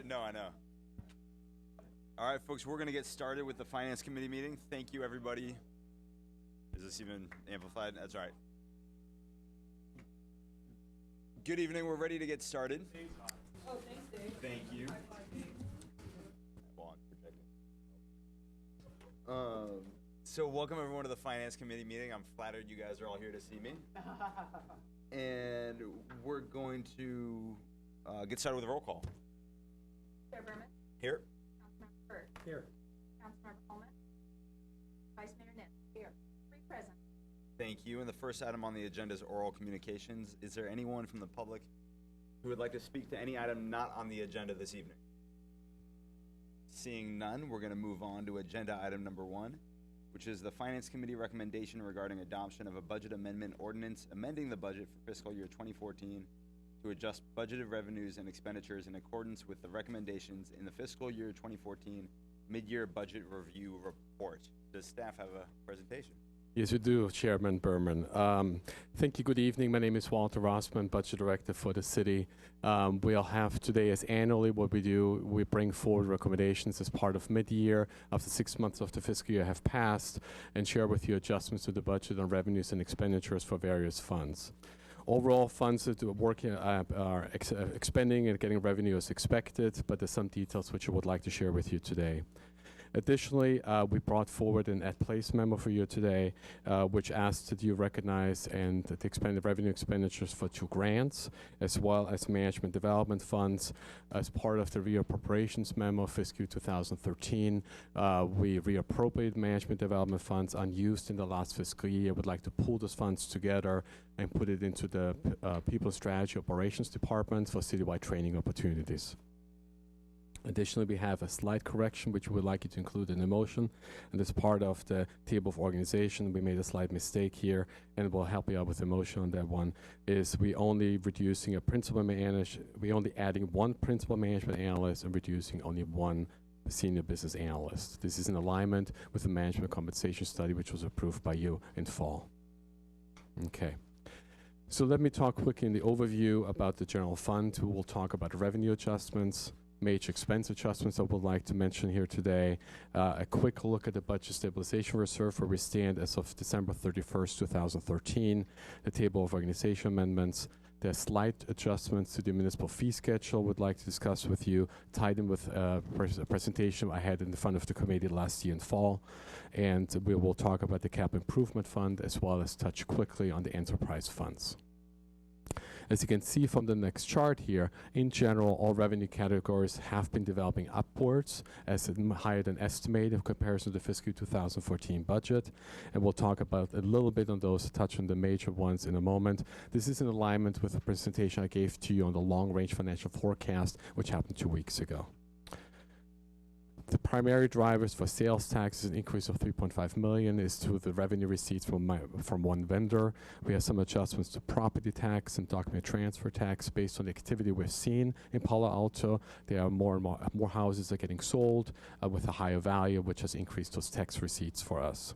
No, I know. All right, folks, we're going to get started with the Finance Committee meeting. Thank you, everybody. Is this even amplified? That's all right. Good evening. We're ready to get started. Oh, thanks, Dave. Thank you. So welcome everyone to the Finance Committee meeting. I'm flattered you guys are all here to see me. And we're going to get started with a roll call. Chair Berman. Here. Councilmember Byrd. Here. Councilmember Coleman. Vice Mayor Niss. Here. 3 present. Thank you. And the first item on the agenda is oral communications. Is there anyone from the public who would like to speak to any item not on the agenda this evening? Seeing none, we're going to move on to agenda item number 1, which is the Finance Committee recommendation regarding adoption of a budget amendment ordinance amending the budget for fiscal year 2014 to adjust budgeted revenues and expenditures in accordance with the recommendations in the fiscal year 2014 mid-year budget review report. Does staff have a presentation? Yes, we do, Chairman Berman. Thank you. Good evening. My name is Walter Rossman, Budget Director for the city. We'll have today, as annually, what we do, we bring forward recommendations as part of mid-year after 6 months of the fiscal year have passed and share with you adjustments to the budget on revenues and expenditures for various funds. Overall, funds that are working are expending and getting revenue as expected, but there's some details which I would like to share with you today. Additionally, we brought forward an at-place memo for you today, which asks that you recognize and the expended revenue expenditures for 2 grants, as well as management development funds. As part of the reappropriations memo, fiscal 2013, we reappropriated management development funds unused in the last fiscal year. Would like to pull those funds together and put it into the People Strategy Operations Department for citywide training opportunities. Additionally, we have a slight correction which we would like you to include in the motion, and as part of the table of organization, we made a slight mistake here, and we'll help you out with the motion on that one. Is we only reducing a principal manager, we only adding 1 principal management analyst and reducing only 1 senior business analyst. This is in alignment with the management compensation study which was approved by you in fall. Okay. So let me talk quickly in the overview about the general fund. We'll talk about revenue adjustments, major expense adjustments I would like to mention here today, a quick look at the budget stabilization reserve where we stand as of December 31st, 2013, the table of organization amendments, the slight adjustments to the municipal fee schedule would like to discuss with you, tied in with a presentation I had in the front of the committee last year in fall, and we will talk about the cap improvement fund as well as touch quickly on the enterprise funds. As you can see from the next chart here, in general, all revenue categories have been developing upwards as higher than estimated in comparison to the fiscal 2014 budget. And we'll talk about a little bit on those, touch on the major ones in a moment. This is in alignment with the presentation I gave to you on the long-range financial forecast, which happened 2 weeks ago. The primary drivers for sales tax is an increase of $3.5 million is to the revenue receipts from 1 vendor. We have some adjustments to property tax and document transfer tax based on the activity we've seen in Palo Alto. There are more and more houses are getting sold with a higher value, which has increased those tax receipts for us.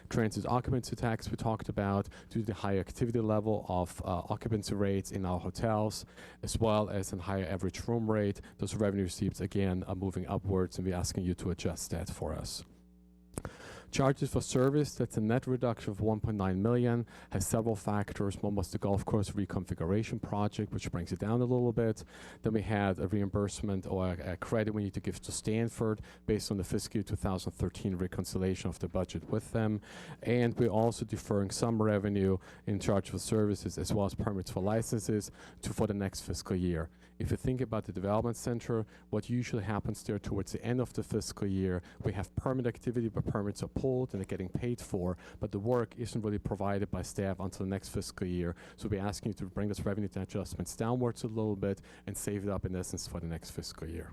Transit occupancy tax we talked about due to the higher activity level of occupancy rates in our hotels, as well as a higher average room rate. Those revenue receipts, again, are moving upwards, and we're asking you to adjust that for us. Charges for service, that's a net reduction of $1.9 million, has several factors. One was the golf course reconfiguration project, which brings it down a little bit. Then we had a reimbursement or a credit we need to give to Stanford based on the fiscal 2013 reconciliation of the budget with them. And we're also deferring some revenue in charge for services as well as permits for licenses for the next fiscal year. If you think about the development center, what usually happens there towards the end of the fiscal year, we have permit activity, but permits are pulled and they're getting paid for, but the work isn't really provided by staff until the next fiscal year. So we're asking you to bring those revenue adjustments downwards a little bit and save it up in essence for the next fiscal year.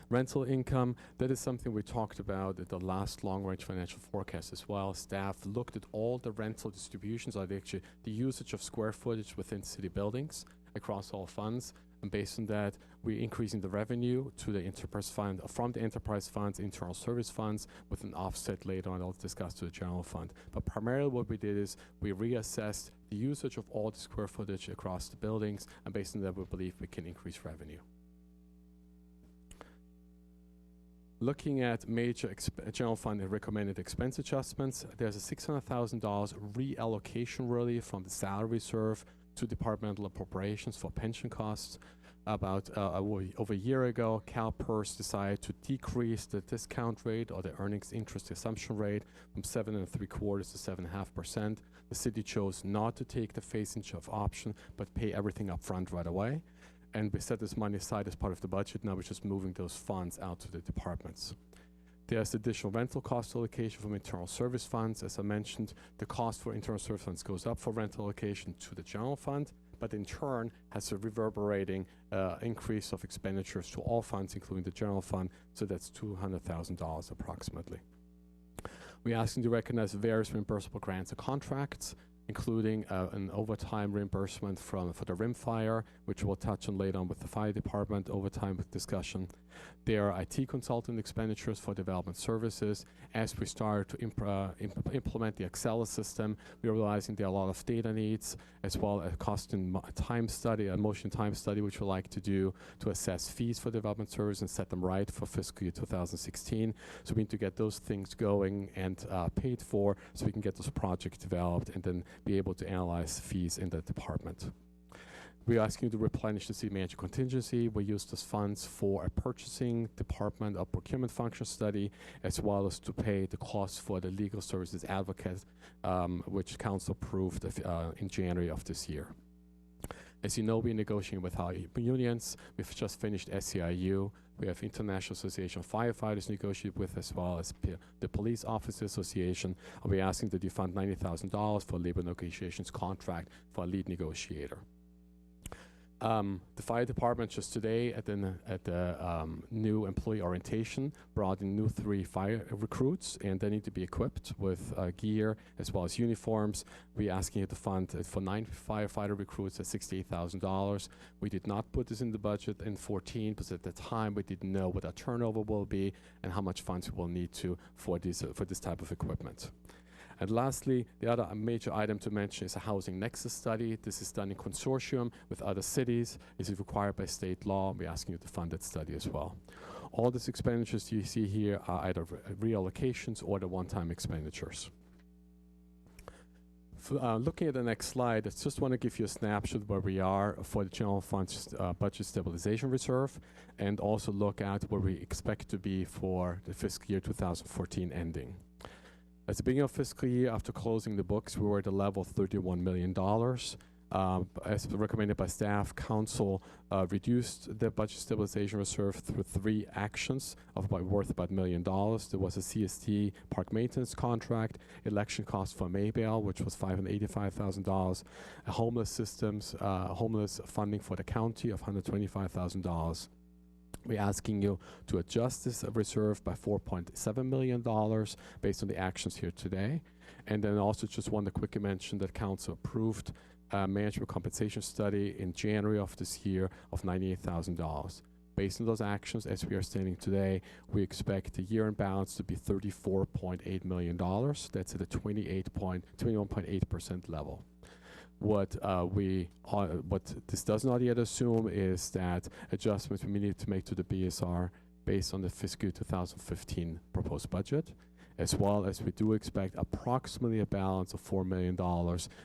Rental income, that is something we talked about at the last long-range financial forecast as well. Staff looked at all the rental distributions, or the usage of square footage within city buildings across all funds, and based on that, we're increasing the revenue to the enterprise fund from the enterprise funds, internal service funds, with an offset later on I'll discuss to the general fund. But primarily what we did is we reassessed the usage of all the square footage across the buildings, and based on that we believe we can increase revenue. Looking at major general fund and recommended expense adjustments, there's a $600,000 reallocation really from the salary reserve to departmental appropriations for pension costs. About over a year ago, CalPERS decided to decrease the discount rate or the earnings interest assumption rate from 7.75% to 7.5%. The city chose not to take the phase-in of option, but pay everything up front right away. And we set this money aside as part of the budget. Now we're just moving those funds out to the departments. There's additional rental cost allocation from internal service funds. As I mentioned, the cost for internal service funds goes up for rental allocation to the general fund, but in turn has a reverberating increase of expenditures to all funds, including the general fund, so that's $200,000 approximately. We're asking to recognize various reimbursable grants and contracts, including an overtime reimbursement for the rim fire, which we'll touch on later on with the fire department, overtime with discussion. There are IT consultant expenditures for development services. As we start to implement the Excel system, we're realizing there are a lot of data needs, as well as cost and time study, a motion time study, which we like to do to assess fees for development service and set them right for fiscal year 2016. So we need to get those things going and paid for so we can get those projects developed and then be able to analyze fees in the department. We're asking you to replenish the city manager contingency. We use those funds for a purchasing department or procurement function study, as well as to pay the cost for the legal services advocate, which council approved in January of this year. As you know, we're negotiating with our unions. We've just finished SEIU. We have International Association of Firefighters negotiate with, as well as the Police Officers Association. And we're asking that you fund $90,000 for labor negotiations contract for a lead negotiator. The fire department just today at the new employee orientation brought in new 3 fire recruits, and they need to be equipped with gear as well as uniforms. We're asking you to fund for 9 firefighter recruits at $68,000. We did not put this in the budget in 14 because at the time we didn't know what our turnover will be and how much funds we will need for this type of equipment. And lastly, the other major item to mention is a housing nexus study. This is done in consortium with other cities. This is required by state law. We're asking you to fund that study as well. All these expenditures you see here are either reallocations or the one-time expenditures. Looking at the next slide, I just want to give you a snapshot where we are for the general fund's budget stabilization reserve, and also look at where we expect to be for the fiscal year 2014 ending. At the beginning of fiscal year, after closing the books, we were at a level of $31 million. As recommended by staff, council reduced the budget stabilization reserve through 3 actions worth about $1 million. There was a CST park maintenance contract, election costs for Maybell, which was $585,000, homeless funding for the county of $125,000. We're asking you to adjust this reserve by $4.7 million based on the actions here today. And then also just want to quickly mention that council approved a management compensation study in January of this year of $98,000. Based on those actions, as we are standing today, we expect the year-end balance to be $34.8 million. That's at a 21.8% level. What this does not yet assume is that adjustments we need to make to the BSR based on the fiscal year 2015 proposed budget, as well as we do expect approximately a balance of $4 million,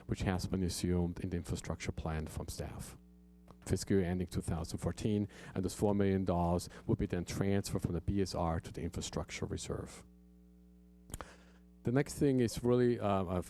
which has been assumed in the infrastructure plan from staff. Fiscal year ending 2014, and this $4 million will be then transferred from the BSR to the infrastructure reserve. The next thing is really a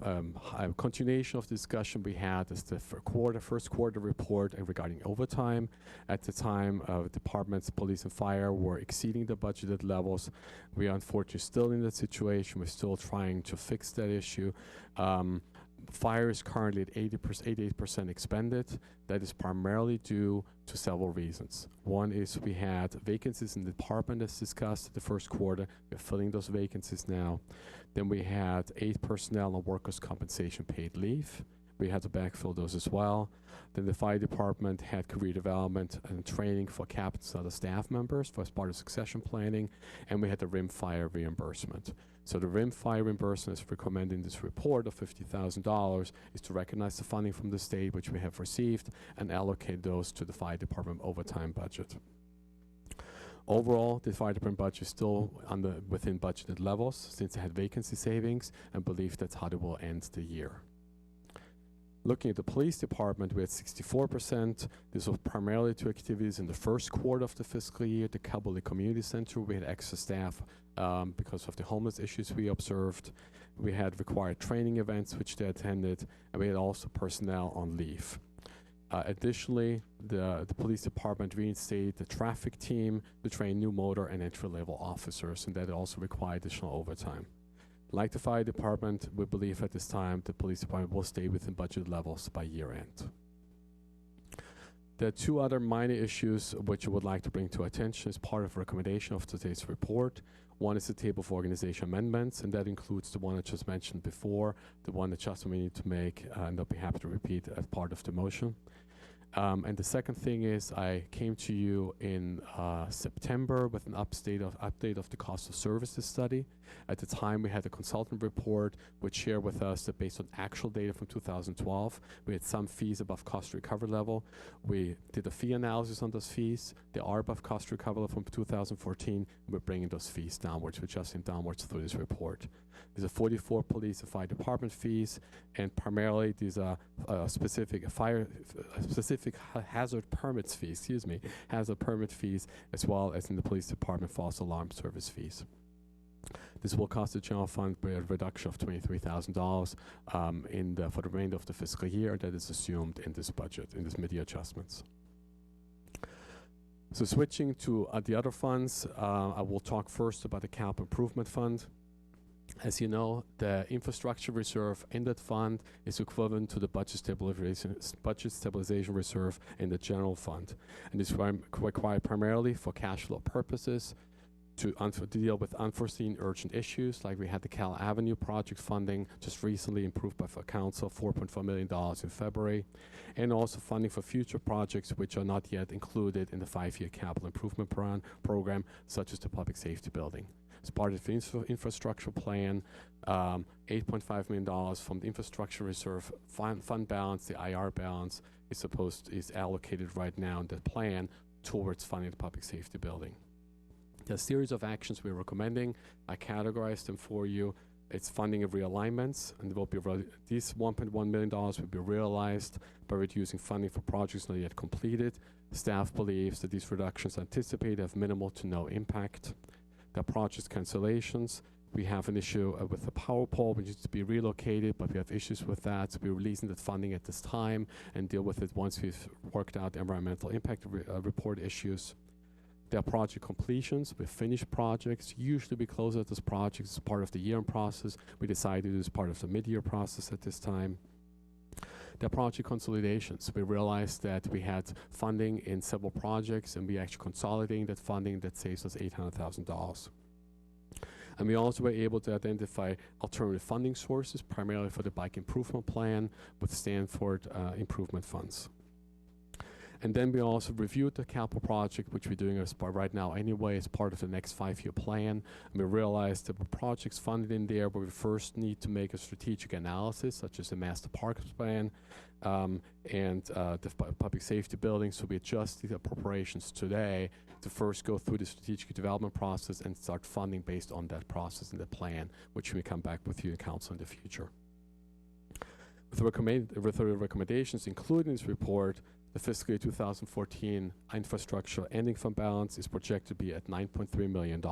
continuation of the discussion we had is the first quarter report regarding overtime. At the time, departments, police and fire were exceeding the budgeted levels. We are unfortunately still in that situation. We're still trying to fix that issue. Fire is currently at 88% expended. That is primarily due to several reasons. One is we had vacancies in the department as discussed the first quarter. We're filling those vacancies now. Then we had 8 personnel on workers' compensation paid leave. We had to backfill those as well. Then the fire department had career development and training for captains and other staff members as part of succession planning. And we had the rim fire reimbursement. So the rim fire reimbursement is recommended in this report of $50,000 is to recognize the funding from the state, which we have received, and allocate those to the fire department overtime budget. Overall, the fire department budget is still within budgeted levels since it had vacancy savings, and believe that's how they will end the year. Looking at the police department, we had 64%. This was primarily to activities in the first quarter of the fiscal year. The Kabuli Community Center, we had extra staff because of the homeless issues we observed. We had required training events, which they attended, and we had also personnel on leave. Additionally, the police department reinstated the traffic team to train new motor and entry-level officers, and that also required additional overtime. Like the fire department, we believe at this time the police department will stay within budget levels by year end. There are two other minor issues which I would like to bring to attention as part of a recommendation of today's report. One is the table of organization amendments, and that includes the one I just mentioned before, the one adjustment we need to make, and I'll be happy to repeat as part of the motion. And the second thing is I came to you in September with an update of the cost of services study. At the time, we had a consultant report which shared with us that based on actual data from 2012, we had some fees above cost recovery level. We did a fee analysis on those fees. They are above cost recovery level from 2014. We're bringing those fees downwards, we're adjusting downwards through this report. These are 44 police and fire department fees, and primarily these are specific hazard permits fees, hazard permit fees, as well as in the police department false alarm service fees. This will cost the general fund a reduction of $23,000 for the remainder of the fiscal year. That is assumed in this budget, in this mid-year adjustments. So switching to the other funds, I will talk first about the capital improvement fund. As you know, the infrastructure reserve in that fund is equivalent to the budget stabilization reserve in the general fund, and is required primarily for cash flow purposes to deal with unforeseen urgent issues, like we had the Cal Avenue project funding just recently improved by council, $4.4 million in February, and also funding for future projects which are not yet included in the 5-year capital improvement program, such as the public safety building. As part of the infrastructure plan, $8.5 million from the infrastructure reserve fund balance, the IR balance, is allocated right now in the plan towards funding the public safety building. There are a series of actions we're recommending. I categorized them for you. It's funding of realignments, and these $1.1 million will be realized by reducing funding for projects not yet completed. Staff believes that these reductions anticipated have minimal to no impact. The project cancellations, we have an issue with the power pole which needs to be relocated, but we have issues with that, so we're releasing that funding at this time and deal with it once we've worked out environmental impact report issues. There are project completions with finished projects. Usually we close out those projects as part of the year-end process. We decided to do as part of the mid-year process at this time. There are project consolidations. We realized that we had funding in several projects, and we actually consolidating that funding that saves us $800,000. And we also were able to identify alternative funding sources, primarily for the bike improvement plan with Stanford improvement funds. And then we also reviewed the capital project, which we're doing as part right now anyway, as part of the next 5-year plan. And we realized that the projects funded in there where we first need to make a strategic analysis, such as the master parks plan and the public safety building. So we adjusted the appropriations today to first go through the strategic development process and start funding based on that process and the plan, which we come back with you in council in the future. With the recommendations included in this report, the fiscal year 2014 infrastructure ending fund balance is projected to be at $9.3 million,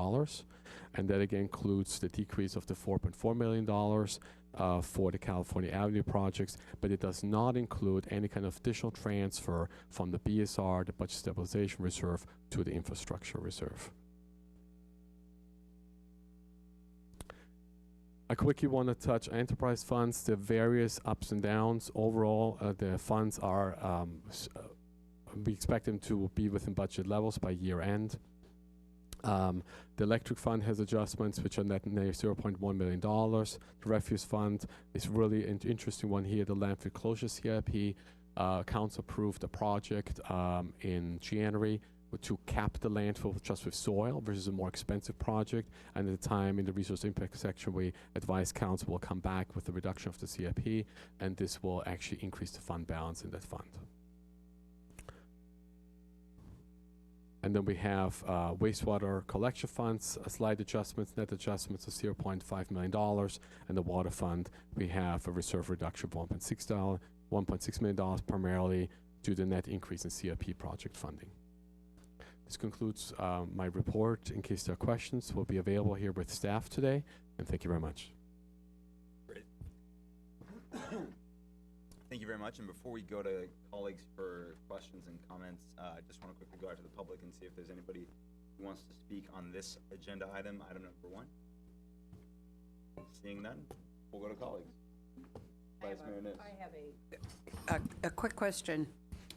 and that again includes the decrease of the $4.4 million for the California Avenue projects, but it does not include any kind of additional transfer from the BSR, the Budget Stabilization Reserve, to the infrastructure reserve. I quickly want to touch enterprise funds, the various ups and downs. Overall, the funds are, we expect them to be within budget levels by year end. The electric fund has adjustments which are net $0.1 million. The refuse fund is really an interesting one here, the landfill closure CIP. Council approved a project in January to cap the landfill just with soil versus a more expensive project. And at the time in the resource impact section, we advised council will come back with the reduction of the CIP, and this will actually increase the fund balance in that fund. And then we have wastewater collection funds, slight adjustments, net adjustments of $0.5 million. And the water fund, we have a reserve reduction of $1.6 million, primarily due to the net increase in CIP project funding. This concludes my report. In case there are questions, we'll be available here with staff today. And thank you very much. Great. Thank you very much. And before we go to colleagues for questions and comments, I just want to quickly go out to the public and see if there's anybody who wants to speak on this agenda item, item number 1. Seeing none, we'll go to colleagues. Vice Mayor Nitz. I have a quick question,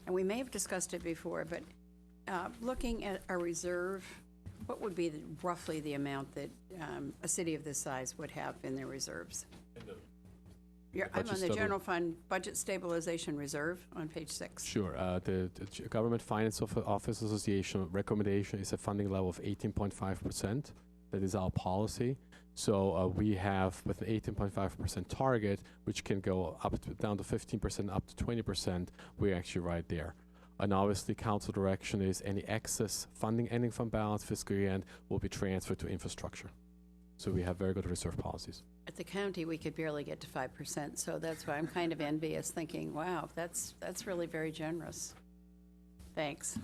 and we may have discussed it before, but looking at a reserve, what would be roughly the amount that a city of this size would have in their reserves? I'm on the general fund budget stabilization reserve on page 6. Sure. The Government Finance Office Association recommendation is a funding level of 18.5%. That is our policy. So we have with an 18.5% target, which can go down to 15%, up to 20%. We're actually right there. And obviously, council direction is any excess funding ending fund balance fiscal year end will be transferred to infrastructure. So we have very good reserve policies. At the county, we could barely get to 5%, so that's why I'm kind of envious, thinking, wow, that's really very generous. Thanks.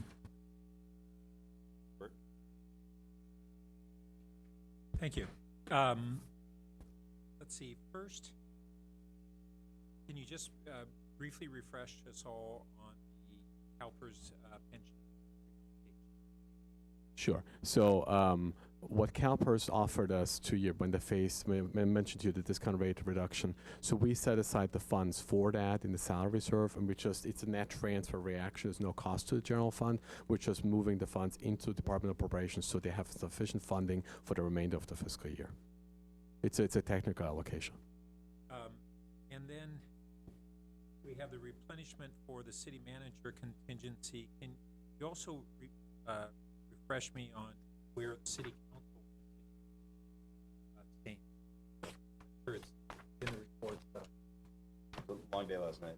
Thank you. Let's see. First, can you just briefly refresh us all on the CalPERS pension? Sure. So what CalPERS offered us 2 years when they mentioned to you the discount rate reduction. So we set aside the funds for that in the salary reserve, and it's a net transfer reaction. There's no cost to the general fund. We're just moving the funds into Department of Appropriations so they have sufficient funding for the remainder of the fiscal year. It's a technical allocation. And then we have the replenishment for the city manager contingency. Can you also refresh me on where the city council stands? I'm sure it's in the report. It was a long day last night.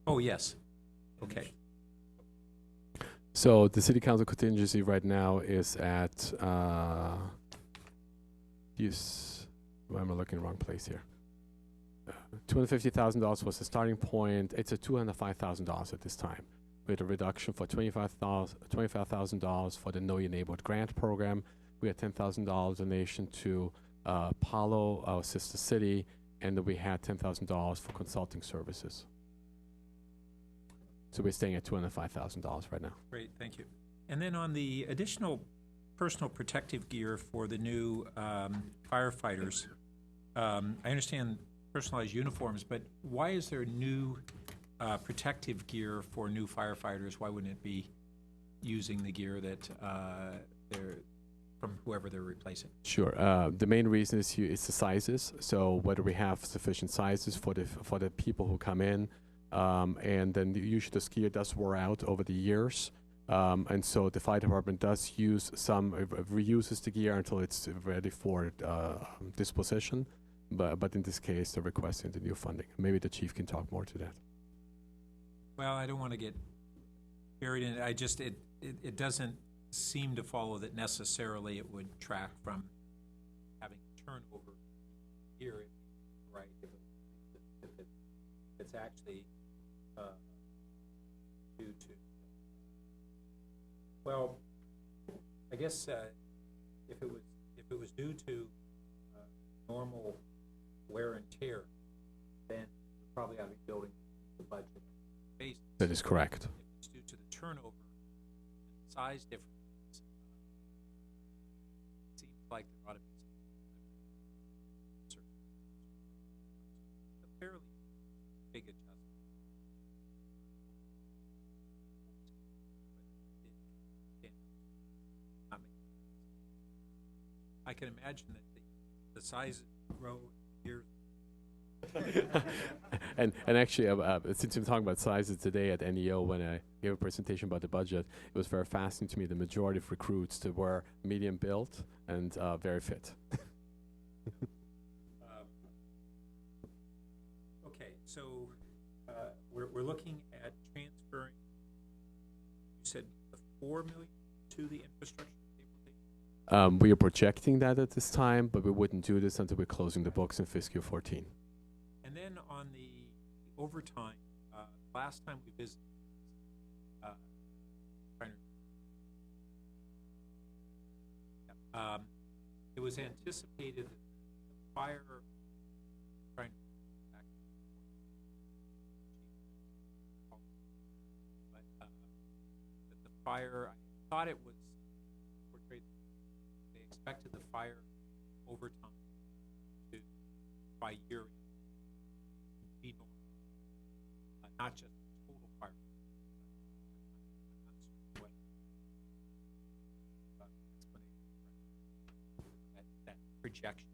Oh, yes. Okay. So the city council contingency right now is at why am I looking in the wrong place here? $250,000 was the starting point. It's at $205,000 at this time, with a reduction for $25,000 for the Know Your Neighborhood grant program. We had $10,000 donation to Palo, our sister city, and then we had $10,000 for consulting services. So we're staying at $205,000 right now. Great, thank you. And then on the additional personal protective gear for the new firefighters, I understand personalized uniforms, but why is there new protective gear for new firefighters? Why wouldn't it be using the gear that they're from whoever they're replacing? Sure. The main reason is the sizes. So whether we have sufficient sizes for the people who come in, and then usually the gear does wear out over the years. And so the fire department does use reuses the gear until it's ready for disposition. But in this case, they're requesting the new funding. Maybe the chief can talk more to that. Well, I don't want to get buried in it. It doesn't seem to follow that necessarily it would track from having turnover gear, right? If it's actually due to, well, I guess if it was due to normal wear and tear, then we probably ought to be building the budget based. That is correct. If it's due to the turnover and the size differences, it seems like there ought to be some a fairly big adjustment. I can imagine that the size grow years And actually, since I'm talking about sizes today at NEO, when I gave a presentation about the budget, it was very fascinating to me. The majority of recruits that were medium built and very fit. Okay, so we're looking at transferring, you said the 4 million to the infrastructure stabilization? We are projecting that at this time, but we wouldn't do this until we're closing the books in fiscal 14. And then on the overtime, last time we visited, it was anticipated that the fire, but that the fire, I thought it was portrayed, they expected the fire overtime to, by year, be normal, not just total fire. I'm not certain what explanation that projection.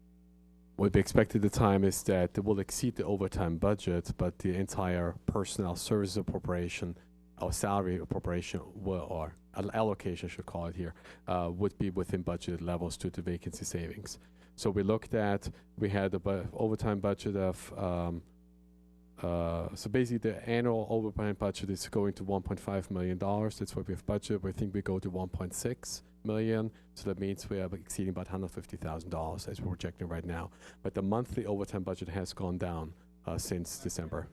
What we expect at the time is that it will exceed the overtime budget, but the entire personnel services appropriation, or salary appropriation, or allocation, I should call it here, would be within budgeted levels due to vacancy savings. So we looked at, we had a overtime budget of, so basically the annual overtime budget is going to $1.5 million. That's what we have budgeted. We think we go to 1.6 million. So that means we are exceeding about $150,000 as we're projecting right now. But the monthly overtime budget has gone down since December.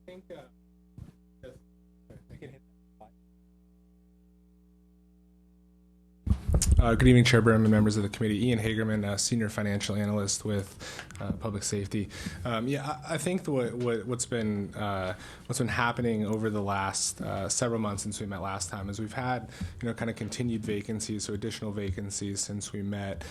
I think I can hit that. Good evening, Chair Berman, members of the committee. Ian Hagerman, Senior Financial Analyst with Public Safety. I think what's been happening over the last several months since we met last time is we've had kind of continued vacancies, so additional vacancies since we met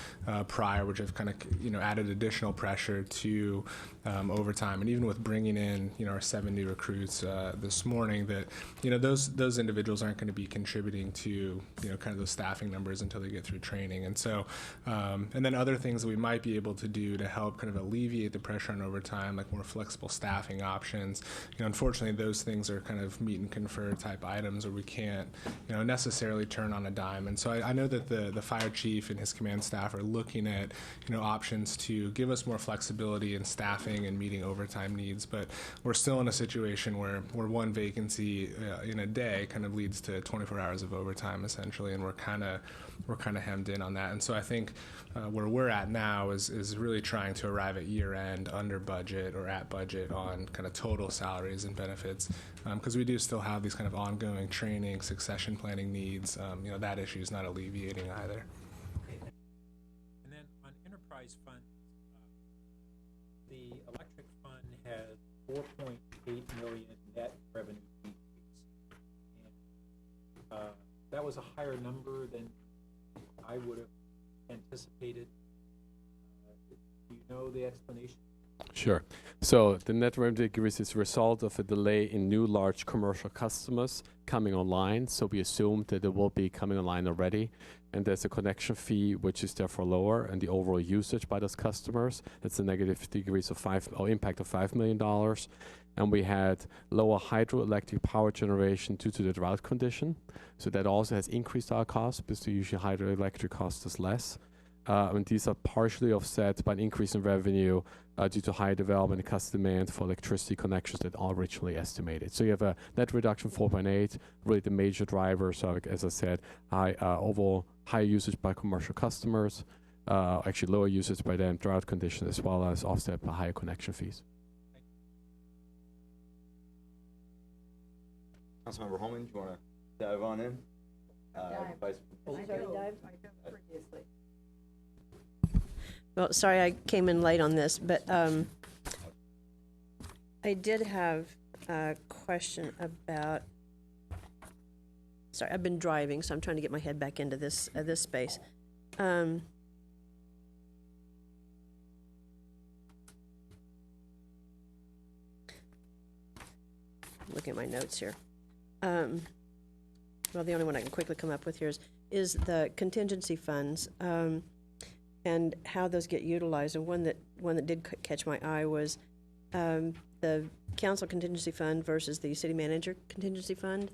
prior, which have kind of added additional pressure to overtime, and even with bringing in our 7 new recruits this morning, that those individuals aren't going to be contributing to kind of those staffing numbers until they get through training. And so and then other things that we might be able to do to help kind of alleviate the pressure on overtime, like more flexible staffing options. Unfortunately, those things are kind of meet and confer type items where we can't necessarily turn on a dime. And so I know that the fire chief and his command staff are looking at options to give us more flexibility in staffing and meeting overtime needs, but we're still in a situation where one vacancy in a day kind of leads to 24 hours of overtime essentially, and we're kind of hemmed in on that. And so I think where we're at now is really trying to arrive at year end under budget or at budget on kind of total salaries and benefits, because we do still have these kind of ongoing training, succession planning needs. That issue is not alleviating either. And then on enterprise funds, the electric fund has 4.8 million net revenue decrease, and that was a higher number than I would have anticipated. Do you know the explanation? Sure. So the net revenue decrease is a result of a delay in new large commercial customers coming online. So we assume that they will be coming online already. And there's a connection fee, which is therefore lower, and the overall usage by those customers, that's a negative decrease of impact of $5 million. And we had lower hydroelectric power generation due to the drought condition. So that also has increased our costs, because usually hydroelectric costs us less. And these are partially offset by an increase in revenue due to high development and customer demand for electricity connections that are originally estimated. So you have a net reduction 4.8, really the major drivers are, as I said, overall high usage by commercial customers, actually lower usage by them, drought conditions, as well as offset by higher connection fees. Councilmember Holman, do you want to dive on in? Vice previously. Well, sorry I came in late on this, but I did have a question about, sorry, I've been driving, so I'm trying to get my head back into this space. looking at my notes here. Well, the only one I can quickly come up with here is the contingency funds, and how those get utilized. And one that did catch my eye was the council contingency fund versus the city manager contingency fund.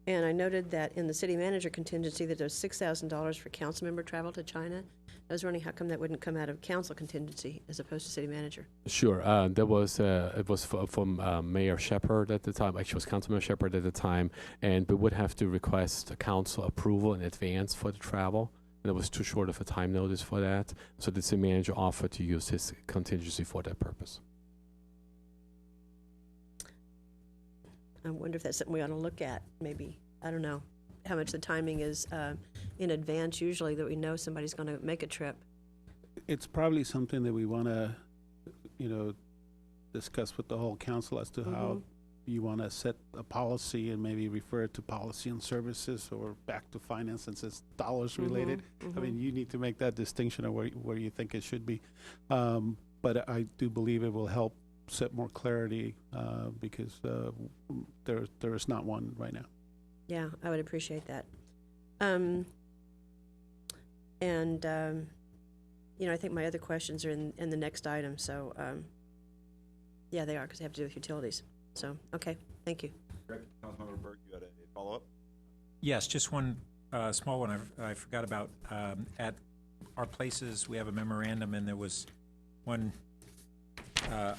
And I noted that in the city manager contingency that there's $6,000 for council member travel to China. I was wondering how come that wouldn't come out of council contingency as opposed to city manager. Sure. There was it was from Mayor Shepherd at the time. Actually, it was Councilman Shepherd at the time, and we would have to request council approval in advance for the travel. And it was too short of a time notice for that, so the city manager offered to use his contingency for that purpose. I wonder if that's something we ought to look at. Maybe, I don't know how much the timing is in advance. Usually, that we know somebody's going to make a trip. It's probably something that we want to, discuss with the whole council as to how you want to set a policy and maybe refer it to policy and services or back to finance since it's dollars related. I mean, you need to make that distinction of where you think it should be. But I do believe it will help set more clarity because there is not one right now. Yeah, I would appreciate that. I think my other questions are in the next item. So, yeah, they are because they have to do with utilities. So, okay, thank you. Great. Councilmember Burke, you had a follow-up? Yes, just one small one I forgot about. At our places, we have a memorandum, and there was one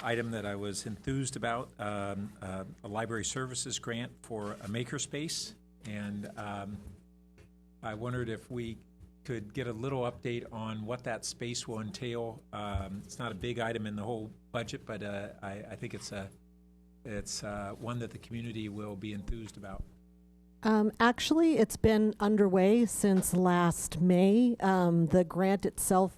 item that I was enthused about, a library services grant for a makerspace. And I wondered if we could get a little update on what that space will entail. It's not a big item in the whole budget, but I think it's one that the community will be enthused about. Actually, it's been underway since last May. The grant itself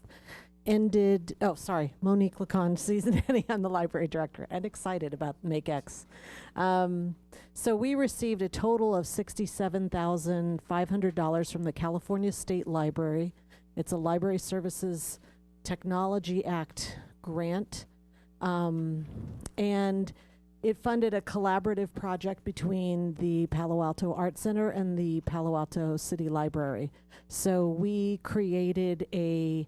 ended. Oh, sorry, Monique Lacan, season Annie. I'm the library director and excited about MakeX. So we received a total of $67,500 from the California State Library. It's a Library Services Technology Act grant, and it funded a collaborative project between the Palo Alto Art Center and the Palo Alto City Library. So we created a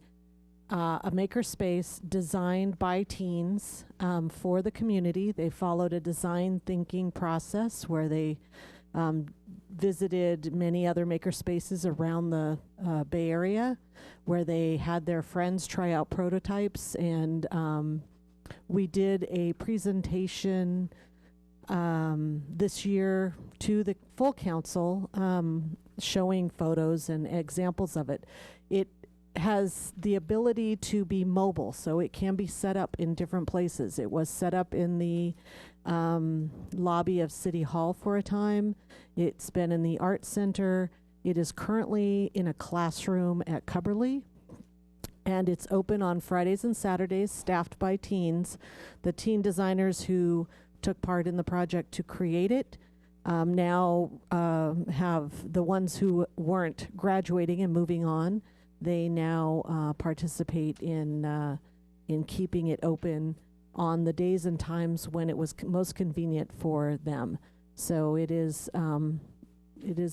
makerspace designed by teens for the community. They followed a design thinking process where they visited many other makerspaces around the Bay Area, where they had their friends try out prototypes, and we did a presentation this year to the full council showing photos and examples of it. It has the ability to be mobile, so it can be set up in different places. It was set up in the lobby of City Hall for a time. It's been in the Art Center. It is currently in a classroom at Cubberley, and it's open on Fridays and Saturdays, staffed by teens. The teen designers who took part in the project to create it now have the ones who weren't graduating and moving on. They now participate in keeping it open on the days and times when it was most convenient for them. So it is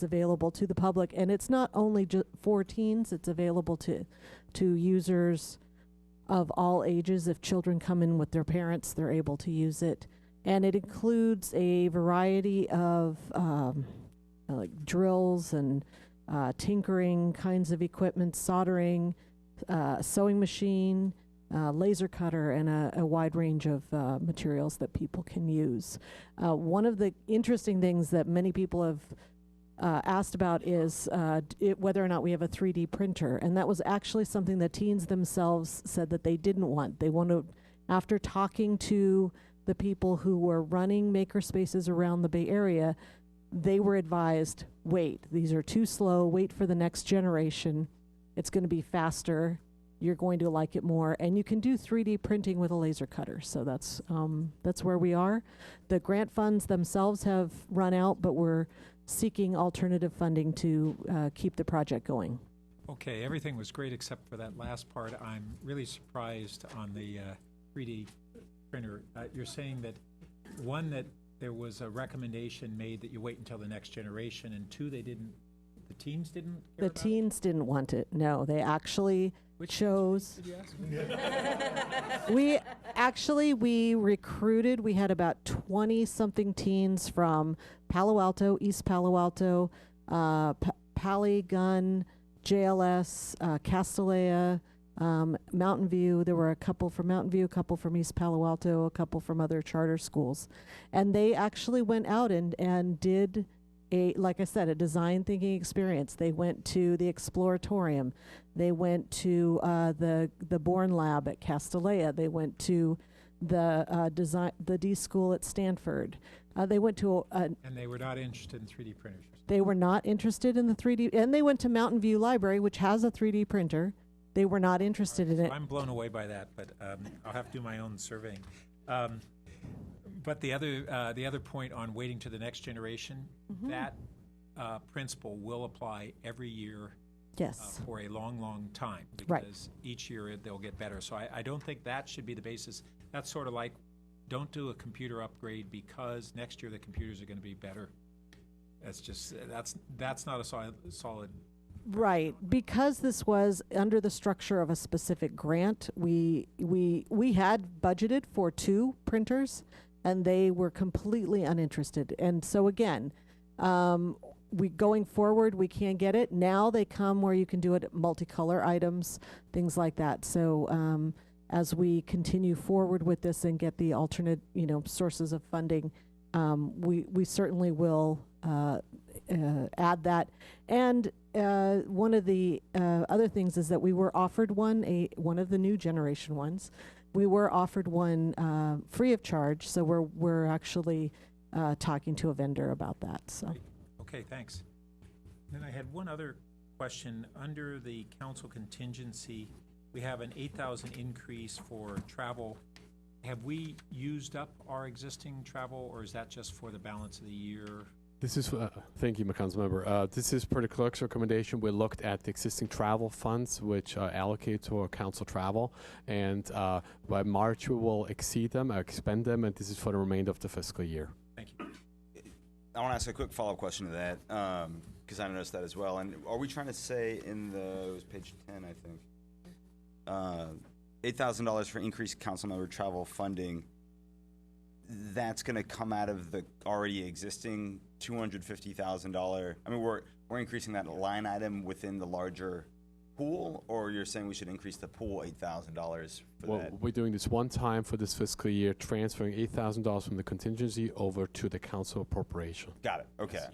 available to the public, and it's not only for teens. It's available to users of all ages. If children come in with their parents, they're able to use it, and it includes a variety of like drills and tinkering kinds of equipment, soldering, sewing machine, laser cutter, and a wide range of materials that people can use. One of the interesting things that many people have asked about is whether or not we have a 3D printer, and that was actually something the teens themselves said that they didn't want. They wanted, after talking to the people who were running makerspaces around the Bay Area, they were advised, wait, these are too slow, wait for the next generation. It's going to be faster. You're going to like it more. And you can do 3D printing with a laser cutter. So that's where we are. The grant funds themselves have run out, but we're seeking alternative funding to keep the project going. Okay, everything was great except for that last part. I'm really surprised on the 3D printer. You're saying that one that there was a recommendation made that you wait until the next generation, and two, the teens didn't care The about it? teens didn't want it. No, they actually chose. Did you ask? We recruited. We had about 20-something teens from Palo Alto, East Palo Alto, Pali, Gun, JLS, Castellea, Mountain View. There were a couple from Mountain View, a couple from East Palo Alto, a couple from other charter schools. And they actually went out and did like I said, a design thinking experience. They went to the Exploratorium. They went to the Born Lab at Castellea. They went to the D School at Stanford. They went to And they were not interested in 3D printers. they were not interested in the 3D, and they went to Mountain View Library, which has a 3D printer. They were not interested in So it. I'm blown away by that, but I'll have to do my own surveying. But the other point on waiting to the next generation, that principle will apply every year Yes. for a long, long time, Right. because each year they'll get better. So I don't think that should be the basis. That's sort of like, don't do a computer upgrade because next year the computers are going to be better. That's just, that's not a solid. Right, because this was under the structure of a specific grant, we had budgeted for 2 printers, and they were completely uninterested. And so again, we going forward, we can't get it. Now they come where you can do it multicolor items, things like that. So as we continue forward with this and get the alternate, sources of funding, we certainly will add that. And one of the other things is that we were offered one of the new generation ones. We were offered one free of charge, so we're actually talking to a vendor about that. So. Great. Okay, thanks. Then I had one other question. Under the council contingency, we have an 8,000 increase for travel. Have we used up our existing travel, or is that just for the balance of the year? This is, thank you, Councilmember. This is per the clerk's recommendation. We looked at the existing travel funds, which allocate to our council travel, and by March we will exceed them, expend them, and this is for the remainder of the fiscal year. Thank you. I want to ask a quick follow-up question to that, because I noticed that as well. And are we trying to say it was page 10, I think, $8,000 for increased council member travel funding, that's going to come out of the already existing $250,000? I mean, we're increasing that line item within the larger pool, or you're saying we should increase the pool $8,000 for Well, that? we're doing this one time for this fiscal year, transferring $8,000 from the contingency over to the council appropriation. Got it. Okay.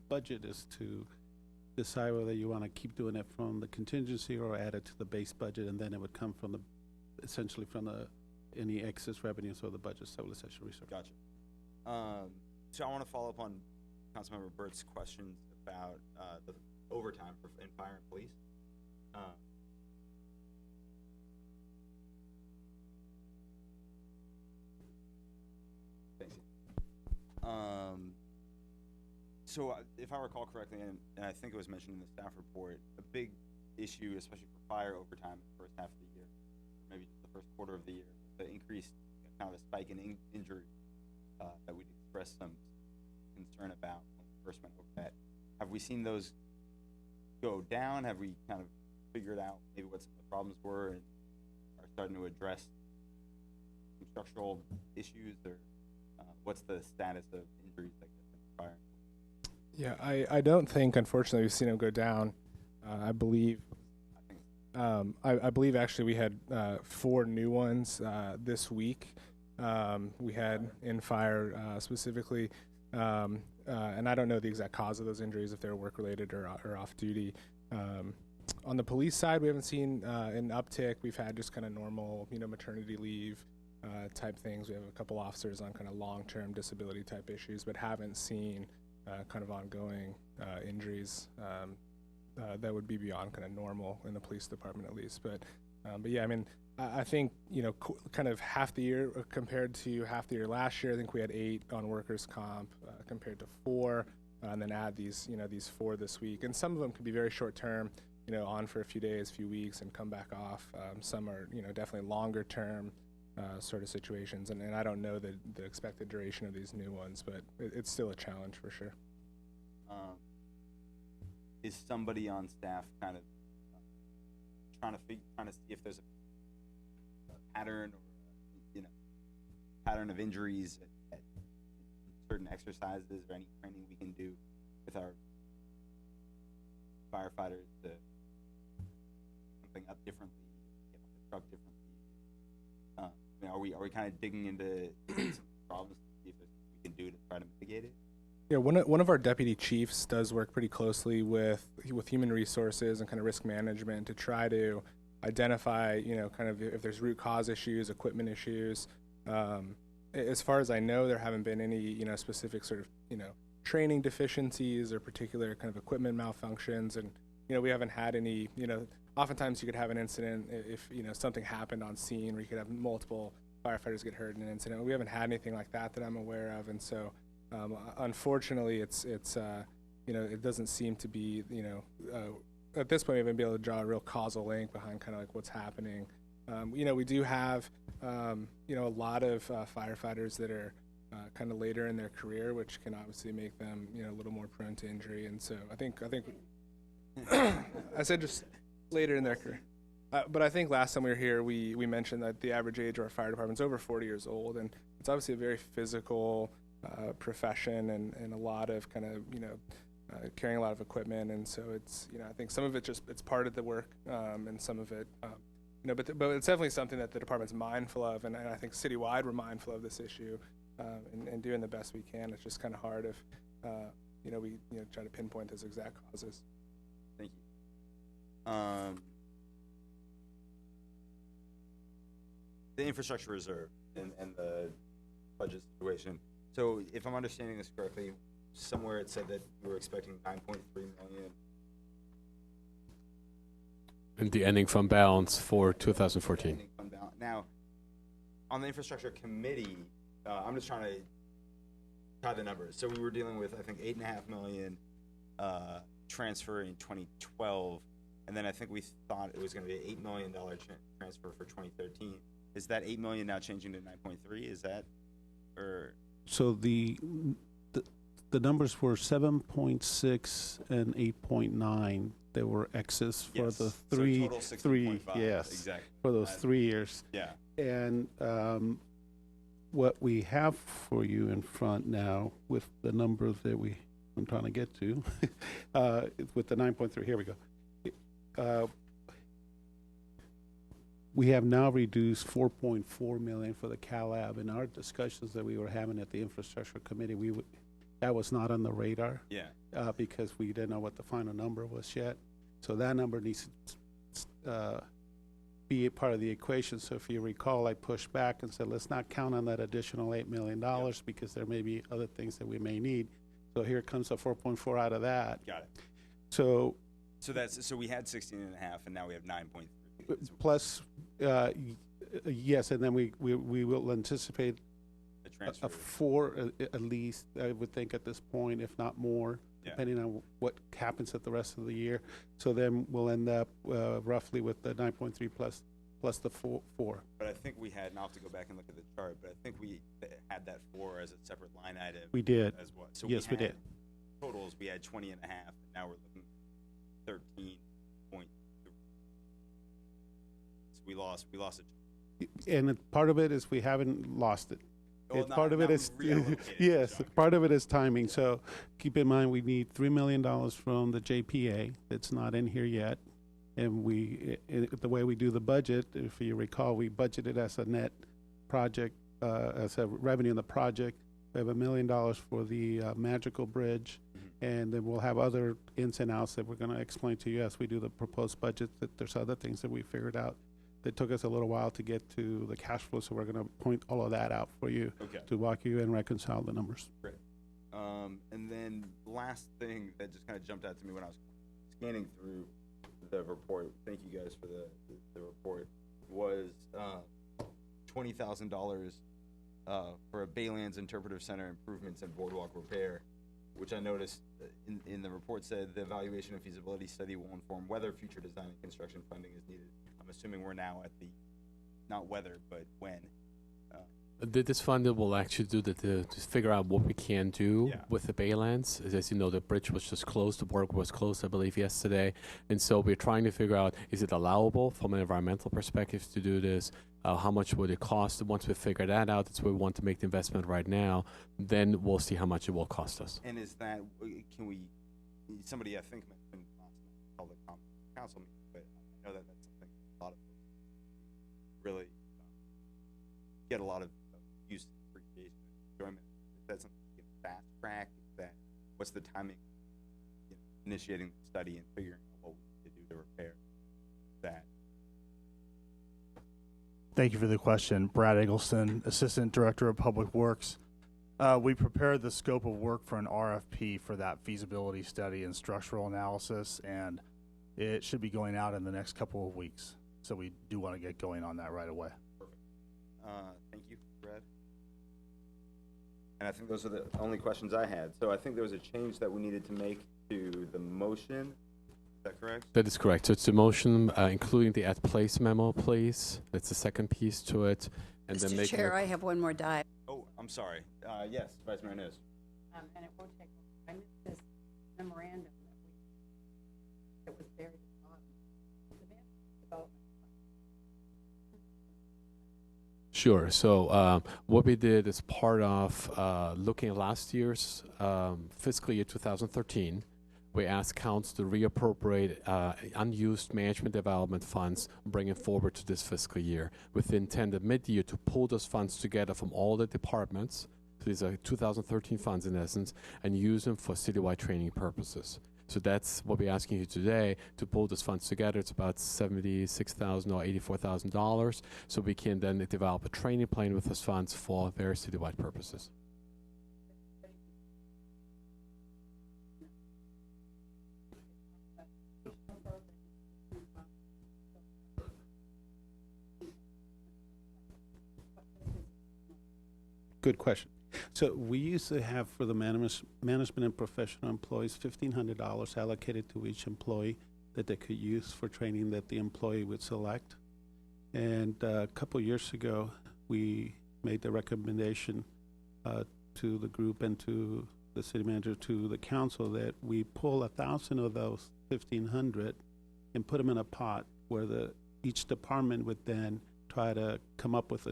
Budget is to decide whether you want to keep doing it from the contingency or add it to the base budget, and then it would come from essentially from any excess revenues or the budget stabilization reserve. Gotcha. So I want to follow up on Councilmember Burt's questions about the overtime in fire and police. Thanks. So if I recall correctly, and I think it was mentioned in the staff report, a big issue, especially for fire overtime in the first half of the year, maybe just the first quarter of the year, the increased kind of a spike in injury that we'd expressed some concern about when we first went over that. Have we seen those go down? Have we kind of figured out maybe what some of the problems were and are starting to address some structural issues, or what's the status of injuries that get from fire? Yeah, I don't think, unfortunately, we've seen them go down. I believe actually we had 4 new ones this week. We had in fire specifically, and I don't know the exact cause of those injuries, if they're work-related or off duty. On the police side, we haven't seen an uptick. We've had just kind of normal, maternity leave type things. We have a couple officers on kind of long-term disability type issues, but haven't seen kind of ongoing injuries that would be beyond kind of normal in the police department, at least. But yeah, I mean, I think, kind of half the year compared to half the year last year, I think we had 8 on workers' comp compared to 4, and then add these 4 this week. And some of them could be very short term, on for a few days, few weeks, and come back off. Some are, definitely longer term, sort of situations. And I don't know the expected duration of these new ones, but it's still a challenge for sure. Is somebody on staff kind of trying to see if there's a pattern or pattern of injuries at certain exercises or any training we can do with our firefighters to pick something up differently, get off the truck differently? Are we kind of digging into some problems to see if there's something we can do to try to mitigate it? Yeah, one of our deputy chiefs does work pretty closely with human resources and kind of risk management to try to identify, kind of if there's root cause issues, equipment issues. As far as I know, there haven't been any, specific sort of, training deficiencies or particular kind of equipment malfunctions. And, we haven't had any, oftentimes you could have an incident if, something happened on scene where you could have multiple firefighters get hurt in an incident. We haven't had anything like that I'm aware of. And so, unfortunately, it's it doesn't seem to be, at this point, we haven't been able to draw a real causal link behind kind of like what's happening. We do have, a lot of firefighters that are kind of later in their career, which can obviously make them, a little more prone to injury. And so I think I said just later in their career. But I think last time we were here, we mentioned that the average age of our fire department is over 40 years old, and it's obviously a very physical profession and a lot of kind of, carrying a lot of equipment. And so it's, I think some of it it's part of the work, and some of it, but it's definitely something that the department's mindful of. And I think citywide, we're mindful of this issue, and doing the best we can. It's just kind of hard if, we, try to pinpoint those exact causes. Thank you. The infrastructure reserve and the budget situation. So if I'm understanding this correctly, somewhere it said that you were expecting 9.3 million. And the ending fund balance for 2014. Ending fund balance. Now, on the infrastructure committee, I'm just trying to tie the numbers. So we were dealing with, I think, 8.5 million transfer in 2012, and then I think we thought it was going to be an $8 million transfer for 2013. Is that 8 million now changing to 9.3? Is that, or? So the numbers were 7.6 and 8.9. They were excess for Yes. the So three, total 16.5. yes, Exactly. for those 3 years. Yeah. And what we have for you in front now with the number that I'm trying to get to, with the 9.3, here we go. We have now reduced 4.4 million for the CalLab. In our discussions that we were having at the infrastructure committee, that was not on the radar. Yeah. Because we didn't know what the final number was yet. So that number needs to be a part of the equation. So if you recall, I pushed back and said, let's not count on that additional $8 million because there may be other things that we may need. So here comes the 4.4 out of that. Got it. So we had 16.5, and now we have 9.3. plus, yes, and then we will anticipate The transfer. a 4 at least, I would think at this point, if not more, depending on what happens at the rest of the year. So then we'll end up roughly with the 9.3 plus the 4. But I think we had, and I'll have to go back and look at the chart, but I think we had that 4 as a separate line item. We did. As well. So yes, we did. Totals, we had 20.5, and now we're looking at 13.3. So we lost a chunk. And part of it is we haven't lost it. Well, Part of it is yes. Part of it is timing. So keep in mind we need $3 million from the JPA. That's not in here yet. And the way we do the budget, if you recall, we budgeted as a net project, as a revenue in the project. We have $1 million for the Magical Bridge, and then we'll have other ins and outs that we're going to explain to you as we do the proposed budget. That there's other things that we figured out. It took us a little while to get to the cash flow, so we're going to point all of that out for you to walk you and reconcile the numbers. Great. And then last thing that just kind of jumped out to me when I was scanning through the report, thank you guys for the report, was $20,000 for a Baylands Interpretive Center improvements and boardwalk repair, which I noticed in the report said the evaluation and feasibility study will inform whether future design and construction funding is needed. I'm assuming we're now at the, not whether, but when This fund will actually do to figure out what we can do Yeah. with the Baylands. As you know, the bridge was just closed. The work was closed, I believe, yesterday. And so we're trying to figure out, is it allowable from an environmental perspective to do this? How much would it cost? Once we figure that out, that's where we want to make the investment right now. Then we'll see how much it will cost us. And is that, can we, somebody I think mentioned last night, called the council meeting, but I know that that's something a lot of folks really get a lot of use, appreciation, enjoyment. Is that something you can fast track? Is that, what's the timing, initiating the study and figuring out what we need to do to repair that? Thank you for the question. Brad Eggleston, Assistant Director of Public Works. We prepared the scope of work for an RFP for that feasibility study and structural analysis, and it should be going out in the next couple of weeks. So we do want to get going on that right away. Perfect. Thank you, Brad. And I think those are the only questions I had. So I think there was a change that we needed to make to the motion. Is that correct? That is correct. So it's a motion, including the at place memo, please. That's the second piece to it. And then Mr. making Chair, I have one more die. Oh, I'm sorry. Yes, Vice Mayor Nunes. And it won't take, I missed this memorandum that was buried at the bottom. The management development. Sure. So what we did as part of looking at last year's fiscal year 2013, we asked council to reappropriate unused management development funds, bring it forward to this fiscal year, with the intent of mid-year to pull those funds together from all the departments. So these are 2013 funds in essence, and use them for citywide training purposes. So that's what we're asking you today, to pull those funds together. It's about $76,000 or $84,000, so we can then develop a training plan with those funds for various citywide purposes. Good question. So we used to have for the management and professional employees, $1,500 allocated to each employee that they could use for training that the employee would select. And a couple years ago, we made the recommendation to the group and to the city manager, to the council, that we pull 1,000 of those 1,500 and put them in a pot where each department would then try to come up with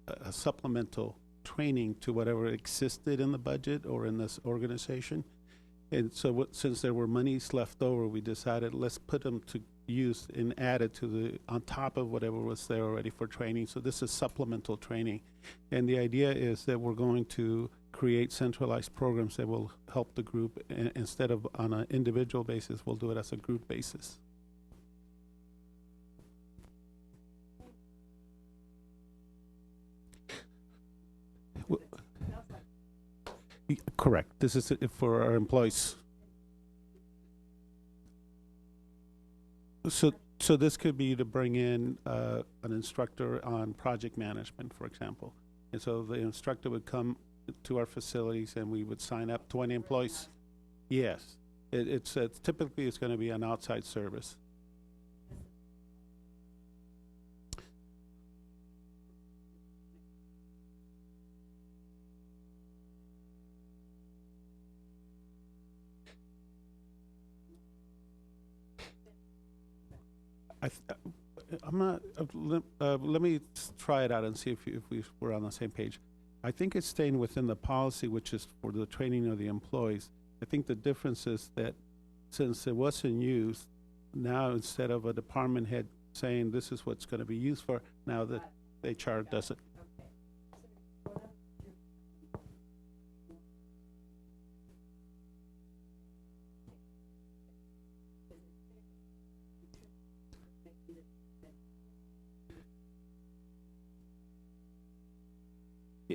a supplemental training to whatever existed in the budget or in this organization. And so since there were monies left over, we decided let's put them to use and add it to on top of whatever was there already for training. So this is supplemental training. And the idea is that we're going to create centralized programs that will help the group. And instead of on an individual basis, we'll do it as a group basis. Correct. This is for our employees. So this could be to bring in an instructor on project management, for example. And so the instructor would come to our facilities and we would sign up 20 employees. Yes. It's typically it's going to be an outside service. I'm not. Let me try it out and see if we're on the same page. I think it's staying within the policy, which is for the training of the employees. I think the difference is that since it wasn't used, now instead of a department head saying this is what's going to be used for, now the HR does it.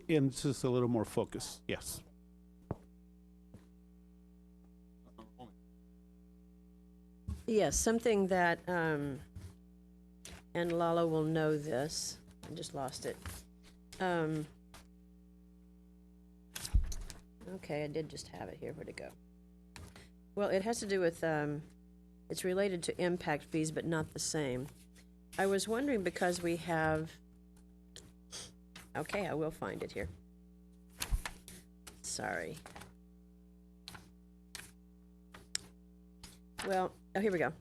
And it's just a little more focus, yes. Yes, something that, and Lalo will know this, I just lost it. Okay, I did just have it here, where'd it go? Well, it has to do with, it's related to impact fees, but not the same. I was wondering, because we have Okay, I will find it here. Sorry. Well, oh, here we go.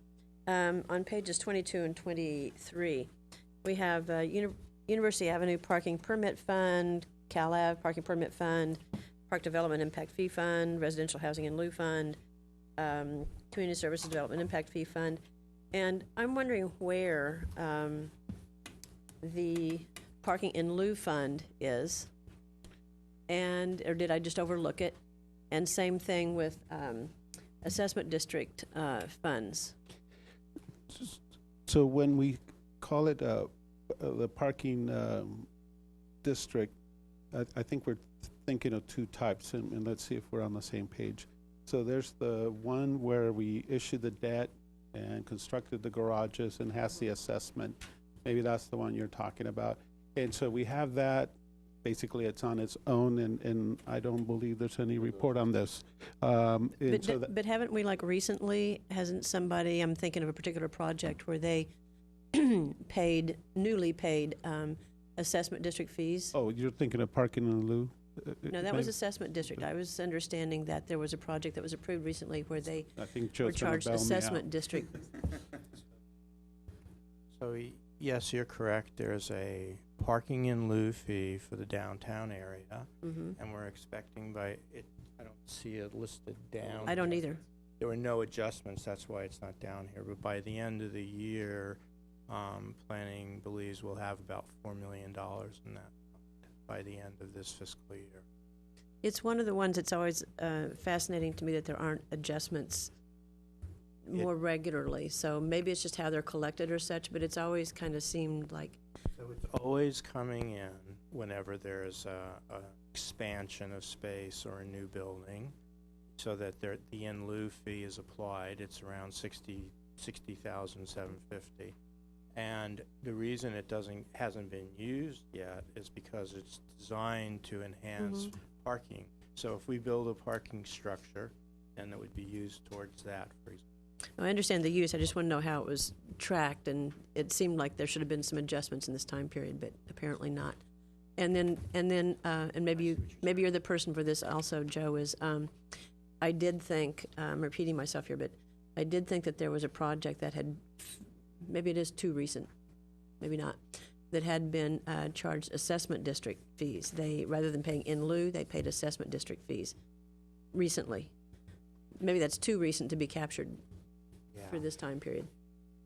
On pages 22 and 23, we have University Avenue Parking Permit Fund, Cal Ave Parking Permit Fund, Park Development Impact Fee Fund, Residential Housing in Lieu Fund, Community Services Development Impact Fee Fund. And I'm wondering where the Parking in Lieu Fund is, or did I just overlook it? And same thing with assessment district funds. So when we call it the parking district, I think we're thinking of two types, and let's see if we're on the same page. So there's the one where we issue the debt and constructed the garages and has the assessment. Maybe that's the one you're talking about. And so we have that. Basically, it's on its own, and I don't believe there's any report on this. But haven't we, like, recently, hasn't somebody, I'm thinking of a particular project where they newly paid assessment district fees? Oh, you're thinking of parking in lieu? No, that was assessment district. I was understanding that there was a project that was approved recently where they I think were Joe's gonna charged bail me assessment out. district. So, yes, you're correct. There's a parking in lieu fee for the downtown area, and we're expecting I don't see it listed down. I don't either. There were no adjustments, that's why it's not down here. But by the end of the year, planning believes we'll have about $4 million in that by the end of this fiscal year. It's one of the ones that's always fascinating to me that there aren't adjustments more regularly. So maybe it's just how they're collected or such, but it's always kind of seemed like. So it's always coming in whenever there's a expansion of space or a new building, so that the in lieu fee is applied. It's around $60,750. And the reason it hasn't been used yet is because it's designed to enhance parking. So if we build a parking structure, then it would be used towards that, for example. I understand the use. I just want to know how it was tracked, and it seemed like there should have been some adjustments in this time period, but apparently not. And maybe you're the person for this also, Joe. Is I did think, I'm repeating myself here, but I did think that there was a project that had, maybe it is too recent, maybe not, that had been charged assessment district fees. They, rather than paying in lieu, they paid assessment district fees recently. Maybe that's too recent to be captured for this time period.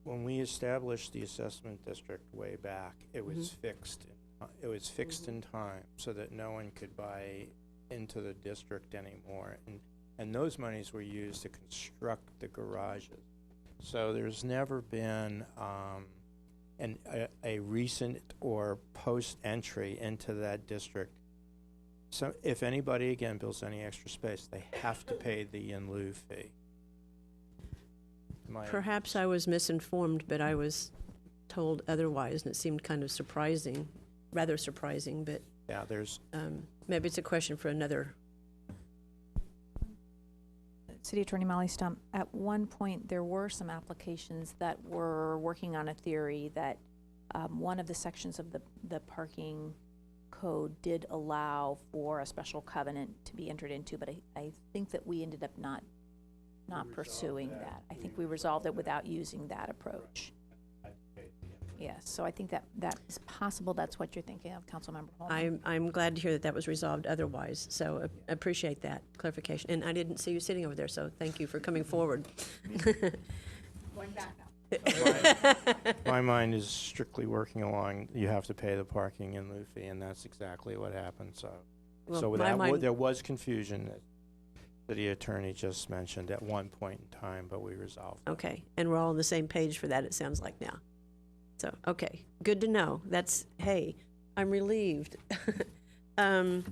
When we established the assessment district way back, it was fixed. It was fixed in time so that no one could buy into the district anymore, and those monies were used to construct the garages. So there's never been a recent or post entry into that district. So if anybody again builds any extra space, they have to pay the in lieu fee. Perhaps I was misinformed, but I was told otherwise, and it seemed kind of surprising, rather surprising, but yeah, there's maybe it's a question for another. City Attorney Molly Stump, at one point there were some applications that were working on a theory that one of the sections of the parking code did allow for a special covenant to be entered into, but I think that we ended up not pursuing that. I think we resolved it without using that approach. Yes, so I think that is possible. That's what you're thinking of, Councilmember Holman. I'm glad to hear that was resolved otherwise, so I appreciate that clarification. And I didn't see you sitting over there, so thank you for coming forward. Going back now. my mind is strictly working along. You have to pay the parking in lieu fee, and that's exactly what happened. So, Well, there was confusion that the attorney just mentioned at one point in time, but we resolved it. Okay, and we're all on the same page for that, it sounds like now. So, okay, good to know. That's, hey, I'm relieved. Thank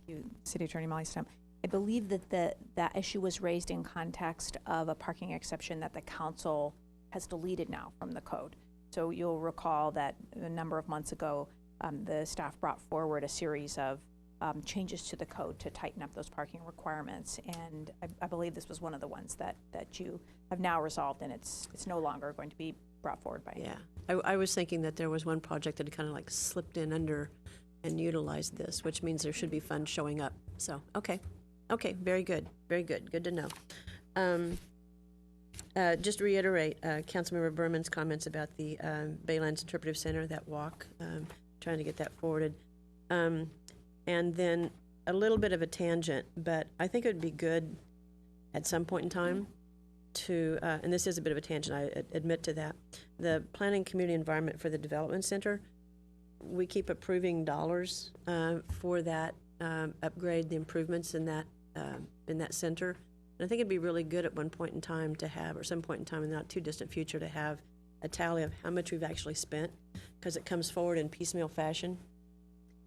you, City Attorney Molly Stump. I believe that that issue was raised in context of a parking exception that the council has deleted now from the code. So you'll recall that a number of months ago, the staff brought forward a series of changes to the code to tighten up those parking requirements, and I believe this was one of the ones that you have now resolved, and it's no longer going to be brought forward by him. Yeah, I was thinking that there was one project that had kind of like slipped in under and utilized this, which means there should be funds showing up. So, okay, very good, good to know. Just to reiterate, Councilmember Berman's comments about the Baylands Interpretive Center, that walk, trying to get that forwarded. And then a little bit of a tangent, but I think it would be good at some point in time to, and this is a bit of a tangent, I admit to that, the Planning Community Environment for the Development Center, we keep approving dollars for that upgrade, the improvements in that center. And I think it'd be really good at one point in time to have, or some point in time in the not too distant future, to have a tally of how much we've actually spent, because it comes forward in piecemeal fashion.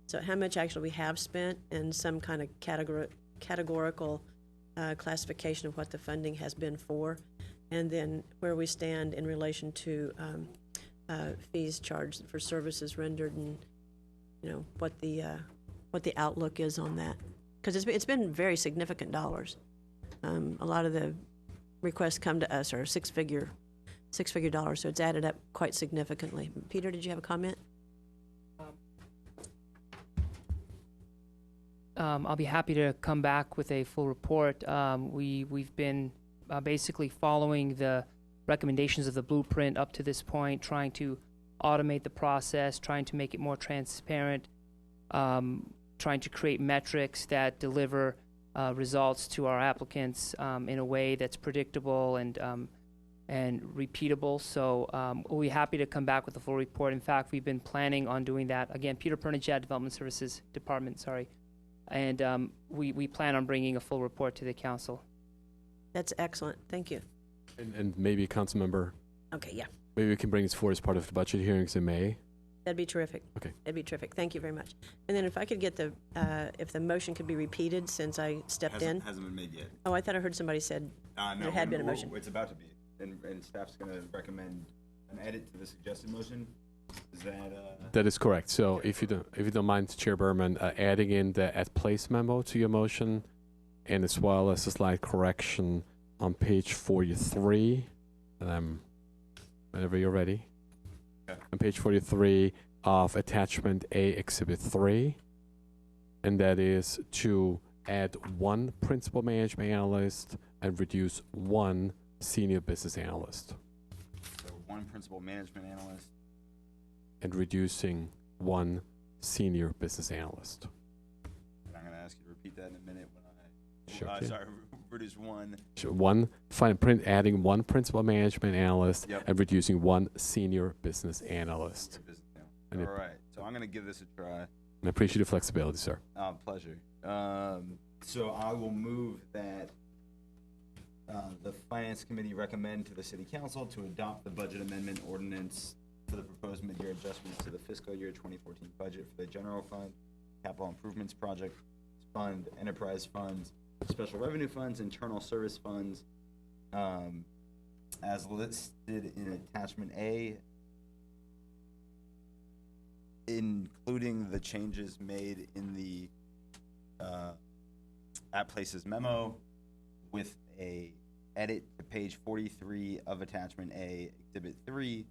So how much actually we have spent, and some kind of categorical classification of what the funding has been for, and then where we stand in relation to fees charged for services rendered, and what the outlook is on that, because it's been very significant dollars. A lot of the requests come to us are six-figure dollars, so it's added up quite significantly. Peter, did you have a comment? I'll be happy to come back with a full report. We've been basically following the recommendations of the blueprint up to this point, trying to automate the process, trying to make it more transparent, trying to create metrics that deliver results to our applicants in a way that's predictable and repeatable. So we'll be happy to come back with a full report. In fact, we've been planning on doing that. Again, Peter Perniciad, Development Services Department, sorry. And we plan on bringing a full report to the council. That's excellent. Thank you. And maybe Councilmember, Okay, yeah. maybe we can bring this forward as part of the budget hearings in May. That'd be terrific. Okay. That'd be terrific. Thank you very much. And then if I could get if the motion could be repeated since I stepped in. Hasn't been made yet. Oh, I thought I heard somebody said No, there had been a motion. It's about to be, and staff's going to recommend an edit to the suggested motion. Is that? That is correct. So if you don't mind, Chair Berman, adding in the at place memo to your motion, and as well as a slight correction on page 43, whenever you're ready. Okay. On page 43 of attachment A, exhibit 3, and that is to add one principal management analyst and reduce one senior business analyst. So one principal management analyst. And reducing one senior business analyst. And I'm going to ask you to repeat that in a minute when I. Sure. Sorry, reduce one. Adding one principal management analyst Yep. and reducing one senior business analyst. All right, so I'm going to give this a try. I appreciate your flexibility, sir. Pleasure. So I will move that the Finance Committee recommend to the City Council to adopt the budget amendment ordinance for the proposed mid-year adjustments to the fiscal year 2014 budget for the general fund, capital improvements project fund, enterprise funds, special revenue funds, internal service funds, as listed in attachment A, including the changes made in the at places memo, with a edit to page 43 of attachment A, exhibit 3,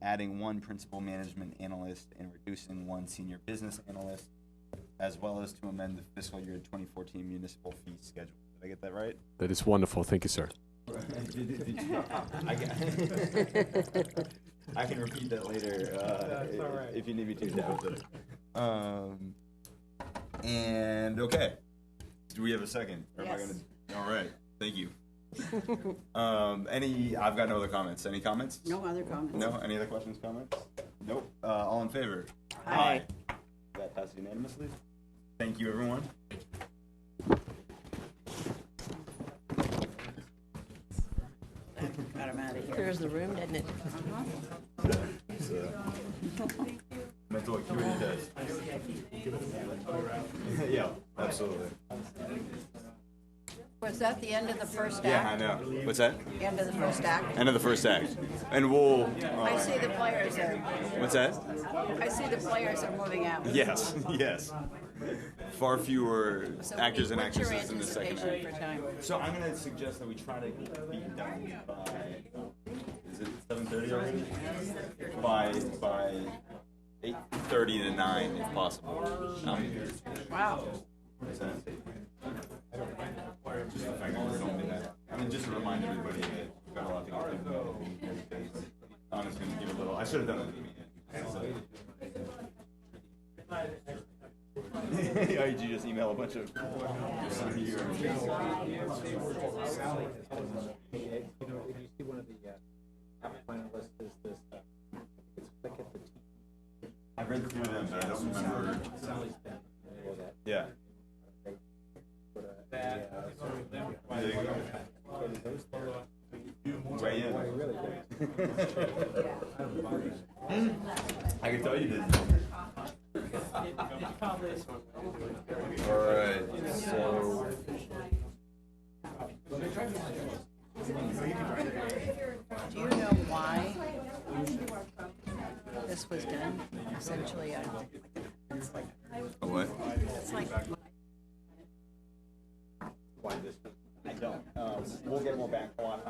adding one principal management analyst and reducing one senior business analyst, as well as to amend the fiscal year 2014 municipal fee schedule. Did I get that right? That is wonderful. Thank you, sir. I can repeat that later if you need me to. And okay. Do we have a second? Or Yes. am I gonna? All right. Thank you. I've got no other comments. Any comments? No other comments. No? Any other questions, comments? Nope. All in favor? Aye. That passes unanimously. Thank you, everyone. Got him out of here. Clears the room, doesn't it? Mental acuity test. Yeah, absolutely. Was that the end of the first Yeah, I act? know. What's that? End of the first act? End of the first act. And we'll. I see the players are, What's that? I see the players are moving out. Yes, yes. Far fewer So actors and what's your actresses in the second anticipation act. for time? So I'm going to suggest that we try to be done by. Is it 7:30 already? By 8:30 to 9, if possible. Wow. I mean, just to remind everybody that we've got a lot to get through. Donna's going to give a little. I should have done it. Yeah, did you just email a bunch of? I've read through them, but I don't remember. Yeah. Weigh in. I can tell you did. All right, so. Do you know why this was done? Essentially, it's like, A what? it's like, Why this? I don't. We'll get more back on.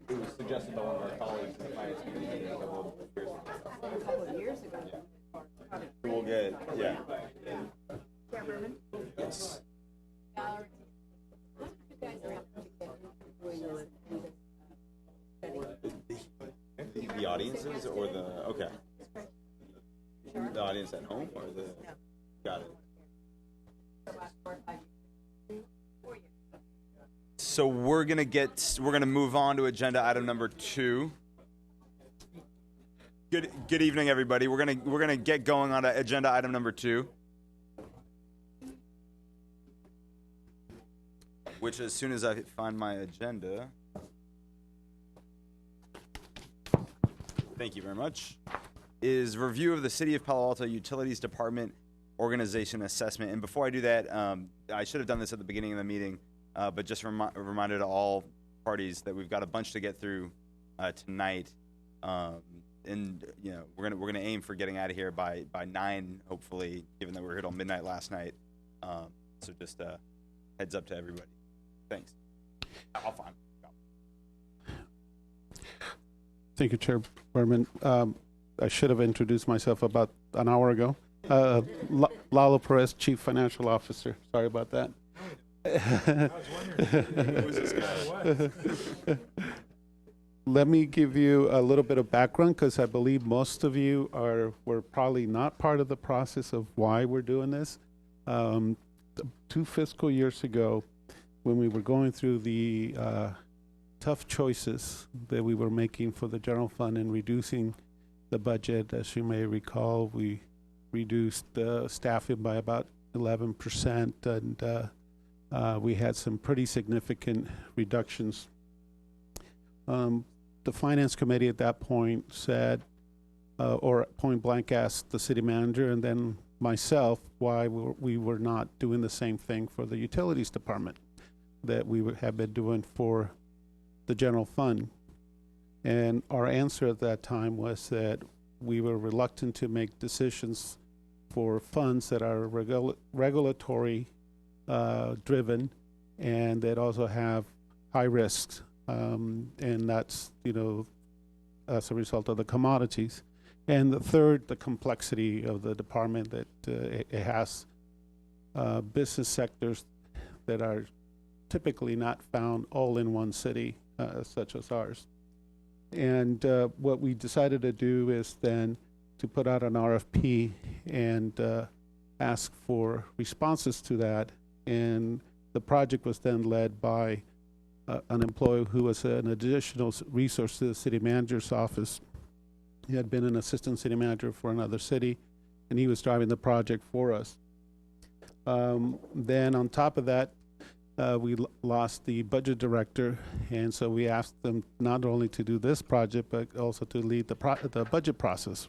It was suggested by one of our colleagues in the finance committee a couple of years ago. Yeah. We'll get, yeah. Yes. The audiences or the, okay. The audience at home or the, got it. So we're gonna move on to agenda item number 2. Good evening, everybody. We're gonna get going on to agenda item number 2, which, as soon as I find my agenda, thank you very much, is review of the City of Palo Alto Utilities Department Organization Assessment. And before I do that, I should have done this at the beginning of the meeting, but just reminded all parties that we've got a bunch to get through tonight. And you know, we're gonna aim for getting out of here by 9, hopefully, given that we were here till midnight last night. So just heads up to everybody. Thanks. I'll find. Thank you, Chair Berman. I should have introduced myself about an hour ago. Lalo Perez, Chief Financial Officer. Sorry about that. I was wondering who was this guy? Let me give you a little bit of background, because I believe most of you were probably not part of the process of why we're doing this. 2 fiscal years ago, when we were going through the tough choices that we were making for the general fund and reducing the budget, as you may recall, we reduced staffing by about 11%, and we had some pretty significant reductions. The Finance Committee at that point said, or point blank asked the city manager and then myself why we were not doing the same thing for the Utilities Department that we have been doing for the general fund. And our answer at that time was that we were reluctant to make decisions for funds that are regulatory driven and that also have high risks. And that's, as a result of the commodities. And the third, the complexity of the department, that it has business sectors that are typically not found all in one city, such as ours. And what we decided to do is then to put out an RFP and ask for responses to that. And the project was then led by an employee who was an additional resource to the city manager's office. He had been an assistant city manager for another city, and he was driving the project for us. Then on top of that, we lost the budget director, and so we asked them not only to do this project, but also to lead the budget process.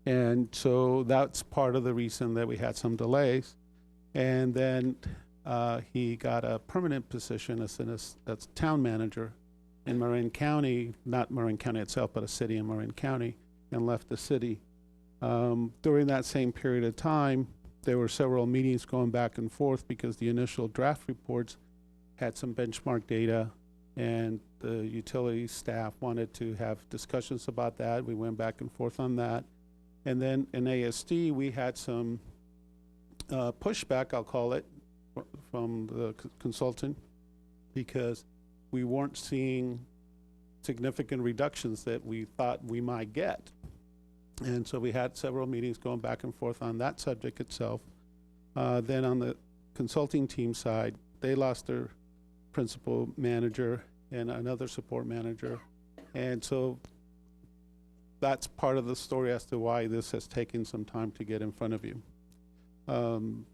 And so that's part of the reason that we had some delays. And then he got a permanent position as town manager in Marin County, not Marin County itself, but a city in Marin County, and left the city. During that same period of time, there were several meetings going back and forth because the initial draft reports had some benchmark data, and the utility staff wanted to have discussions about that. We went back and forth on that. And then in ASD, we had some pushback, I'll call it, from the consultant, because we weren't seeing significant reductions that we thought we might get. And so we had several meetings going back and forth on that subject itself. Then on the consulting team side, they lost their principal manager and another support manager. And so that's part of the story as to why this has taken some time to get in front of you. And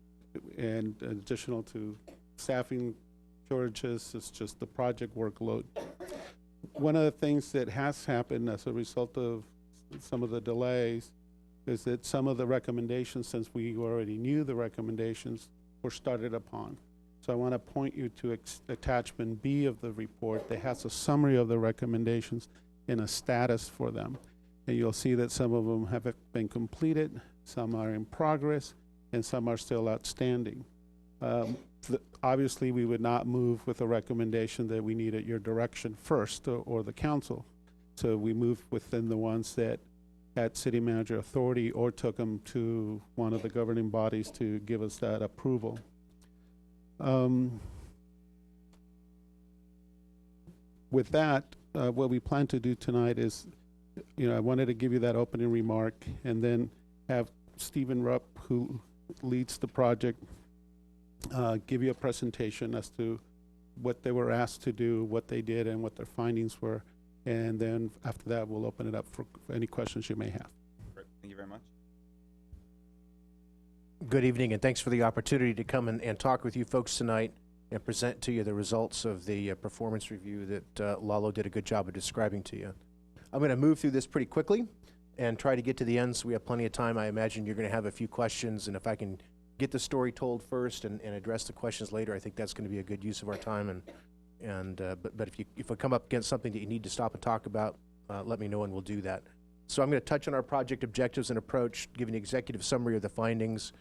additional to staffing shortages, it's just the project workload. One of the things that has happened as a result of some of the delays is that some of the recommendations, since we already knew the recommendations, were started upon. So I want to point you to attachment B of the report that has a summary of the recommendations and a status for them. And you'll see that some of them have been completed, some are in progress, and some are still outstanding. Obviously, we would not move with a recommendation that we needed your direction first, or the council. So we moved within the ones that had city manager authority or took them to one of the governing bodies to give us that approval. With that, what we plan to do tonight is, I wanted to give you that opening remark and then have Stephen Rupp, who leads the project, give you a presentation as to what they were asked to do, what they did, and what their findings were. And then after that, we'll open it up for any questions you may have. Great. Thank you very much. Good evening, and thanks for the opportunity to come and talk with you folks tonight and present to you the results of the performance review that Lalo did a good job of describing to you. I'm going to move through this pretty quickly and try to get to the end so we have plenty of time. I imagine you're going to have a few questions, and if I can get the story told first and address the questions later, I think that's going to be a good use of our time. But if I come up against something that you need to stop and talk about, let me know and we'll do that. So I'm going to touch on our project objectives and approach, give an executive summary of the findings,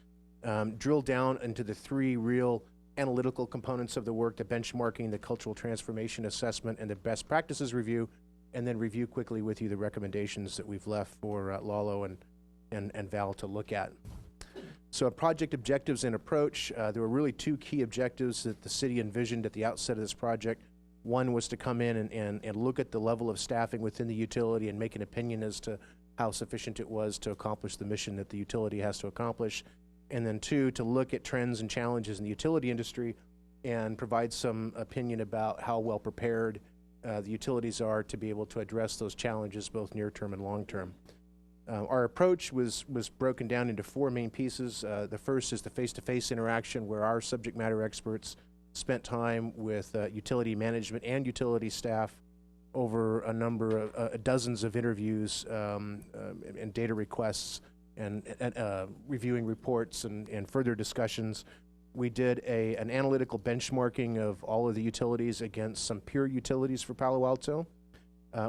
drill down into the three real analytical components of the work, the benchmarking, the cultural transformation assessment, and the best practices review, and then review quickly with you the recommendations that we've left for Lalo and Val to look at. So project objectives and approach, there were really two key objectives that the city envisioned at the outset of this project. One was to come in and look at the level of staffing within the utility and make an opinion as to how sufficient it was to accomplish the mission that the utility has to accomplish. And then two, to look at trends and challenges in the utility industry and provide some opinion about how well prepared the utilities are to be able to address those challenges, both near-term and long-term. Our approach was broken down into four main pieces. The first is the face-to-face interaction, where our subject matter experts spent time with utility management and utility staff over a number of dozens of interviews and data requests and reviewing reports and further discussions. We did an analytical benchmarking of all of the utilities against some peer utilities for Palo Alto.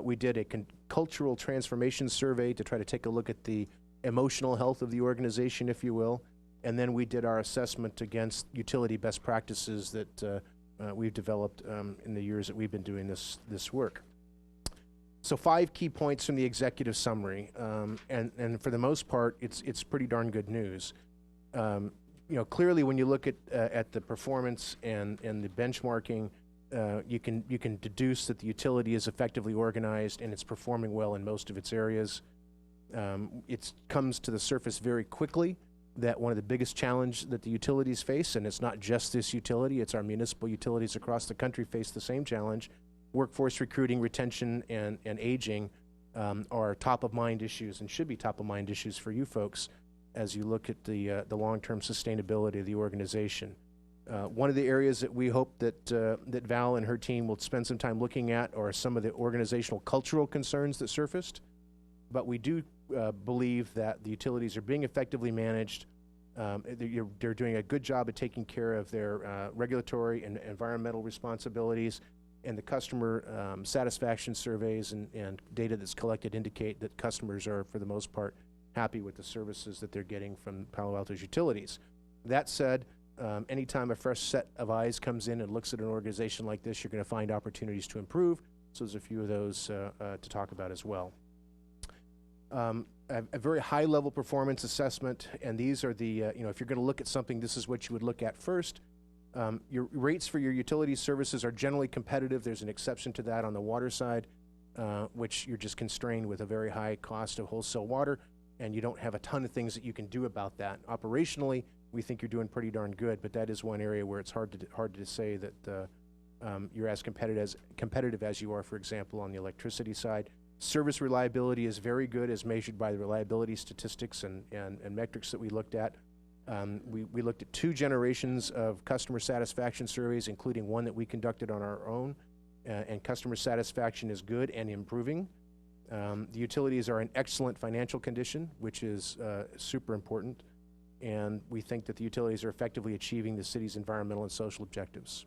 We did a cultural transformation survey to try to take a look at the emotional health of the organization, if you will. And then we did our assessment against utility best practices that we've developed in the years that we've been doing this work. So 5 key points from the executive summary, and for the most part, it's pretty darn good news. Clearly, when you look at the performance and the benchmarking, you can deduce that the utility is effectively organized and it's performing well in most of its areas. It comes to the surface very quickly that one of the biggest challenges that the utilities face, and it's not just this utility, it's our municipal utilities across the country face the same challenge. Workforce recruiting, retention, and aging are top-of-mind issues and should be top-of-mind issues for you folks as you look at the long-term sustainability of the organization. One of the areas that we hope that Val and her team will spend some time looking at are some of the organizational cultural concerns that surfaced. But we do believe that the utilities are being effectively managed. They're doing a good job of taking care of their regulatory and environmental responsibilities, and the customer satisfaction surveys and data that's collected indicate that customers are, for the most part, happy with the services that they're getting from Palo Alto's utilities. That said, Anytime a fresh set of eyes comes in and looks at an organization like this, you're going to find opportunities to improve. So there's a few of those to talk about as well. A very high-level performance assessment, and these are the, if you're going to look at something, this is what you would look at first. Your rates for your utility services are generally competitive. There's an exception to that on the water side, which you're just constrained with a very high cost of wholesale water, and you don't have a ton of things that you can do about that. Operationally, we think you're doing pretty darn good, but that is one area where it's hard to say that you're as competitive as you are, for example, on the electricity side. Service reliability is very good as measured by the reliability statistics and metrics that we looked at. We looked at 2 generations of customer satisfaction surveys, including one that we conducted on our own, and customer satisfaction is good and improving. The utilities are in excellent financial condition, which is super important, and we think that the utilities are effectively achieving the city's environmental and social objectives.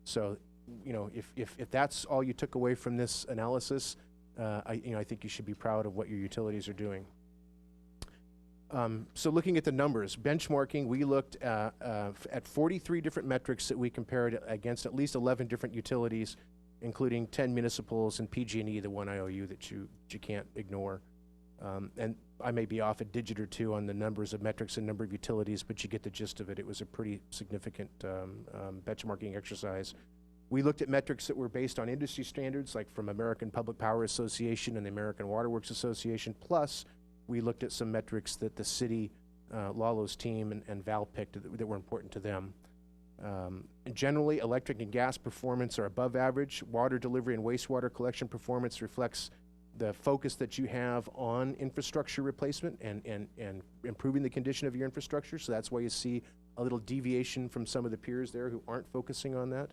So, if that's all you took away from this analysis, I think you should be proud of what your utilities are doing. So looking at the numbers, benchmarking, we looked at 43 different metrics that we compared against at least 11 different utilities, including 10 municipals and PG&E, the one IOU that you can't ignore. And I may be off a digit or two on the numbers of metrics and number of utilities, but you get the gist of it. It was a pretty significant benchmarking exercise. We looked at metrics that were based on industry standards, like from American Public Power Association and the American Water Works Association, plus we looked at some metrics that the city, Lalo's team, and Val picked that were important to them. Generally, electric and gas performance are above average. Water delivery and wastewater collection performance reflects the focus that you have on infrastructure replacement and improving the condition of your infrastructure. So that's why you see a little deviation from some of the peers there who aren't focusing on that,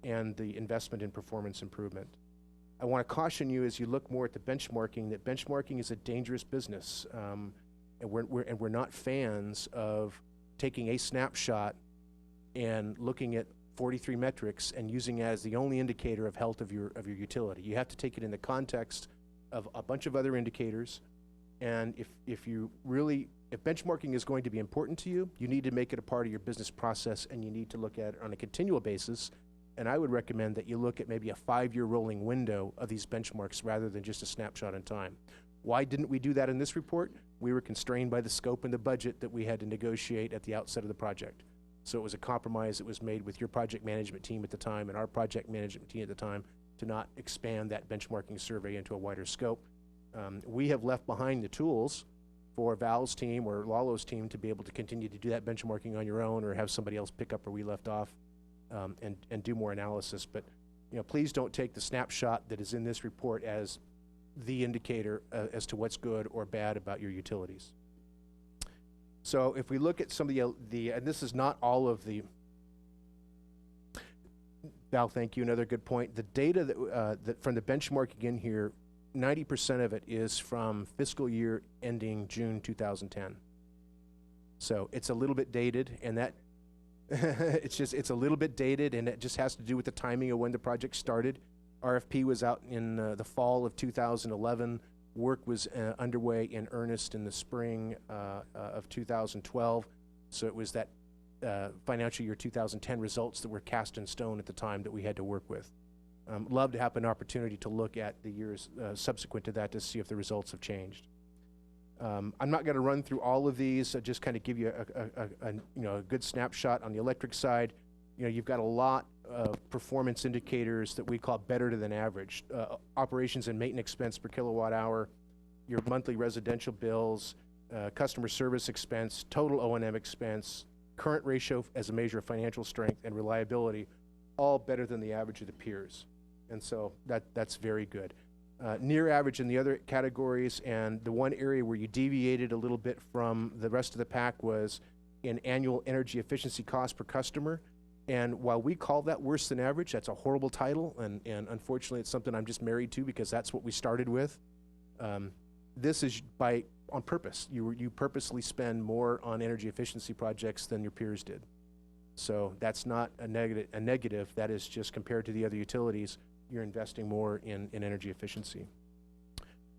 and the investment in performance improvement. I want to caution you as you look more at the benchmarking that benchmarking is a dangerous business, and we're not fans of taking a snapshot and looking at 43 metrics and using it as the only indicator of health of your utility. You have to take it in the context of a bunch of other indicators, and if benchmarking is going to be important to you, you need to make it a part of your business process, and you need to look at it on a continual basis. And I would recommend that you look at maybe a 5-year rolling window of these benchmarks rather than just a snapshot in time. Why didn't we do that in this report? We were constrained by the scope and the budget that we had to negotiate at the outset of the project. So it was a compromise that was made with your project management team at the time and our project management team at the time to not expand that benchmarking survey into a wider scope. We have left behind the tools for Val's team or Lalo's team to be able to continue to do that benchmarking on your own or have somebody else pick up where we left off. And do more analysis, but please don't take the snapshot that is in this report as the indicator as to what's good or bad about your utilities. So if we look at some of the and this is not all of the, Val, thank you, another good point. The data that from the benchmarking in here, 90% of it is from fiscal year ending June 2010. So it's a little bit dated, and that it's a little bit dated, and it just has to do with the timing of when the project started. RFP was out in the fall of 2011. Work was underway in earnest in the spring of 2012. So it was that financial year 2010 results that were cast in stone at the time that we had to work with. Love to have an opportunity to look at the years subsequent to that to see if the results have changed. I'm not going to run through all of these. I'll just kind of give you a good snapshot on the electric side. You've got a lot of performance indicators that we call better than average. Operations and maintenance expense per kilowatt hour, your monthly residential bills, customer service expense, total O&M expense, current ratio as a measure of financial strength, and reliability, all better than the average of the peers. And so that's very good. Near average in the other categories, and the one area where you deviated a little bit from the rest of the pack was in annual energy efficiency cost per customer. And while we call that worse than average, that's a horrible title, and unfortunately it's something I'm just married to because that's what we started with. This is on purpose. You purposely spend more on energy efficiency projects than your peers did. So that's not a negative. That is just compared to the other utilities, you're investing more in energy efficiency.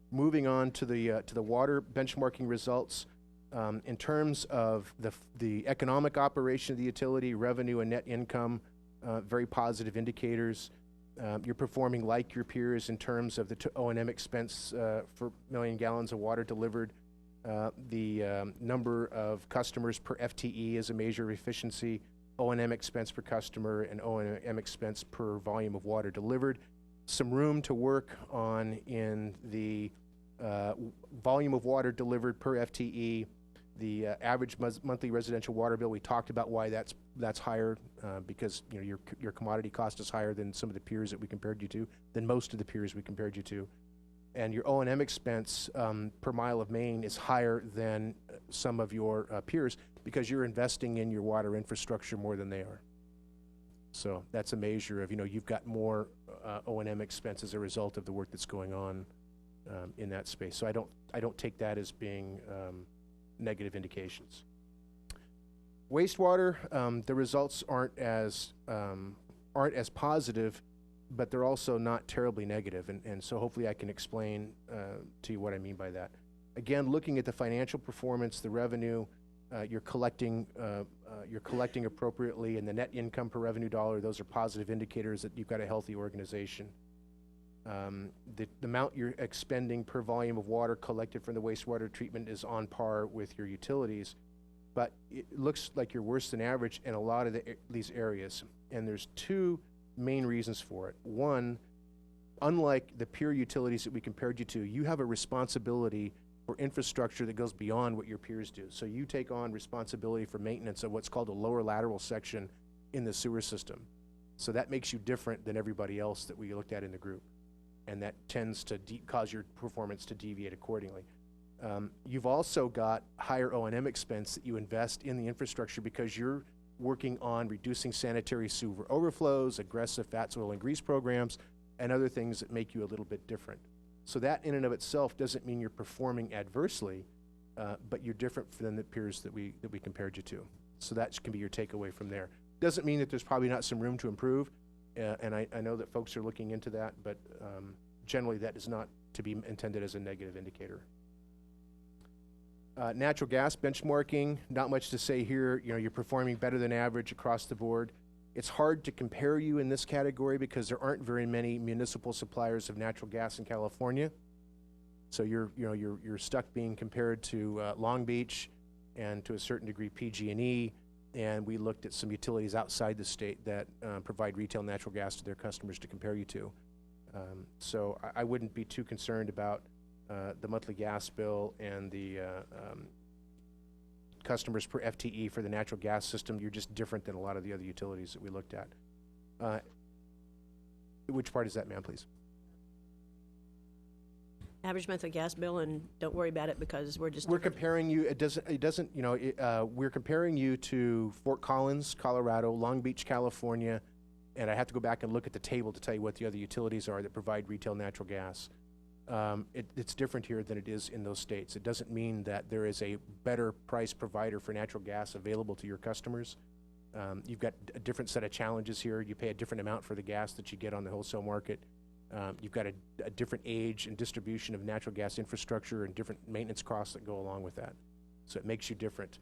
Moving on to the water benchmarking results, In terms of the economic operation of the utility, revenue and net income, very positive indicators. You're performing like your peers in terms of the O&M expense for million gallons of water delivered. The number of customers per FTE is a measure of efficiency, O&M expense per customer, and O&M expense per volume of water delivered. Some room to work on in the volume of water delivered per FTE. The average monthly residential water bill, we talked about why that's higher because your commodity cost is higher than some of the peers that we compared you to, than most of the peers we compared you to. And your O&M expense per mile of main is higher than some of your peers because you're investing in your water infrastructure more than they are. So that's a measure of, you've got more O&M expense as a result of the work that's going on in that space. So I don't take that as being negative indications. Wastewater, the results aren't as positive, but they're also not terribly negative, and so hopefully I can explain to you what I mean by that. Again, looking at the financial performance, the revenue, you're collecting appropriately, and the net income per revenue dollar, those are positive indicators that you've got a healthy organization. The amount you're expending per volume of water collected from the wastewater treatment is on par with your utilities, but it looks like you're worse than average in a lot of these areas, and there's two main reasons for it. One, unlike the peer utilities that we compared you to, you have a responsibility for infrastructure that goes beyond what your peers do. So you take on responsibility for maintenance of what's called a lower lateral section in the sewer system. So that makes you different than everybody else that we looked at in the group. And that tends to cause your performance to deviate accordingly. You've also got higher O&M expense that you invest in the infrastructure because you're working on reducing sanitary sewer overflows, aggressive fat, oil, and grease programs, and other things that make you a little bit different. So that in and of itself doesn't mean you're performing adversely, but you're different than the peers that we compared you to. So that can be your takeaway from there. Doesn't mean that there's probably not some room to improve, and I know that folks are looking into that, but generally that is not to be intended as a negative indicator. Natural gas benchmarking, not much to say here. You're performing better than average across the board. It's hard to compare you in this category because there aren't very many municipal suppliers of natural gas in California. So you're stuck being compared to Long Beach and to a certain degree PG&E, and we looked at some utilities outside the state that provide retail natural gas to their customers to compare you to. So I wouldn't be too concerned about the monthly gas bill and the customers per FTE for the natural gas system. You're just different than a lot of the other utilities that we looked at. Which part is that, ma'am, please? Average monthly gas bill, and don't worry about it because we're different. Comparing you. We're comparing you to Fort Collins, Colorado, Long Beach, California, and I have to go back and look at the table to tell you what the other utilities are that provide retail natural gas. It's different here than it is in those states. It doesn't mean that there is a better price provider for natural gas available to your customers. You've got a different set of challenges here. You pay a different amount for the gas that you get on the wholesale market. You've got a different age and distribution of natural gas infrastructure and different maintenance costs that go along with that. So it makes you different.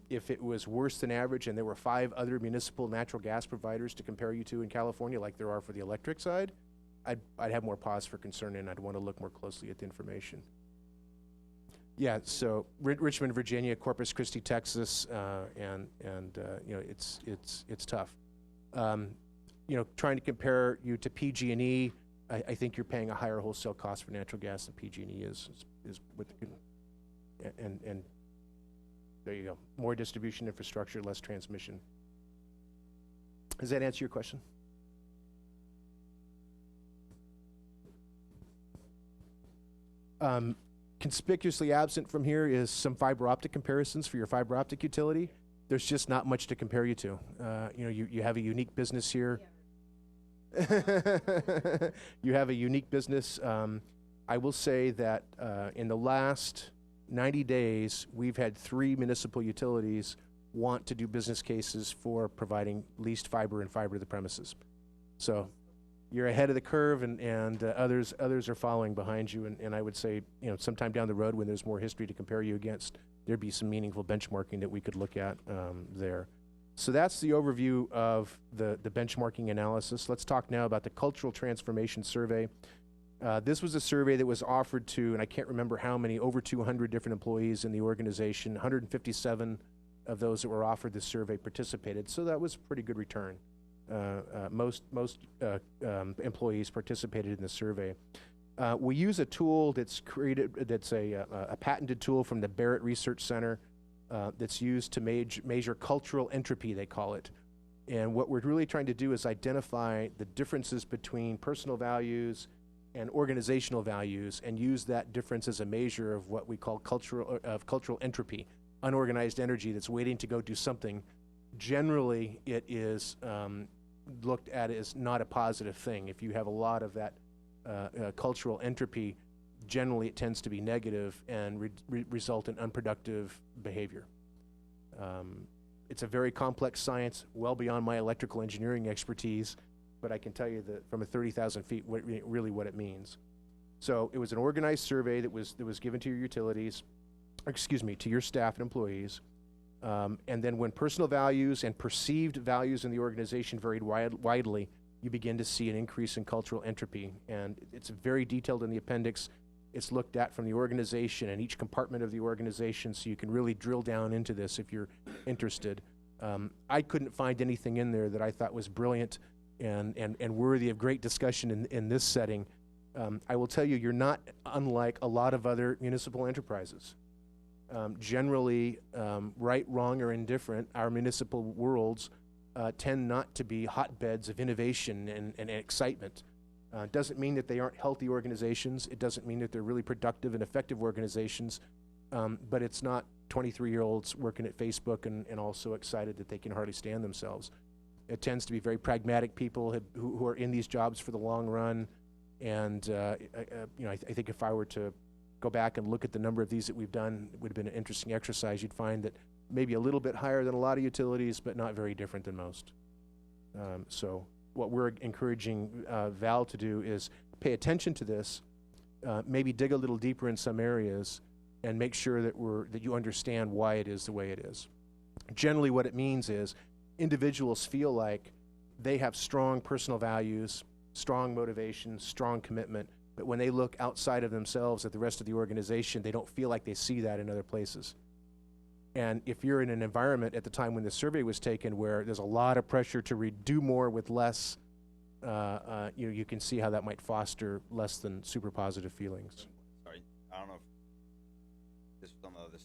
If it was worse than average and there were 5 other municipal natural gas providers to compare you to in California, like there are for the electric side, I'd have more pause for concern, and I'd want to look more closely at the information. Yeah, so Richmond, Virginia, Corpus Christi, Texas, and it's tough. Trying to compare you to PG&E, I think you're paying a higher wholesale cost for natural gas than PG&E is what and there you go. More distribution infrastructure, less transmission. Does that answer your question? Conspicuously absent from here is some fiber optic comparisons for your fiber optic utility. There's just not much to compare you to. You have a unique business here. You have a unique business. I will say that in the last 90 days, we've had 3 municipal utilities want to do business cases for providing leased fiber and fiber to the premises. So you're ahead of the curve, and others are following behind you. And I would say, sometime down the road when there's more history to compare you against, there'd be some meaningful benchmarking that we could look at there. So that's the overview of the benchmarking analysis. Let's talk now about the Cultural Transformation Survey. This was a survey that was offered to, and I can't remember how many, over 200 different employees in the organization. 157 of those that were offered this survey participated, so that was a pretty good return. Most employees participated in the survey. We use a tool that's a patented tool from the Barrett Research Center that's used to measure cultural entropy, they call it. And what we're really trying to do is identify the differences between personal values and organizational values, and use that difference as a measure of what we call cultural entropy, unorganized energy that's waiting to go do something. Generally, it is looked at as not a positive thing. If you have a lot of that cultural entropy, generally it tends to be negative and result in unproductive behavior. It's a very complex science, well beyond my electrical engineering expertise, but I can tell you that from 30,000 feet, really what it means. So it was an organized survey that was given to your utilities, to your staff and employees. And then when personal values and perceived values in the organization varied widely, you begin to see an increase in cultural entropy. And it's very detailed in the appendix. It's looked at from the organization and each compartment of the organization, so you can really drill down into this if you're interested. I couldn't find anything in there that I thought was brilliant and worthy of great discussion in this setting. I will tell you, you're not unlike a lot of other municipal enterprises. Generally, right, wrong, or indifferent, our municipal worlds tend not to be hotbeds of innovation and excitement. It doesn't mean that they aren't healthy organizations. It doesn't mean that they're really productive and effective organizazations, but it's not 23-year-olds working at Facebook and also excited that they can hardly stand themselves. It tends to be very pragmatic people who are in these jobs for the long run. And I think if I were to go back and look at the number of these that we've done, it would have been an interesting exercise. You'd find that maybe a little bit higher than a lot of utilities, but not very different than most. So what we're encouraging Val to do is pay attention to this, maybe dig a little deeper in some areas, and make sure that you understand why it is the way it is. Generally, what it means is individuals feel like they have strong personal values, strong motivation, strong commitment, but when they look outside of themselves at the rest of the organization, they don't feel like they see that in other places. And if you're in an environment at the time when the survey was taken where there's a lot of pressure to do more with less, you can see how that might foster less than super positive feelings. Sorry, I don't know if this was on the other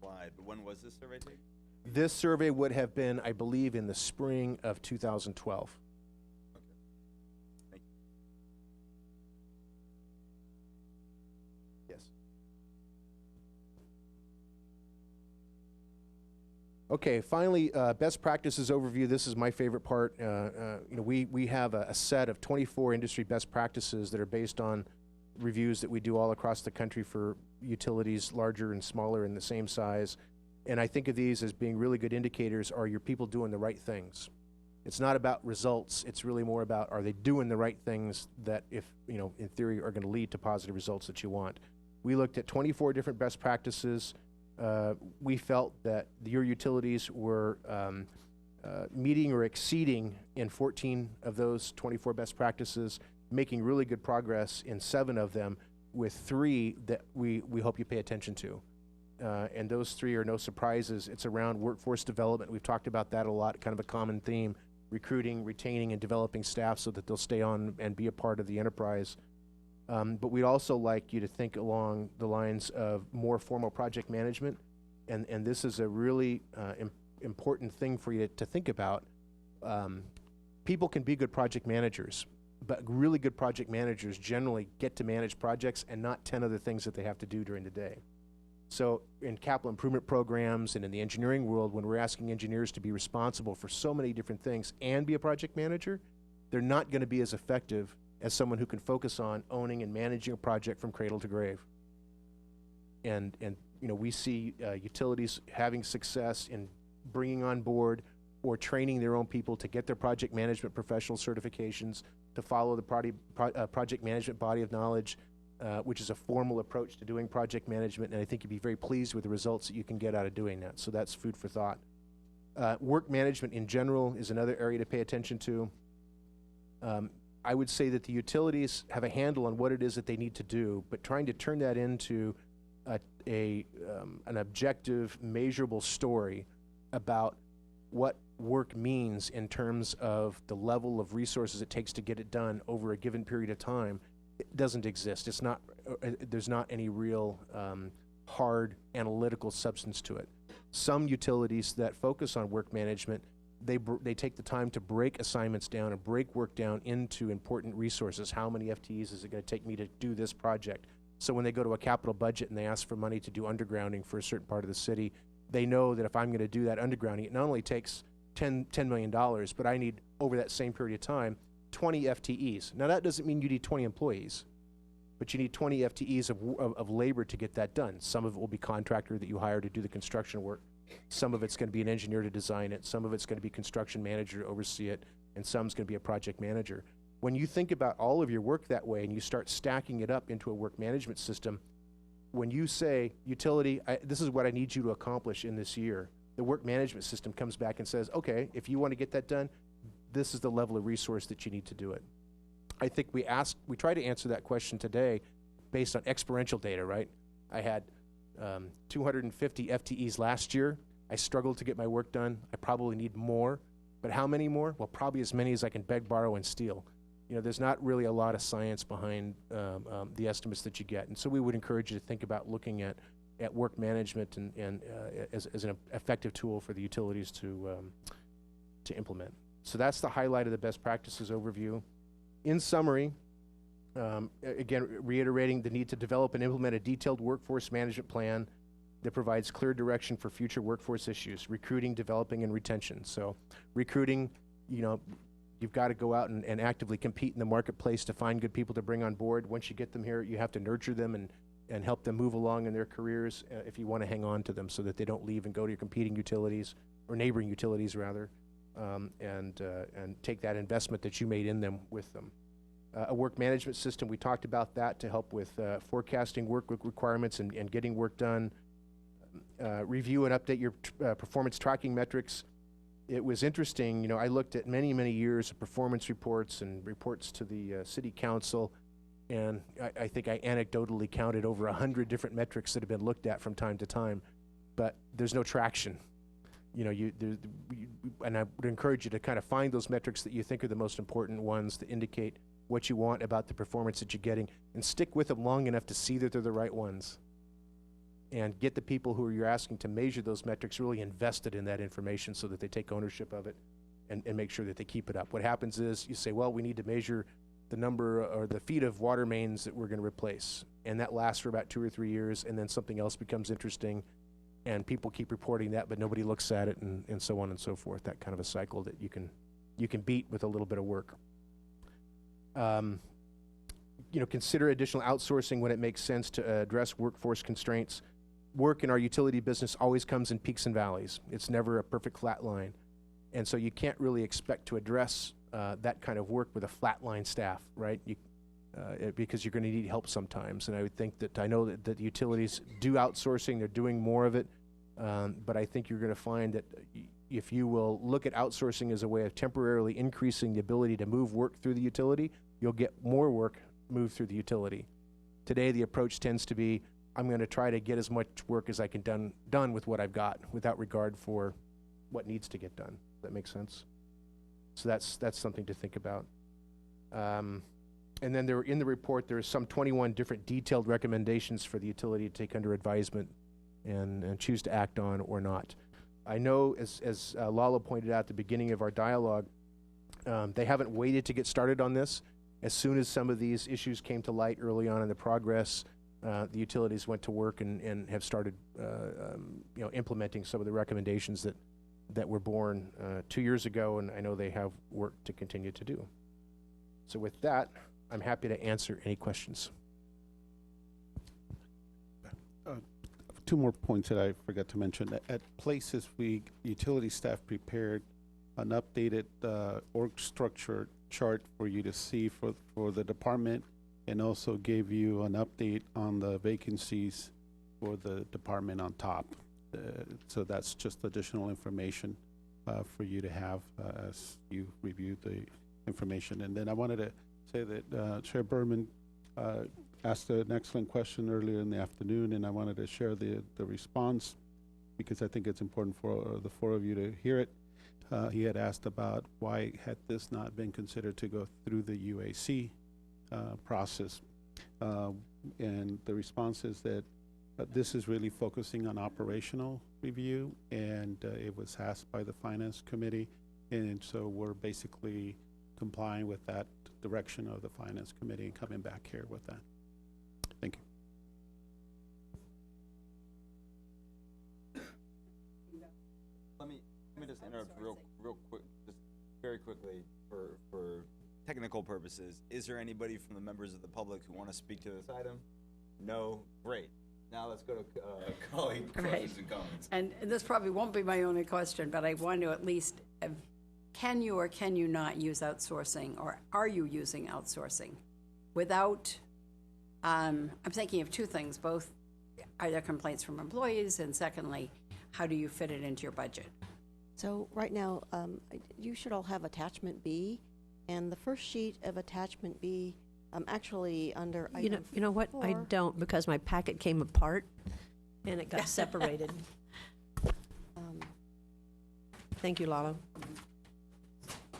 slide, but when was this survey taken? This survey would have been, I believe, in the spring of 2012. Okay. Thank you. Yes. Okay, finally, best practices overview. This is my favorite part. We have a set of 24 industry best practices that are based on reviews that we do all across the country for utilities, larger and smaller and the same size. And I think of these as being really good indicators. Are your people doing the right things? It's not about results. It's really more about, are they doing the right things that, if in theory, are going to lead to positive results that you want. We looked at 24 different best practices. We felt that your utilities were meeting or exceeding in 14 of those 24 best practices, making really good progress in 7 of them, with 3 that we hope you pay attention to. And those 3 are no surprises. It's around workforce development. We've talked about that a lot, kind of a common theme: recruiting, retaining, and developing staff so that they'll stay on and be a part of the enterprise. But we'd also like you to think along the lines of more formal project management. And this is a really important thing for you to think about. People can be good project managers, but really good project managers generally get to manage projects and not 10 other things that they have to do during the day. So in capital improvement programs and in the engineering world, when we're asking engineers to be responsible for so many different things and be a project manager, they're not going to be as effective as someone who can focus on owning and managing a project from cradle to grave. And we see utilities having success in bringing on board or training their own people to get their project management professional certifications, to follow the project management body of knowledge, which is a formal approach to doing project management, and I think you'd be very pleased with the results that you can get out of doing that. So that's food for thought. Work management in general is another area to pay attention to. I would say that the utilities have a handle on what it is that they need to do, but trying to turn that into an objective, measurable story about what work means in terms of the level of resources it takes to get it done over a given period of time, it doesn't exist. It's not, there's not any real hard analytical substance to it. Some utilities that focus on work management, they take the time to break assignments down and break work down into important resources. How many FTEs is it going to take me to do this project? So when they go to a capital budget and they ask for money to do undergrounding for a certain part of the city, they know that if I'm going to do that undergrounding, it not only takes $10 million, but I need, over that same period of time, 20 FTEs. Now, that doesn't mean you need 20 employees, but you need 20 FTEs of labor to get that done. Some of it will be contractor that you hire to do the construction work. Some of it's going to be an engineer to design it. Some of it's going to be construction manager to oversee it, and some's going to be a project manager. When you think about all of your work that way and you start stacking it up into a work management system, when you say, utility, this is what I need you to accomplish in this year, the work management system comes back and says, okay, if you want to get that done, this is the level of resource that you need to do it. I think we try to answer that question today based on experiential data, right? I had 250 FTEs last year. I struggled to get my work done. I probably need more, but how many more? Well, probably as many as I can beg, borrow, and steal. You know, there's not really a lot of science behind the estimates that you get, and so we would encourage you to think about looking at work management and as an effective tool for the utilities to implement. So that's the highlight of the best practices overview. In summary, again, reiterating the need to develop and implement a detailed workforce management plan that provides clear direction for future workforce issues, recruiting, developing, and retention. So recruiting, you know, you've got to go out and actively compete in the marketplace to find good people to bring on board. Once you get them here, you have to nurture them and help them move along in their careers if you want to hang on to them so that they don't leave and go to your competing utilities, or neighboring utilities rather, and take that investment that you made in them with them. A work management system, we talked about that to help with forecasting work requirements and getting work done. Review and update your performance tracking metrics. It was interesting, you know, I looked at many, many years of performance reports and reports to the city council, and I think I anecdotally counted over 100 different metrics that have been looked at from time to time, but there's no traction. You know, and I would encourage you to kind of find those metrics that you think are the most important ones that indicate what you want about the performance that you're getting, and stick with them long enough to see that they're the right ones. And get the people who you're asking to measure those metrics really invested in that information so that they take ownership of it and make sure that they keep it up. What happens is you say, well, we need to measure the number or the feet of water mains that we're going to replace. And that lasts for about 2 or 3 years, and then something else becomes interesting, and people keep reporting that, but nobody looks at it, and so on and so forth. That kind of a cycle that you can beat with a little bit of work. You know, consider additional outsourcing when it makes sense to address workforce constraints. Work in our utility business always comes in peaks and valleys. It's never a perfect flat line. And so you can't really expect to address that kind of work with a flatline staff, right? Because you're going to need help sometimes. And I would think that, I know that the utilities do outsourcing, they're doing more of it, but I think you're going to find that if you will look at outsourcing as a way of temporarily increasing the ability to move work through the utility, you'll get more work moved through the utility. Today, the approach tends to be, I'm going to try to get as much work as I can done with what I've got, without regard for what needs to get done. Does that make sense? So that's something to think about. And then in the report, there are some 21 different detailed recommendations for the utility to take under advisement and choose to act on or not. I know, as Lalo pointed out at the beginning of our dialogue, they haven't waited to get started on this. As soon as some of these issues came to light early on in the progress, the utilities went to work and have started you know, implementing some of the recommendations that were born 2 years ago, and I know they have work to continue to do. So with that, I'm happy to answer any questions. 2 more points that I forgot to mention. At places, utility staff prepared an updated org structure chart for you to see for the department and also gave you an update on the vacancies for the department on top. So that's just additional information for you to have as you review the information. And then I wanted to say that Chair Berman asked an excellent question earlier in the afternoon, and I wanted to share the response because I think it's important for the four of you to hear it. He had asked about why had this not been considered to go through the UAC process. And the response is that this is really focusing on operational review, and it was asked by the Finance Committee, and so we're basically complying with that direction of the Finance Committee and coming back here with that. Thank you. Let me just interrupt real quick, just very quickly for technical purposes. Is there anybody from the members of the public who want to speak to this item? No? Great. Now let's go to colleague questions and comments. And this probably won't be my only question, but I want to at least, can you or can you not use outsourcing, or are you using outsourcing without, I'm thinking of two things, both are there complaints from employees, and secondly, how do you fit it into your budget? So right now, you should all have attachment B, and the first sheet of attachment B, actually under item You know what? I 4. don't, because my packet came apart and it got separated. Thank you, Lalo.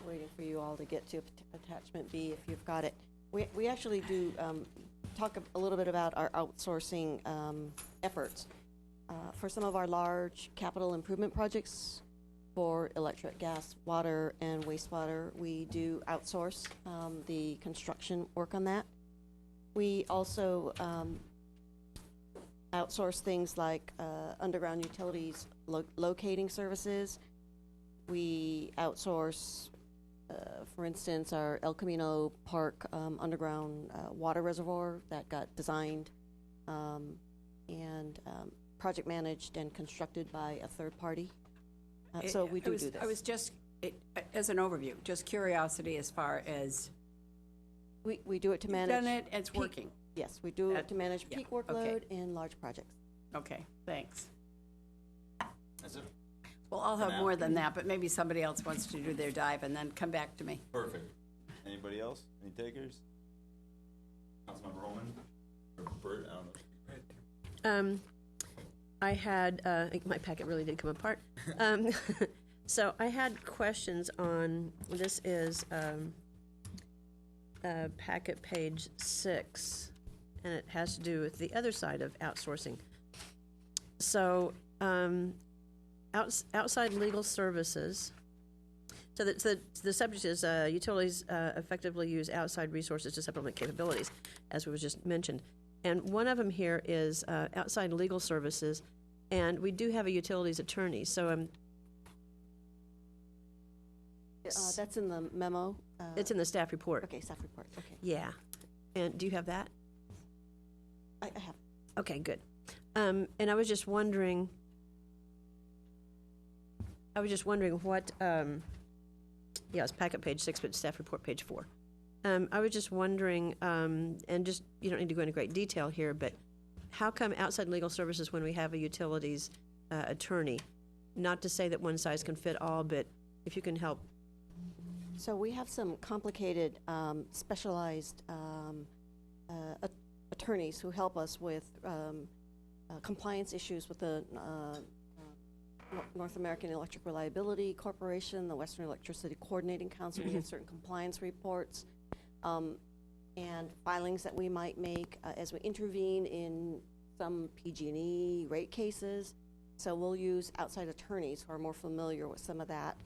Waiting for you all to get to attachment B if you've got it. We actually do talk a little bit about our outsourcing efforts. For some of our large capital improvement projects for electric, gas, water, and wastewater, we do outsource the construction work on that. We also outsource things like underground utilities locating services. We outsource, for instance, our El Camino Park underground water reservoir that got designed and project managed and constructed by a third party. So we do this. I was just, as an overview, just curiosity as far as. We do it to manage. You've done it, it's working. Yes, we do it to manage peak workload okay. in large projects. Okay, thanks. That's it? Well, I'll For have now. more than that, but maybe somebody else wants to do their dive and then come back to me. Perfect. Anybody else? Any takers? Councilmember Holman? Or Bert? I don't know. I had, my packet really did come apart. So I had questions on, this is packet page 6, and it has to do with the other side of outsourcing. So outside legal services, so the subject is utilities effectively use outside resources to supplement capabilities, as was just mentioned. And one of them here is outside legal services, and we do have a utilities attorney. So That's in the memo. it's in the staff report. Okay, staff report. Okay, Yeah. And do you have that? I have. Okay, good. And I was just wondering what, yeah, it's packet page 6, but staff report page 4. I was just wondering, and just, you don't need to go into great detail here, but how come outside legal services when we have a utilities attorney? Not to say that one size can fit all, but if you can help. So we have some complicated, specialized attorneys who help us with compliance issues with the North American Electric Reliability Corporation, the Western Electricity Coordinating Council. We have certain compliance reports and filings that we might make as we intervene in some PG&E rate cases. So we'll use outside attorneys who are more familiar with some of that.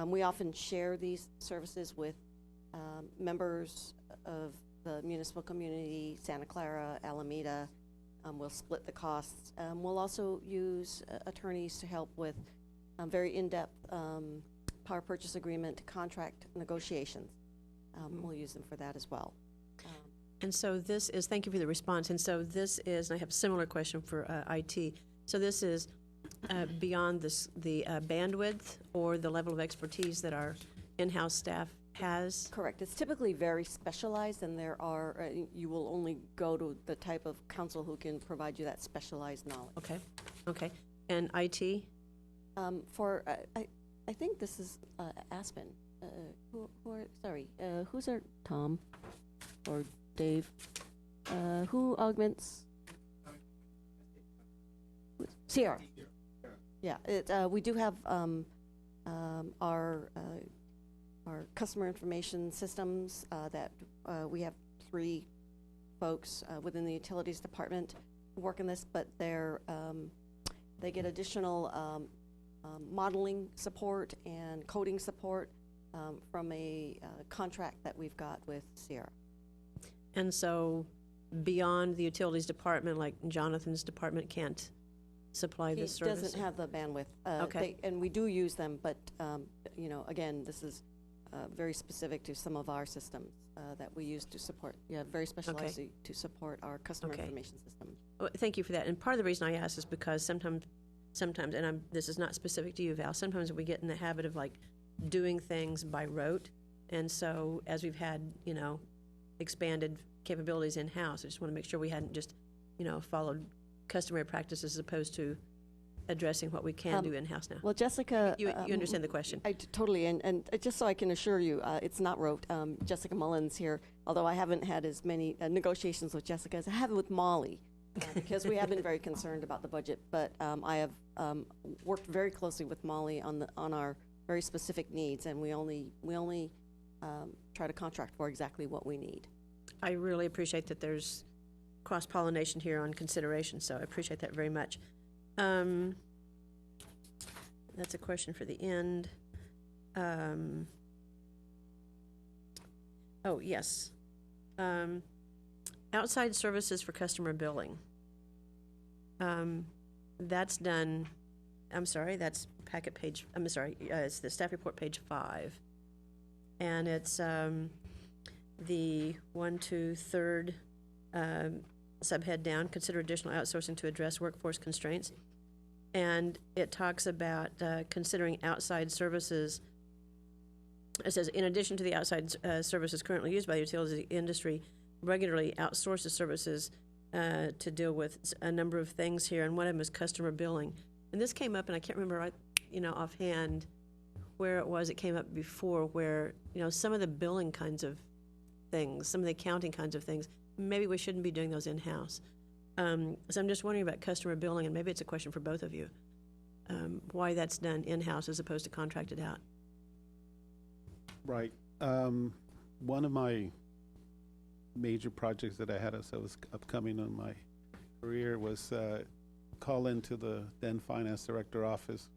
We often share these services with members of the municipal community, Santa Clara, Alameda. We'll split the costs. We'll also use attorneys to help with very in-depth power purchase agreement contract negotiations. We'll use them for that as well. And so this is, thank you for the response. And so this is, and I have a similar question for IT. So this is beyond the bandwidth or the level of expertise that our in-house staff has? Correct. It's typically very specialized, and there are, you will only go to the type of counsel who can provide you that specialized knowledge. Okay, okay. And IT? I think this is Aspen. Who's our Tom or Dave? Who augments? Sierra. Yeah, we do have our customer information systems that we have 3 folks within the utilities department who work in this, but they get additional modeling support and coding support from a contract that we've got with Sierra. And so beyond the utilities department, like Jonathan's department can't supply this service? He doesn't have the bandwidth. Okay. And we do use them, but, again, this is very specific to some of our systems that we use to support, very specialized to support our customer information system. Well, thank you for that. And part of the reason I ask is because sometimes, and this is not specific to you, Val, sometimes we get in the habit of like doing things by rote. And so as we've had, expanded capabilities in-house, I just want to make sure we hadn't just, followed customary practices as opposed to addressing what we can do in-house now. Well, Jessica... You understand the question. I totally, and just so I can assure you, it's not rote. Jessica Mullins here, although I haven't had as many negotiations with Jessica as I have with Molly, because we have been very concerned about the budget, but I have worked very closely with Molly on our very specific needs, and we only try to contract for exactly what we need. I really appreciate that there's cross-pollination here on consideration, so I appreciate that very much. That's a question for the end. Oh, yes. Outside services for customer billing. That's done, that's packet page, it's the staff report page 5. And it's the 3rd subhead down, consider additional outsourcing to address workforce constraints. And it talks about considering outside services. It says, in addition to the outside services currently used by the utility industry, regularly outsources services to deal with a number of things here, and one of them is customer billing. And this came up, and I can't remember, offhand where it was. It came up before, where some of the billing kinds of things, some of the accounting kinds of things, maybe we shouldn't be doing those in-house. So I'm just wondering about customer billing, and maybe it's a question for both of you, why that's done in-house as opposed to contracted out. Right. One of my major projects that I had as I was upcoming on my career was call into the then finance director office,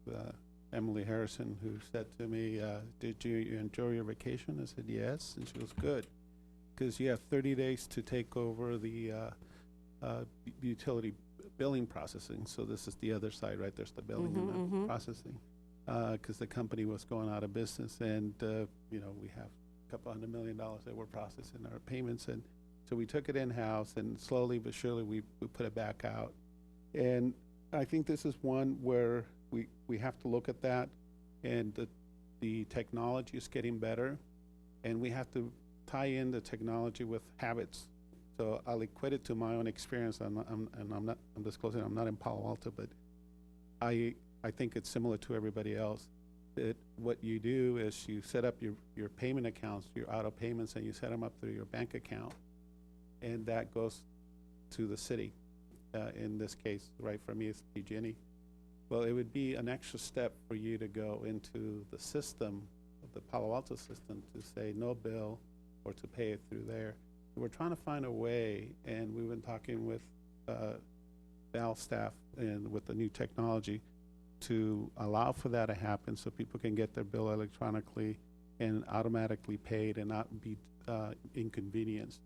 Emily Harrison, who said to me, did you enjoy your vacation? I said, yes. And she was good, because you have 30 days to take over the utility billing processing. So this is the other side, right? There's the billing and the processing, because the company was going out of business, and we have a couple $100 million that we're processing our payments, and so we took it in-house, and slowly but surely we put it back out. And I think this is one where we have to look at that, and the technology is getting better, and we have to tie in the technology with habits. So I'll equate it to my own experience, I'm disclosing I'm not in Palo Alto, but I think it's similar to everybody else. That what you do is you set up your payment accounts, your auto payments, and you set them up through your bank account, and that goes to the city. In this case, right, for me, it's PG&E. Well, it would be an extra step for you to go into the system, the Palo Alto system, to say no bill or to pay it through there. We're trying to find a way, and we've been talking with Val staff and with the new technology to allow for that to happen, so people can get their bill electronically and automatically paid and not be inconvenienced.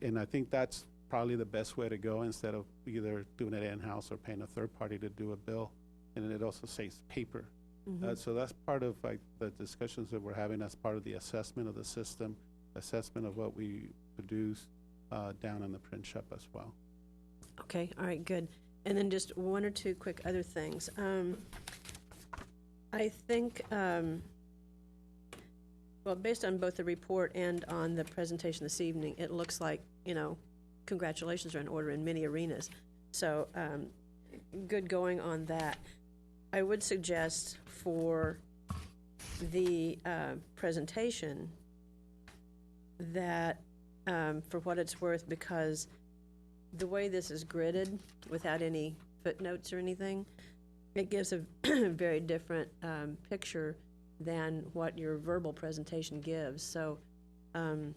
And I think that's probably the best way to go, instead of either doing it in-house or paying a third party to do a bill. And it also saves paper. So that's part of the discussions that we're having as part of the assessment of the system, assessment of what we produce down in the print shop as well. Okay, all right, good. And then just one or two quick other things. I think Well, based on both the report and on the presentation this evening, it looks like, congratulations are in order in many arenas. So, good going on that. I would suggest for the presentation that, for what it's worth, because the way this is gridded, without any footnotes or anything, it gives a very different picture than what your verbal presentation gives. So, Councilmember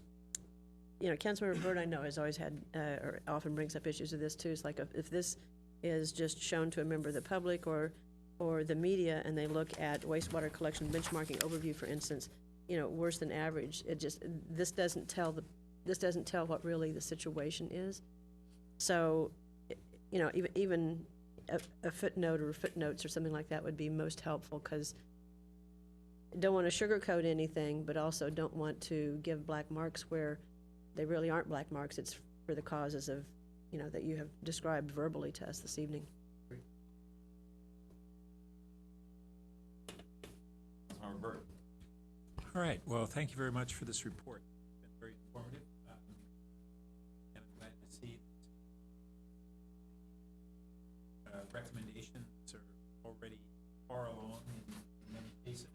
Byrd, I know, has always had, or often brings up issues with this too. It's like if this is just shown to a member of the public or the media, and they look at wastewater collection benchmarking overview, for instance, worse than average. This doesn't tell what really the situation is. So, even a footnote or footnotes or something like that would be most helpful, because don't want to sugarcoat anything, but also don't want to give black marks where they really aren't black marks. It's for the causes of, that you have described verbally to us this evening. All right. Well, thank you very much for this report. It's been very informative. And I'm glad to see that recommendations are already far along in many cases.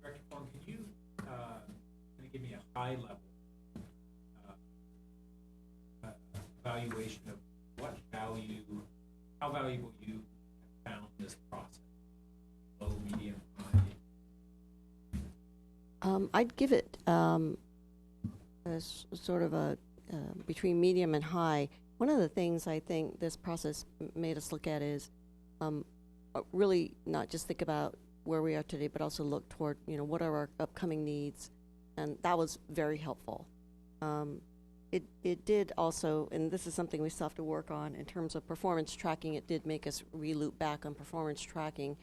Director Fong, can you give me a high level evaluation of how valuable you have found this process? Low, medium, high? I'd give it sort of a between medium and high. One of the things I think this process made us look at is really not just think about where we are today, but also look toward, what are our upcoming needs, and that was very helpful. It did also, and this is something we still have to work on in terms of performance tracking. It did make us re-loop back on performance tracking,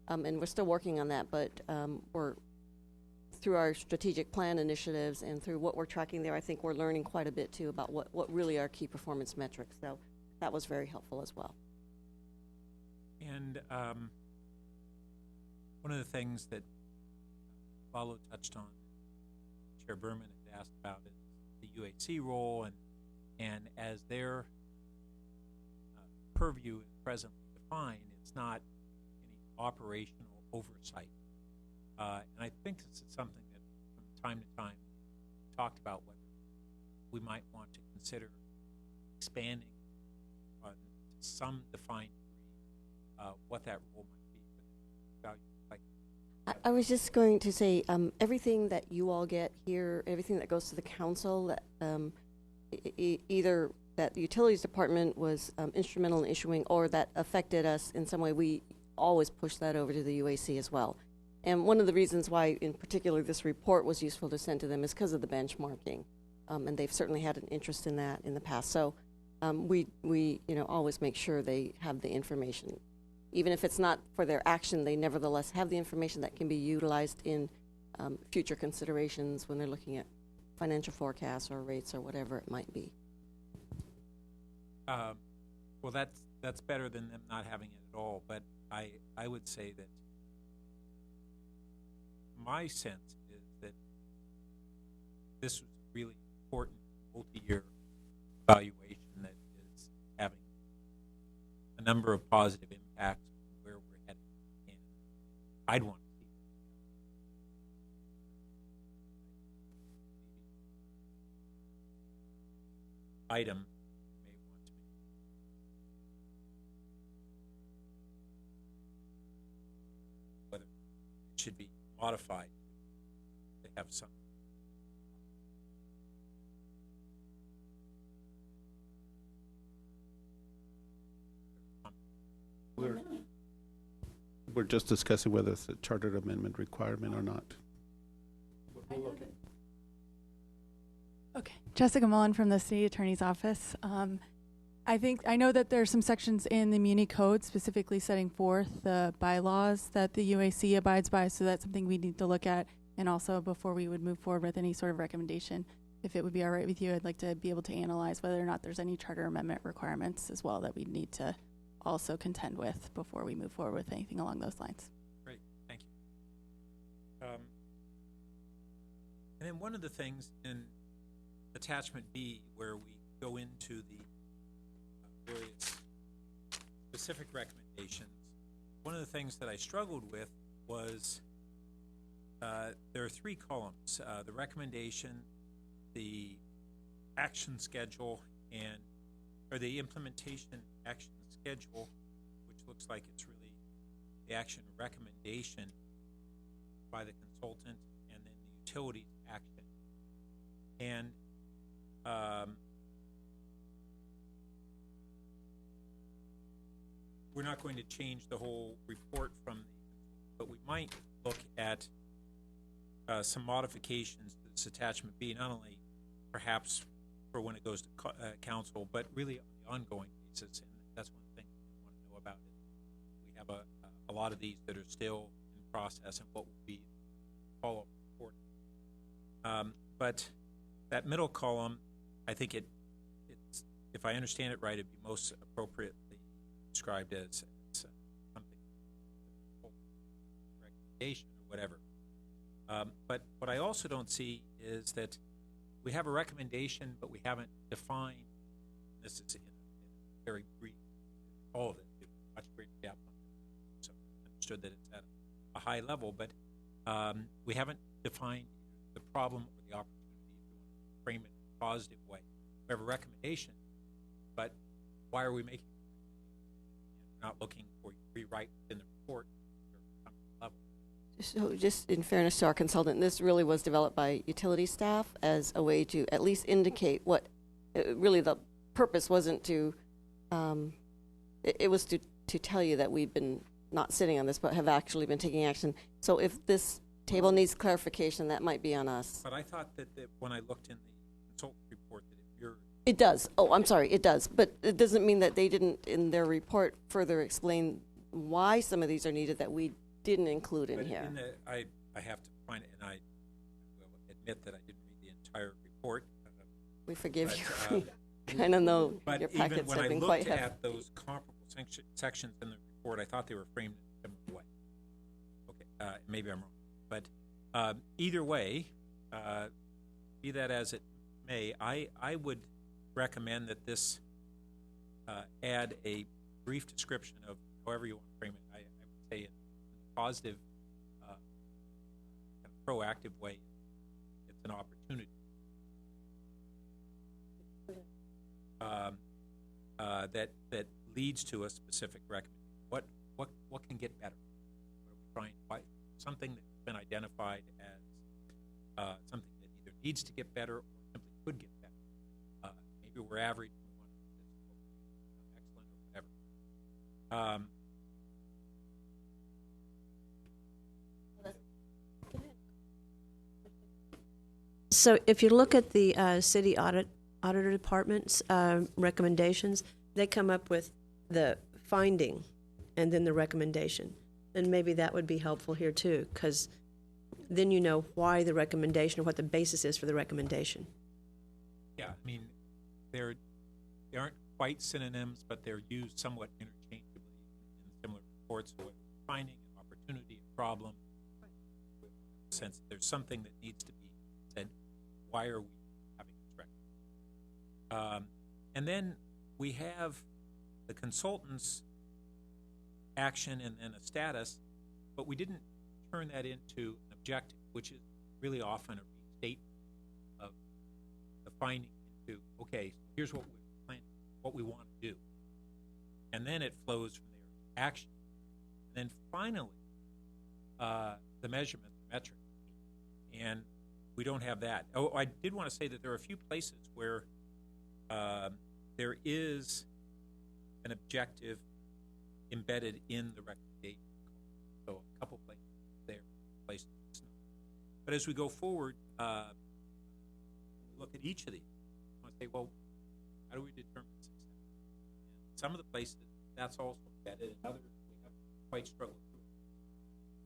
and we're still working on that, but we're through our strategic plan initiatives and through what we're tracking there, I think we're learning quite a bit too about what really are key performance metrics. So that was very helpful as well. And one of the things that Palo touched on, Chair Berman had asked about, is the UAC role, and as their purview is presently defined, it's not any operational oversight. And I think this is something that from time to time we talked about whether we might want to consider expanding to some defined degree what that role might be. I was just going to say, everything that you all get here, everything that goes to the council, that either that the utilities department was instrumental in issuing or that affected us in some way, we always push that over to the UAC as well. And one of the reasons why, in particular, this report was useful to send to them is because of the benchmarking, and they've certainly had an interest in that in the past. So we always make sure they have the information. Even if it's not for their action, they nevertheless have the information that can be utilized in future considerations when they're looking at financial forecasts or rates or whatever it might be. Well, that's better than them not having it at all. But I would say that my sense is that this was a really important multi-year evaluation that is having a number of positive impacts on where we're heading, and I'd want to see that. Item may want to make whether it should be modified to have some. We're just discussing whether it's a chartered amendment requirement or not. Okay, Jessica Mullen from the City Attorney's Office. I know that there are some sections in the Muni Code specifically setting forth the bylaws that the UAC abides by, so that's something we need to look at. And also, before we would move forward with any sort of recommendation, if it would be all right with you, I'd like to be able to analyze whether or not there's any charter amendment requirements as well that we'd need to also contend with before we move forward with anything along those lines. Great, thank you. And then one of the things in attachment B, where we go into the various specific recommendations, one of the things that I struggled with was there are 3 columns: the recommendation, the action schedule, or the implementation action schedule, which looks like it's really the action recommendation by the consultant, and then the utilities action. And we're not going to change the whole report but we might look at some modifications to this attachment B, not only perhaps for when it goes to council, but really on the ongoing basis. And that's one thing I want to know about it. We have a lot of these that are still in process, and what will be follow-up report. But that middle column, I think it's, if I understand it right, it'd be most appropriately described as something, recommendation or whatever. But what I also don't see is that we have a recommendation, but we haven't defined, this is in a very brief, all of it, much greater depth on it. So I understood that it's at a high level, but we haven't defined the problem or the opportunity, if you want to frame it in a positive way. We have a recommendation, but why are we making it? We're not looking for rewrite within the report or level. So just in fairness to our consultant, this really was developed by utility staff as a way to at least indicate what, really the purpose wasn't to, it was to tell you that we've been not sitting on this, but have actually been taking action. So if this table needs clarification, that might be on us. But I thought that when I looked in the consultant report that it mirrored. It does. Oh, I'm sorry, it does. But it doesn't mean that they didn't, in their report, further explain why some of these are needed that we didn't include in here. I have to find it, and I will admit that I didn't read the entire report. We forgive you. Kind of know your packets have been quite heavy. Even when I looked at those comparable sections in the report, I thought they were framed in a similar way. Okay, maybe I'm wrong. But either way, be that as it may, I would recommend that this add a brief description of however you want to frame it. I would say in a positive, kind of proactive way, it's an opportunity. That leads to a specific recommendation. What can get better? What are we trying? Something that's been identified as something that either needs to get better or simply could get better. Maybe we're average, we want to excellent or whatever. So if you look at the city auditor department's recommendations, they come up with the finding and then the recommendation. And maybe that would be helpful here too, because then you know why the recommendation or what the basis is for the recommendation. Yeah, I mean, they aren't quite synonyms, but they're used somewhat interchangeably in similar reports. So finding an opportunity, a problem, sense that there's something that needs to be said. Why are we having this record? And then we have the consultant's action and then a status, but we didn't turn that into an objective, which is really often a restatement of the finding into, okay, so here's what we're planning, what we want to do. And then it flows from there to action. And then finally, the measurement, the metric. And we don't have that. Oh, I did want to say that there are a few places where there is an objective embedded in the recommendation. So a couple places there, places it's not. But as we go forward, look at each of these. I want to say, well, how do we determine success? And some of the places that's also embedded, and others we have quite struggled through.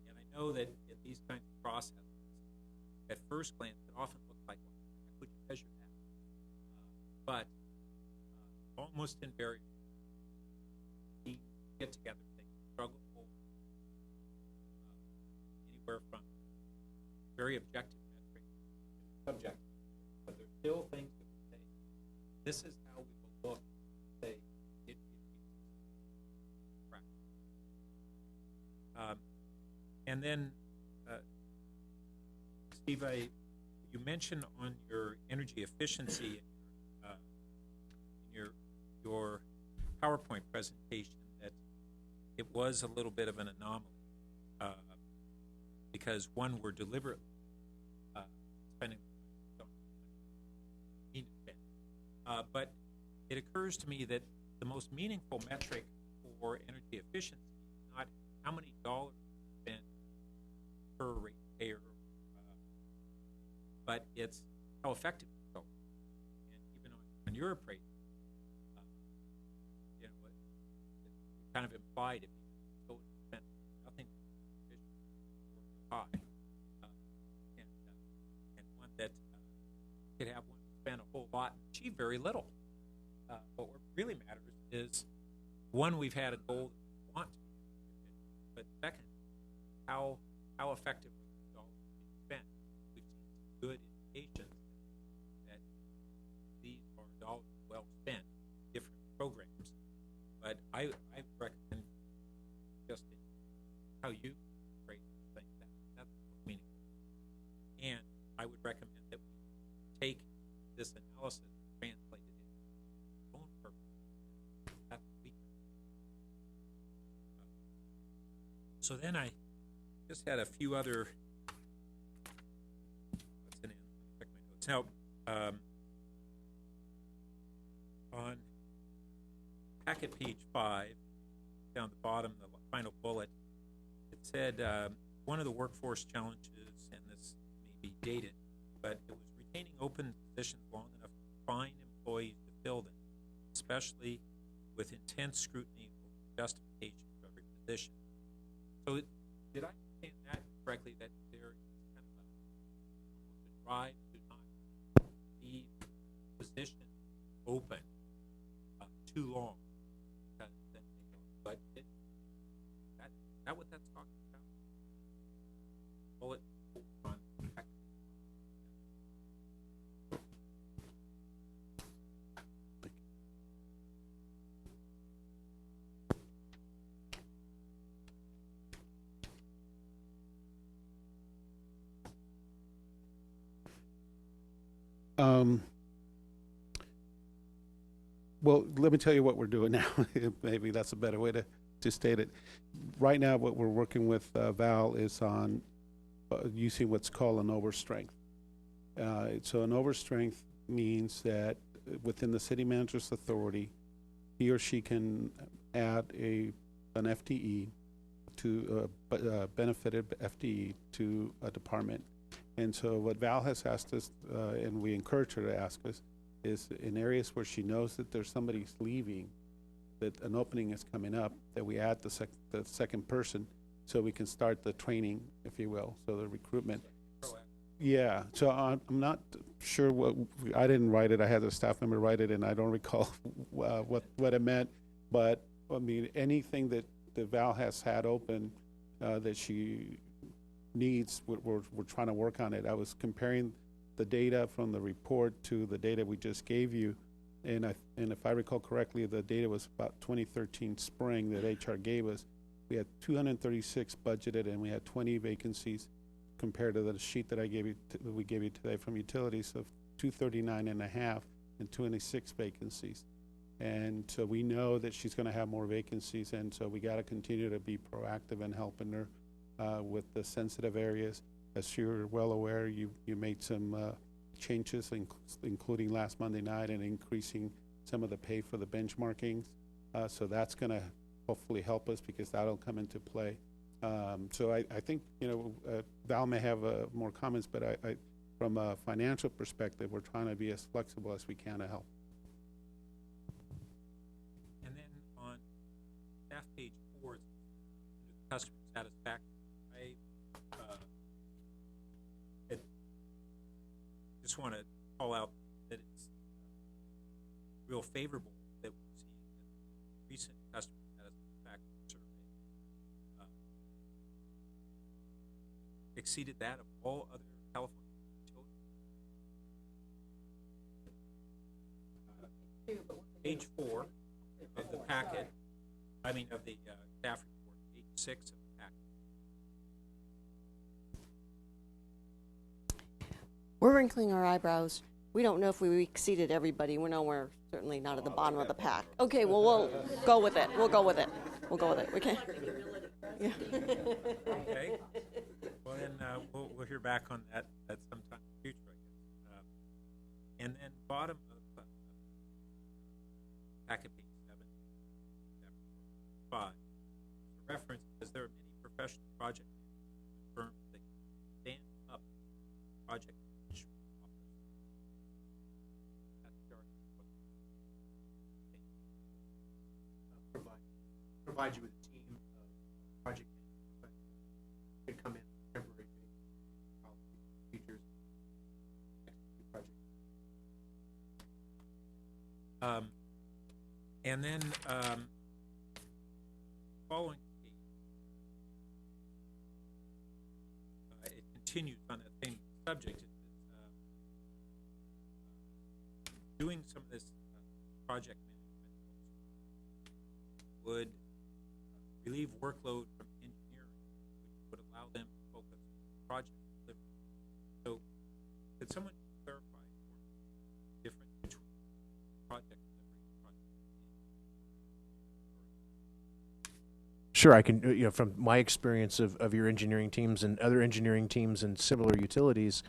And I know that in these kinds of processes, at first glance, it often looks like, well, how could you measure that? But almost invariably, we get together, they struggle anywhere from very objective metric, subjective, but there's still things that we say, this is how we will look, say, it practice. And then, Steve, you mentioned on your energy efficiency in your PowerPoint presentation that it was a little bit of an anomaly because one, we're deliberately spending money but it occurs to me that the most meaningful metric for energy efficiency is not how many dollars spent per ratepayer, but it's how effective it's going. And even on your appraisal, you know, it kind of implied if you go and spend nothing efficient or high, and one that could have one spend a whole lot and achieve very little. But what really matters is, one, we've had a goal that we want to be efficient, but second, how effective are the dollars being spent? We've seen some good indications that these are dollars well spent in different programs. But I recommend just how you rate things. That's meaningful. And I would recommend that we take this analysis and translate it into our own purpose. That's what we can. So then I just had a few other. What's in it? Check my notes. Now, on packet page 5, down the bottom, the final bullet, it said one of the workforce challenges, and this may be dated, but it was retaining open positions long enough to find employees to fill them, especially with intense scrutiny over the justification for every position. So did I understand that correctly, that there is kind of almost a drive to not leave positions open too long? Because then they don't. But that what that's talking about? Bullet on packet. Well, let me tell you what we're doing now. Maybe that's a better way to state it. Right now, what we're working with Val is on using what's called an overstrength. So an overstrength means that within the city manager's authority, he or she can add an FTE to a benefited FTE to a department. And so what Val has asked us, and we encourage her to ask us, is in areas where she knows that there's somebody leaving, that an opening is coming up, that we add the second person so we can start the training, if you will, so the recruitment. Yeah, so I'm not sure I didn't write it. I had a staff member write it, and I don't recall what it meant. But, I mean, anything that Val has had open that she needs, we're trying to work on it. I was comparing the data from the report to the data we just gave you, and if I recall correctly, the data was about 2013 spring that HR gave us. We had 236 budgeted, and we had 20 vacancies, compared to the sheet that we gave you today from utilities of 239 and a half and 26 vacancies. And so we know that she's going to have more vacancies, and so we got to continue to be proactive in helping her with the sensitive areas. As you're well aware, you made some changes, including last Monday night, and increasing some of the pay for the benchmarkings. So that's going to hopefully help us, because that'll come into play. So I think, Val may have more comments, but I from a financial perspective, we're trying to be as flexible as we can to help. And then on staff page 4, customer satisfaction, I just want to call out that it's real favorable that we're seeing that the recent customer satisfaction survey exceeded that of all other California utility. Page 4 of the packet, of the staff report, page 6 of the packet. We're wrinkling our eyebrows. We don't know if we exceeded everybody. We know we're certainly not at the bottom of the pack. Okay, well, we'll go with it. We'll go with it. We'll go with it. We can. Yeah. Okay. Well, then we'll hear back on that at some time in the future, I guess. And then bottom of packet page 7, 5, there's a reference because there are many professional project management firms that can stand up project management office. That's the argument. Provide you with a team of project managers who can come in on a temporary basis, features, execute project. And then following it continues on that same subject. It's, doing some of this project management would relieve workload from engineering, which would allow them to focus on project delivery. So, could someone clarify for me the difference between project delivery and project management? Sure, I can, from my experience of your engineering teams and other engineering teams and similar utilities,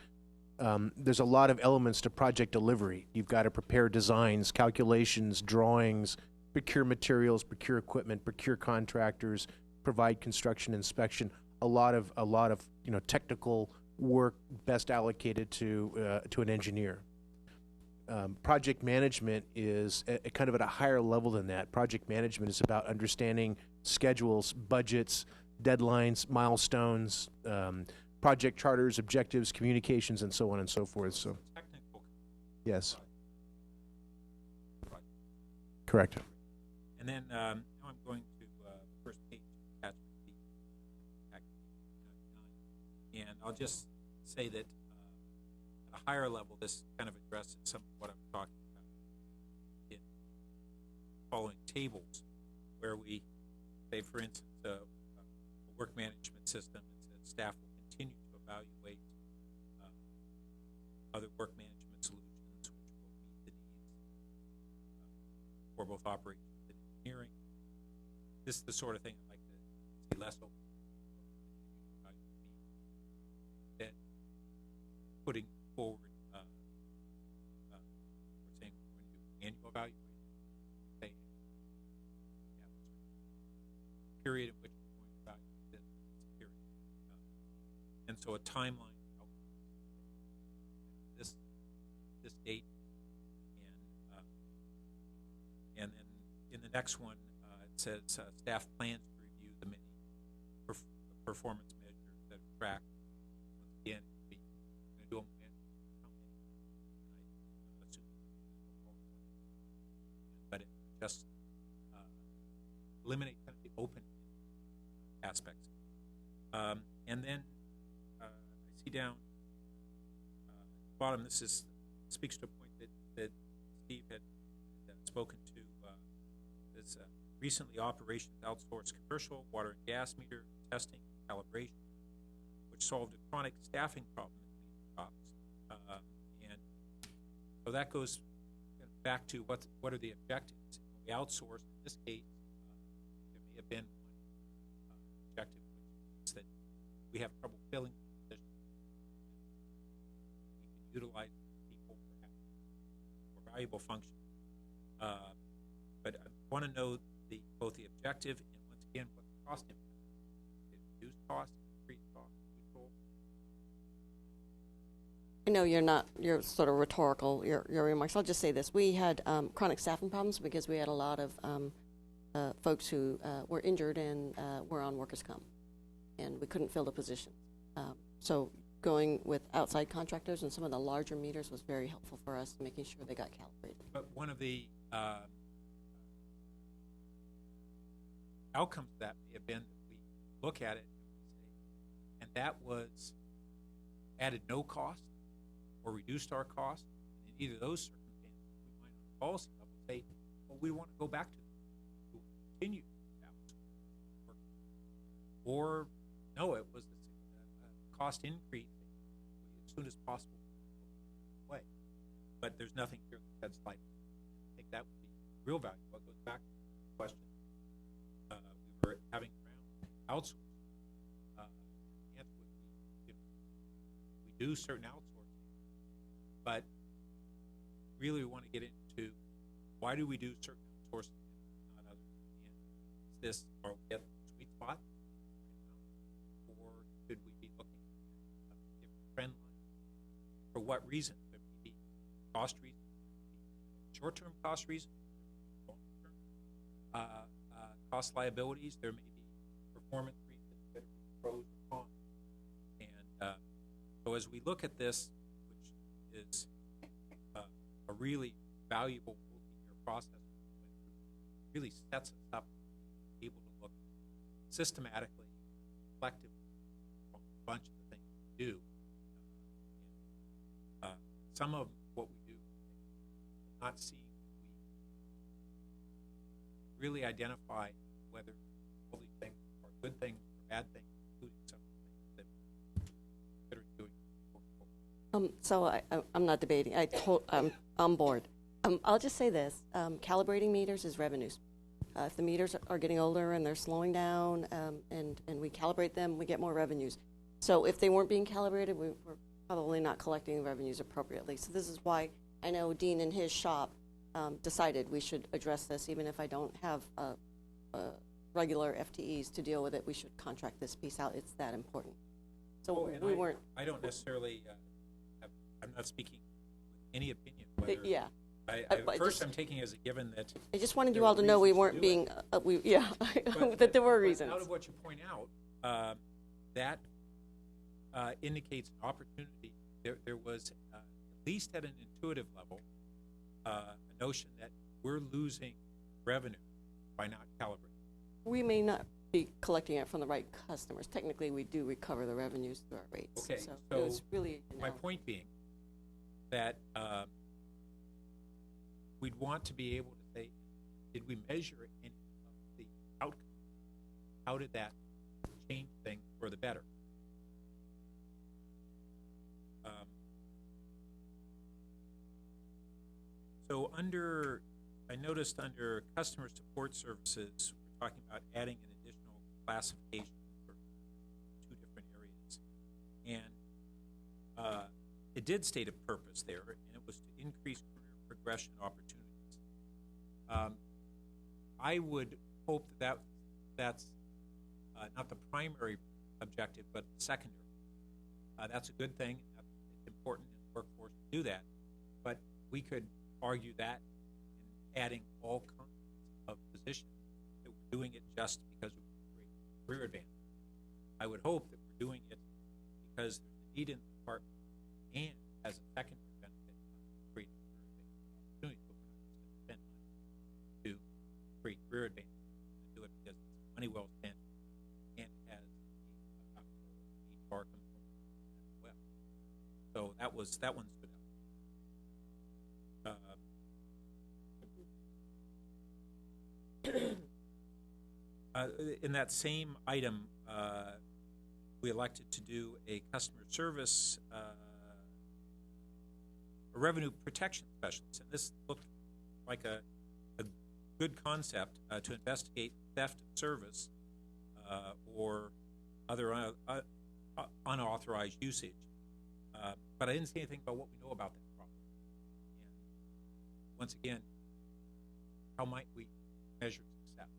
there's a lot of elements to project delivery. You've got to prepare designs, calculations, drawings, procure materials, procure equipment, procure contractors, provide construction inspection. A lot of technical work best allocated to an engineer. Project management is kind of at a higher level than that. Project management is about understanding schedules, budgets, deadlines, milestones, project charters, objectives, communications, and so on and so forth. So, Technical. yes, correct. And then now I'm going to the first page, attachment B, packet 9. And I'll just say that at a higher level, this kind of addresses some of what I'm talking about in following tables, where we say, for instance, a work management system, it says staff will continue to evaluate other work management solutions which will meet the needs for both operations and engineering. This is the sort of thing I'd like to see less open. That putting forward, we're saying we're going to do annual evaluation, say, period in which we're going to evaluate this period. And so a timeline, this date, and then in the next one, it says staff plans to review the many performance measures that are tracked. Once again, we're going to do them and how many. I'm not assuming all at once, but it just eliminate kind of the open aspects. And then I see down bottom. This speaks to a point that Steve had spoken to. This recently operations outsourced commercial water and gas meter testing and calibration, which solved a chronic staffing problem in meter shops. And so that goes back to what are the objectives. When we outsource, in this case, there may have been one objective, which is that we have trouble filling positions. We can utilize people perhaps for valuable functions. But I want to know both the objective and, once again, what the cost impact is. Reduce cost, increase cost, neutral. I know you're sort of rhetorical, your remarks. I'll just say this. We had chronic staffing problems because we had a lot of folks who were injured and were on workers' comp, and we couldn't fill the position. So going with outside contractors and some of the larger meters was very helpful for us, making sure they got calibrated. But one of the outcomes of that may have been that we look at it and we say, and that was added no cost or reduced our cost. In either of those circumstances, we might on a policy level say, well, we want to go back to this. We want to continue to outsource work. Or, no, it was a cost increase as soon as possible way. But there's nothing here that says like, I think that would be real value. What goes back to the question we were having around outsourcing. The answer would be, we do certain outsourcing, but really we want to get into why do we do certain outsourcing and not others? And is this, are we at the sweet spot right now? Or should we be looking at a different trend line? For what reason? There may be cost reasons, short-term cost reasons, long-term cost liabilities, there may be performance reasons that are pros or cons. And so as we look at this, which is a really valuable multi-year process, it really sets us up to be able to look systematically, collectively on a bunch of the things we do. Some of what we do, not seeing that we really identify whether all these things are good things or bad things, including some of the things that we're doing. So I'm not debating. I'm on board. I'll just say this: calibrating meters is revenues. If the meters are getting older and they're slowing down, and we calibrate them, we get more revenues. So if they weren't being calibrated, we're probably not collecting revenues appropriately. So this is why I know Dean and his shop decided we should address this, even if I don't have regular FTEs to deal with it. We should contract this piece out. It's that important. So we weren't. I don't necessarily. I'm not speaking with any opinion. Whether, yeah. I'm taking as a given that. I just wanted you all to know we weren't being. That there were reasons. Out of what you point out, that indicates an opportunity. There was at least at an intuitive level a notion that we're losing revenue by not calibrating. We may not be collecting it from the right customers. Technically, we do recover the revenues through our rates. Okay, so it was really my point being that we'd want to be able to say, did we measure any of the outcome? How did that change things for the better? So I noticed under customer support services, we're talking about adding an additional classification for 2 different areas. And it did state a purpose there, and it was to increase career progression opportunities. I would hope that that's not the primary objective, but the secondary. That's a good thing. It's important in the workforce to do that. But we could argue that in adding all kinds of positions, that we're doing it just because of career advantage. I would hope that we're doing it because there's a need in the department and as a secondary benefit of creating career advantage opportunities, but we're not just going to spend money to create career advantage and do it because it's money well spent and it has a HR component as well. So that one stood out. In that same item, we elected to do a customer service, a revenue protection specialist. And this looked like a good concept to investigate theft of service or other unauthorized usage. But I didn't see anything about what we know about that problem. And once again, how might we measure success?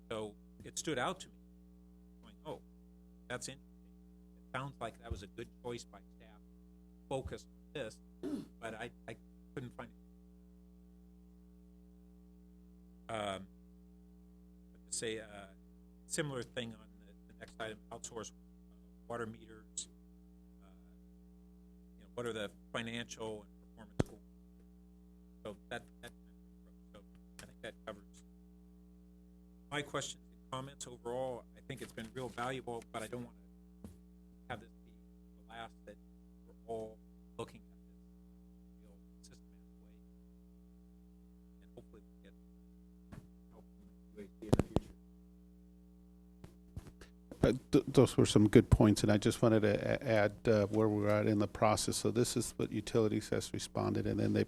So it stood out to me, going, oh, that's interesting. It sounds like that was a good choice by staff, focused on this, but I couldn't find it. Say a similar thing on the next item, outsource water meters. What are the financial and performance goals? So that so I think that covers my questions and comments. Overall, I think it's been real valuable, but I don't want to have this be the last that we're all looking at this in a real systematic way. And hopefully we get help from UAC in the future. Those were some good points, and I just wanted to add where we're at in the process. So this is what utilities has responded, and then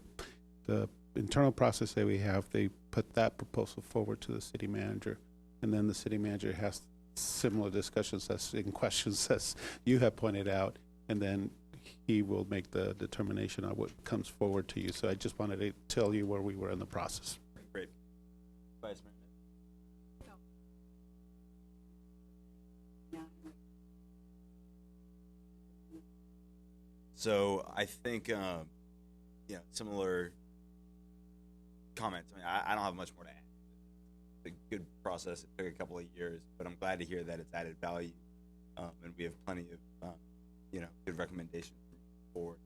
the internal process that we have, they put that proposal forward to the city manager, and then the city manager has similar discussions and questions as you have pointed out, and then he will make the determination on what comes forward to you. So I just wanted to tell you where we were in the process. Great. Vice Mayor. So I think, similar comments. I mean, I don't have much more to add. It's a good process. It took a couple of years, but I'm glad to hear that it's added value, and we have plenty of, good recommendations forward.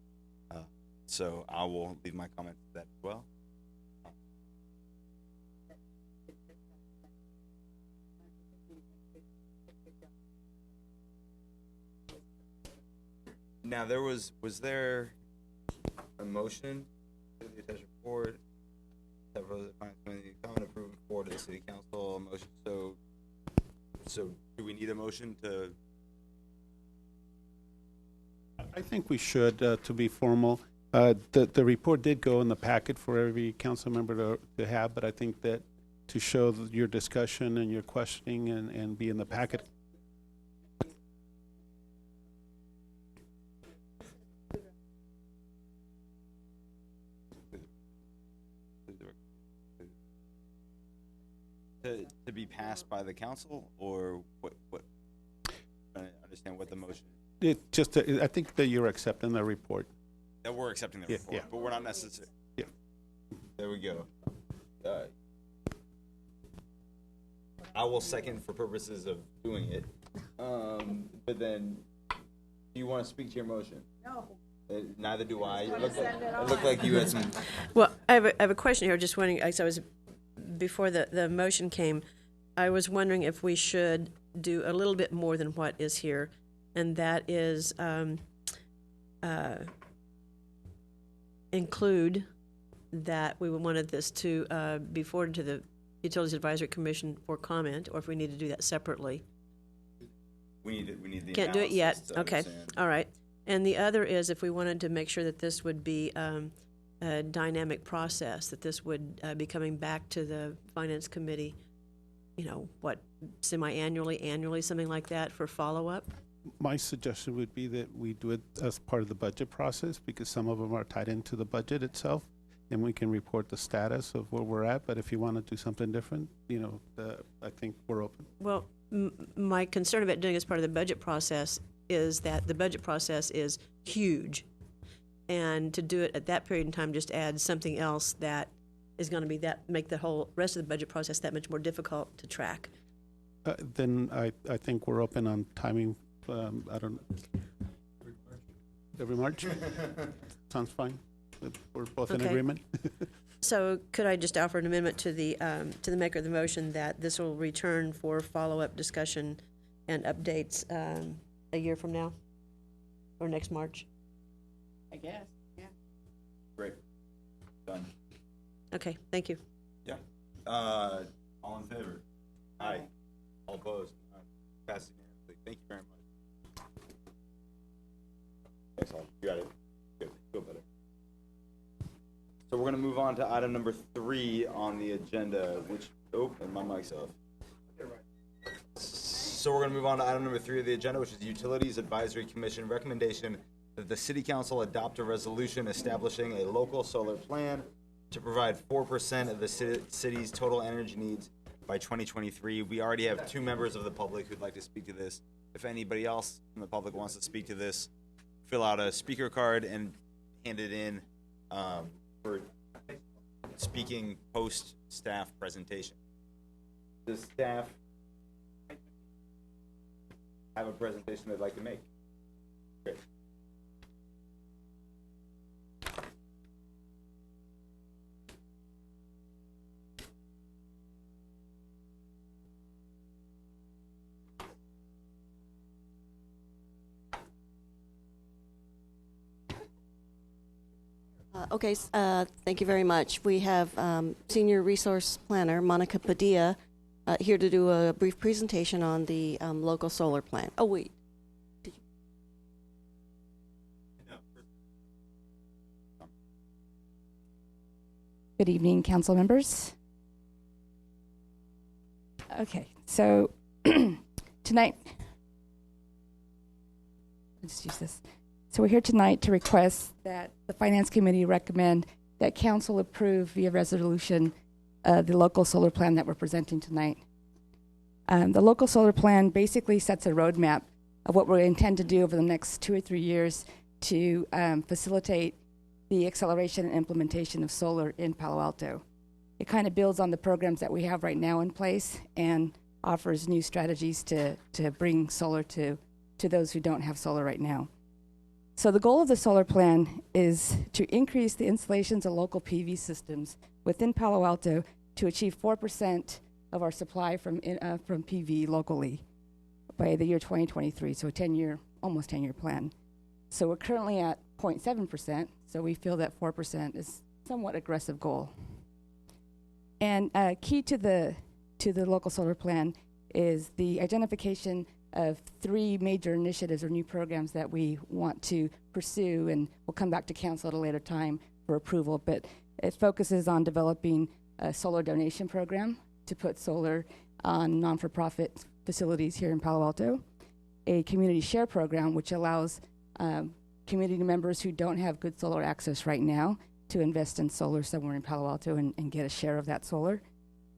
So I will leave my comments to that as well. Now, was there a motion to the attached report? Several of the finance committee comment approved forward to the city council, a motion, so do we need a motion to? I think we should, to be formal. The report did go in the packet for every council member to have, but I think that to show your discussion and your questioning and be in the packet. To be passed by the council, or what? I understand what the motion. I think that you're accepting the report. That we're accepting the report, but we're not necessarily. Yeah. There we go. I will second for purposes of doing it. But then, do you want to speak to your motion? No. Neither do I. It looked like you had some. Well, I have a question here. Just wondering, as I was before the motion came, I was wondering if we should do a little bit more than what is here, and that is include that we wanted this to be forwarded to the Utilities Advisory Commission for comment, or if we need to do that separately. We need the. Can't do it yet. Okay. Understand. All right. And the other is if we wanted to make sure that this would be a dynamic process, that this would be coming back to the Finance Committee, semi-annually, annually, something like that for follow-up? My suggestion would be that we do it as part of the budget process, because some of them are tied into the budget itself, and we can report the status of where we're at. But if you want to do something different, I think we're open. Well, my concern about doing it as part of the budget process is that the budget process is huge. And to do it at that period in time just adds something else that is going to make the whole rest of the budget process that much more difficult to track. Then I think we're open on timing. I don't. Every March? Sounds fine. We're both in Okay. agreement. So could I just offer an amendment to the maker of the motion that this will return for follow-up discussion and updates a year from now or next March? I guess, yeah. Great. Done. Okay, thank you. Yeah. All in favor? Aye. All opposed? Passed unanimously. Thank you very much. Thanks, all. You got it. Good. Feel better. So we're going to move on to item number 3 on the agenda, which, and my mic's off. So we're going to move on to item number 3 of the agenda, which is the Utilities Advisory Commission recommendation that the City Council adopt a resolution establishing a local solar plan to provide 4% of the city's total energy needs by 2023. We already have 2 members of the public who'd like to speak to this. If anybody else from the public wants to speak to this, fill out a speaker card and hand it in for speaking post-staff presentation. Does staff have a presentation they'd like to make? Great. Thank you very much. We have Senior Resource Planner Monica Padilla here to do a brief presentation on the local solar plan. Oh, wait. Good evening, council members. Okay, so tonight, let's use this. So we're here tonight to request that the Finance Committee recommend that council approve via resolution the local solar plan that we're presenting tonight. The local solar plan basically sets a roadmap of what we intend to do over the next 2 or 3 years to facilitate the acceleration and implementation of solar in Palo Alto. It kind of builds on the programs that we have right now in place and offers new strategies to bring solar to those who don't have solar right now. So the goal of the solar plan is to increase the installations of local PV systems within Palo Alto to achieve 4% of our supply from PV locally by the year 2023, so a 10-year, almost 10-year plan. So we're currently at 0.7%, so we feel that 4% is somewhat aggressive goal. And key to the local solar plan is the identification of 3 major initiatives or new programs that we want to pursue, and we'll come back to council at a later time for approval. But it focuses on developing a solar donation program to put solar on non-for-profit facilities here in Palo Alto, a community share program which allows community members who don't have good solar access right now to invest in solar somewhere in Palo Alto and get a share of that solar,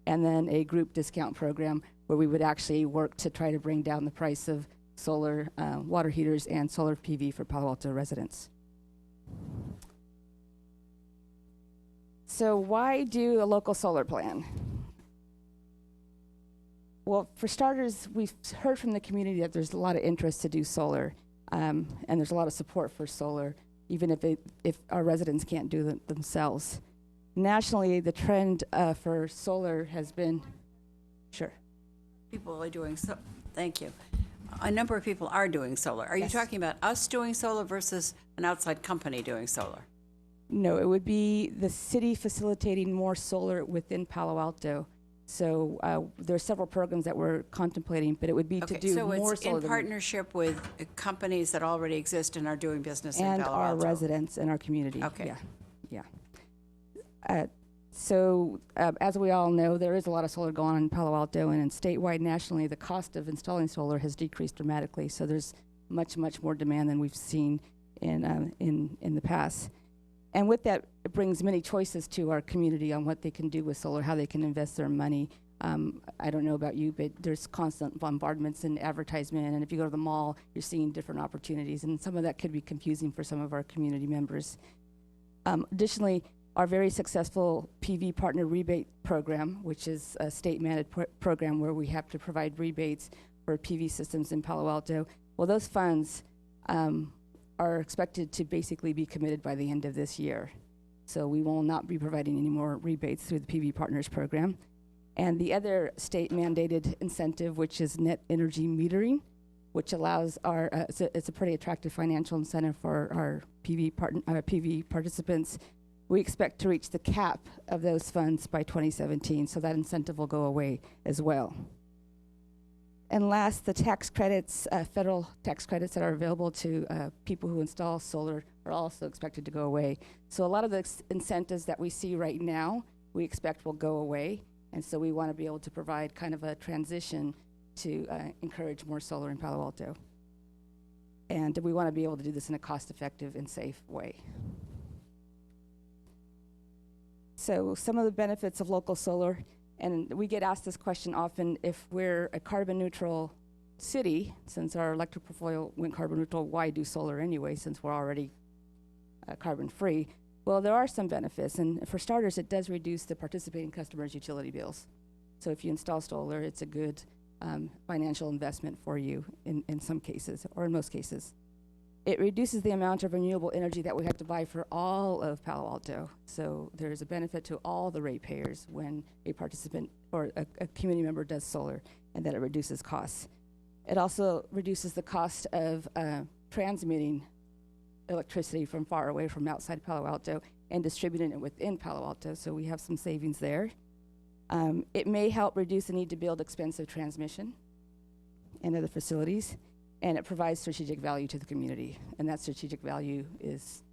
and then a group discount program where we would actually work to try to bring down the price of solar water heaters and solar PV for Palo Alto residents. So why do a local solar plan? Well, for starters, we've heard from the community that there's a lot of interest to do solar, and there's a lot of support for solar, even if our residents can't do it themselves. Nationally, the trend for solar has been, sure. People are doing so. Thank you. A number of people are doing solar. Are Yes. you talking about us doing solar versus an outside company doing solar? No, it would be the city facilitating more solar within Palo Alto. So there are several programs that we're contemplating, but it would be to do so more it's solar in than companies with companies that already exist and are doing business in and Palo our Alto. residents in our community. Okay. Yeah. So as we all know, there is a lot of solar going on in Palo Alto, and in statewide, nationally, the cost of installing solar has decreased dramatically. So there's much more demand than we've seen in the past. And with that, it brings many choices to our community on what they can do with solar, how they can invest their money. I don't know about you, but there's constant bombardments and advertisement, and if you go to the mall, you're seeing different opportunities, and some of that could be confusing for some of our community members. Additionally, our very successful PV Partner Rebate Program, which is a state-mandated program where we have to provide rebates for PV systems in Palo Alto. Well, those funds are expected to basically be committed by the end of this year. So we will not be providing any more rebates through the PV Partners Program. And the other state-mandated incentive, which is net energy metering, which allows our, it's a pretty attractive financial incentive for our PV participants. We expect to reach the cap of those funds by 2017, so that incentive will go away as well. And last, the tax credits, federal tax credits that are available to people who install solar are also expected to go away. So a lot of the incentives that we see right now, we expect will go away. And so we want to be able to provide kind of a transition to encourage more solar in Palo Alto. And we want to be able to do this in a cost-effective and safe way. So some of the benefits of local solar, and we get asked this question often, if we're a carbon neutral city, since our electric portfolio went carbon neutral, why do solar anyway, since we're already carbon free? Well, there are some benefits, and for starters, it does reduce the participating customers' utility bills. So if you install solar, it's a good financial investment for you in some cases, or in most cases. It reduces the amount of renewable energy that we have to buy for all of Palo Alto. So there's a benefit to all the ratepayers when a participant or a community member does solar, and that it reduces costs. It also reduces the cost of transmitting electricity from far away from outside Palo Alto and distributing it within Palo Alto, so we have some savings there. It may help reduce the need to build expensive transmission and other facilities, and it provides strategic value to the community. And that strategic value is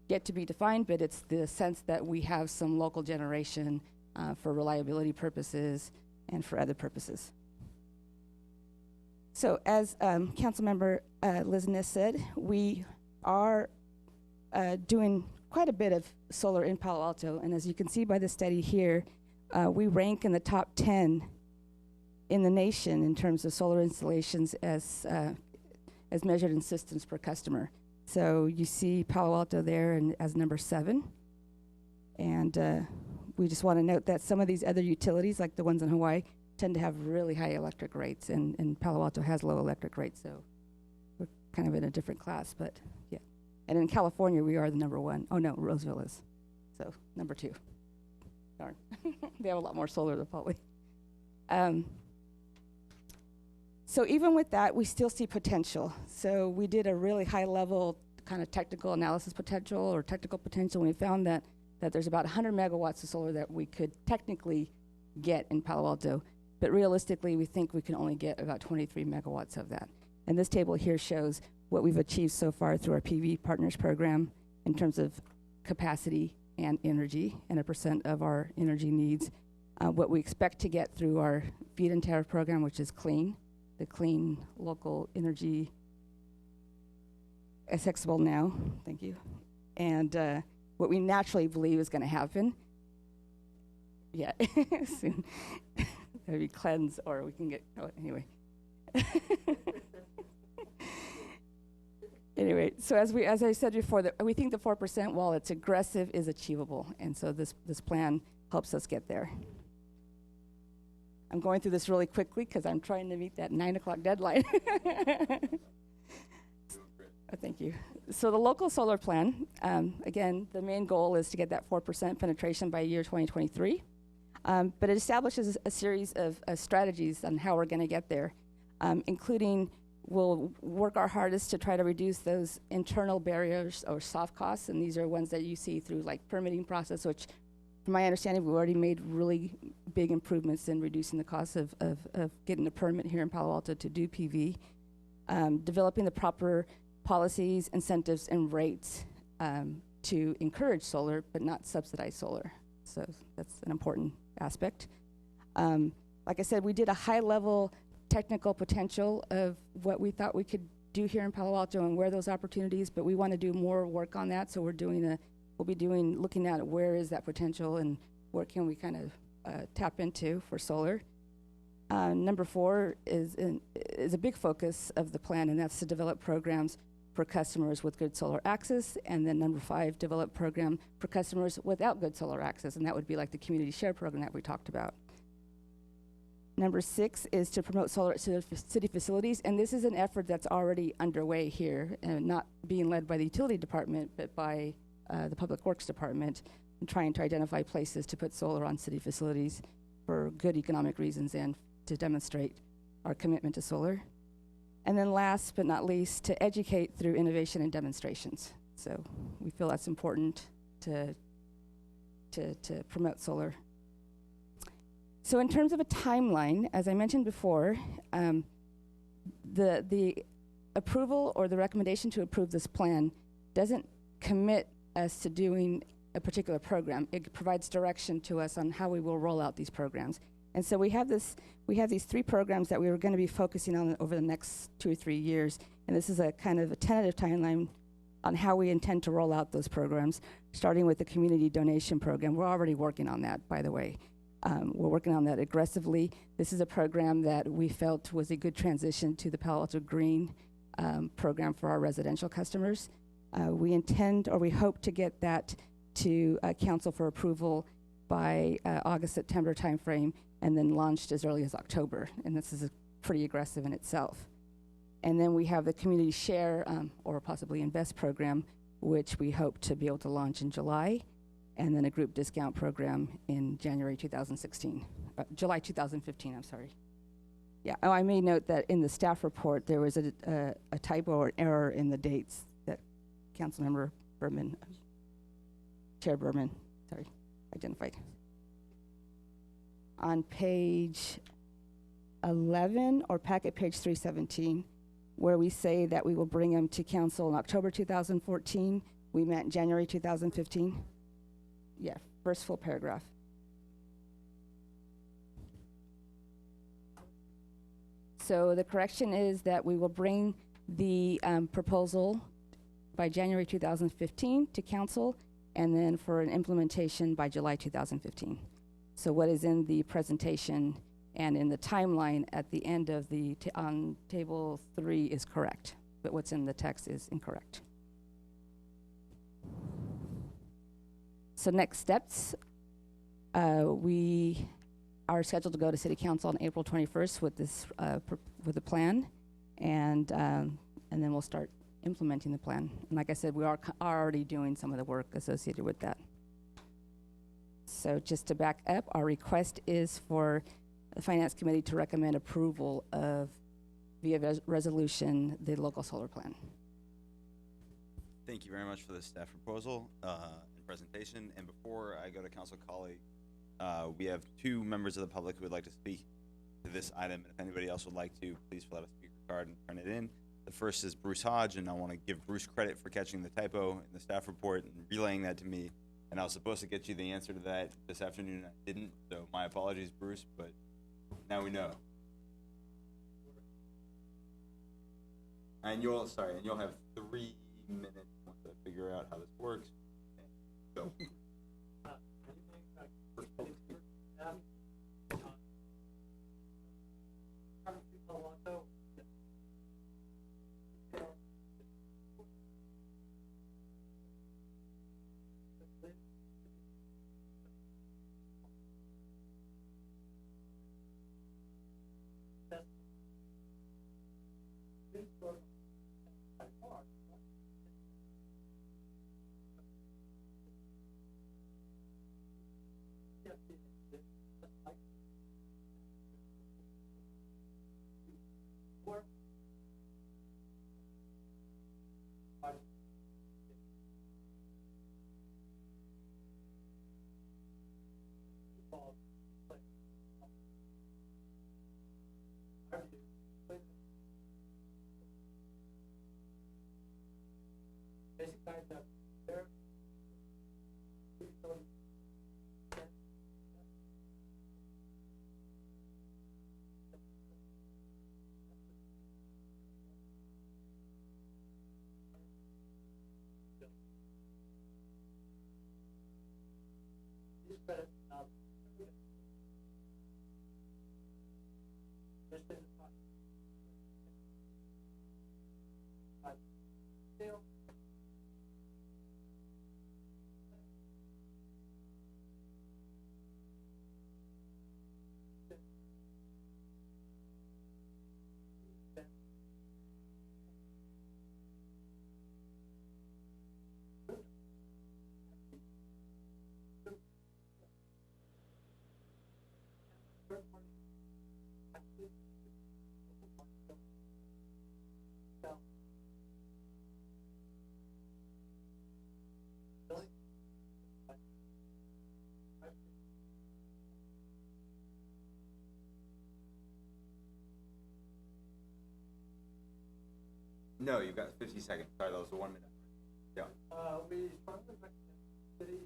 yet to be defined, but it's the sense that we have some local generation for reliability purposes and for other purposes. So as Councilmember Liz Ness said, we are doing quite a bit of solar in Palo Alto, and as you can see by the study here, we rank in the top 10 in the nation in terms of solar installations as measured in systems per customer. So you see Palo Alto there and as number 7, and we just want to note that some of these other utilities, like the ones in Hawaii, tend to have really high electric rates, and Palo Alto has low electric rates, so we're kind of in a different class, but yeah. And in California, we are the number 1. Oh no, Roseville is, so number 2. Darn, they have a lot more solar than probably. So even with that, we still see potential. So we did a really high level kind of technical analysis potential or technical potential, and we found that there's about 100 megawatts of solar that we could technically get in Palo Alto, but realistically, we think we can only get about 23 megawatts of that. And this table here shows what we've achieved so far through our PV Partners program in terms of capacity and energy and a % of our energy needs. What we expect to get through our feed-in tariff program, which is CLEAN, the Clean Local Energy Accessible Now, thank you. And what we naturally believe is going to happen, yeah, soon, maybe cleanse, or we can get, oh, anyway. Anyway, so as I said before, we think the 4%, while it's aggressive, is achievable, and so this plan helps us get there. I'm going through this really quickly because I'm trying to meet that 9 o'clock deadline. Thank you. So the local solar plan, again, the main goal is to get that 4% penetration by year 2023. But it establishes a series of strategies on how we're going to get there, including we'll work our hardest to try to reduce those internal barriers or soft costs, and these are ones that you see through like permitting process, which from my understanding, we've already made really big improvements in reducing the cost of getting a permit here in Palo Alto to do PV, developing the proper policies, incentives, and rates to encourage solar, but not subsidize solar. So that's an important aspect. Like I said, we did a high-level technical potential of what we thought we could do here in Palo Alto and where those opportunities, but we want to do more work on that, so we'll be looking at where is that potential and where can we kind of tap into for solar. Number 4 is a big focus of the plan, and that's to develop programs for customers with good solar access. And then number 5, develop program for customers without good solar access, and that would be like the community share program that we talked about. Number 6 is to promote solar at city facilities, and this is an effort that's already underway here, and not being led by the utility department, but by the Public Works Department, and trying to identify places to put solar on city facilities for good economic reasons and to demonstrate our commitment to solar. And then last but not least, to educate through innovation and demonstrations. So we feel that's important to promote solar. So in terms of a timeline, as I mentioned before, the approval or the recommendation to approve this plan doesn't commit us to doing a particular program. It provides direction to us on how we will roll out these programs. And so we have these 3 programs that we were going to be focusing on over the next 2 or 3 years. And this is a kind of a tentative timeline on how we intend to roll out those programs, starting with the community donation program. We're already working on that, by the way. We're working on that aggressively. This is a program that we felt was a good transition to the Palo Alto Green program for our residential customers. We intend, or we hope to get that to council for approval by August, September timeframe, and then launched as early as October. And this is pretty aggressive in itself. And then we have the community share or possibly invest program, which we hope to be able to launch in July, and then a group discount program in January 2016, July 2015, I'm sorry. Yeah, oh, I may note that in the staff report, there was a typo or error in the dates that Councilmember Berman Chair Berman, identified. On page 11, or packet page 317, where we say that we will bring them to council in October 2014, we meant January 2015. Yeah, first full paragraph. So the correction is that we will bring the proposal by January 2015 to council, and then for an implementation by July 2015. So what is in the presentation and in the timeline at the end of the, on table 3 is correct, but what's in the text is incorrect. So next steps, we are scheduled to go to City Council on April 21st with this, with a plan, and then we'll start implementing the plan. And like I said, we are already doing some of the work associated with that. So just to back up, our request is for the Finance Committee to recommend approval of, via resolution, the local solar plan. Thank you very much for the staff proposal and presentation. And before I go to Council colleague, we have 2 members of the public who would like to speak to this item. And if anybody else would like to, please fill out a speaker card and turn it in. The first is Bruce Hodge, and I want to give Bruce credit for catching the typo in the staff report and relaying that to me. And I was supposed to get you the answer to that this afternoon. I didn't, so my apologies, Bruce, but now we know. And you'll have 3 minutes to figure out how this works. Go. No, you've got 50 seconds. Sorry, that was the 1 minute. Yeah. We strongly recommend the city.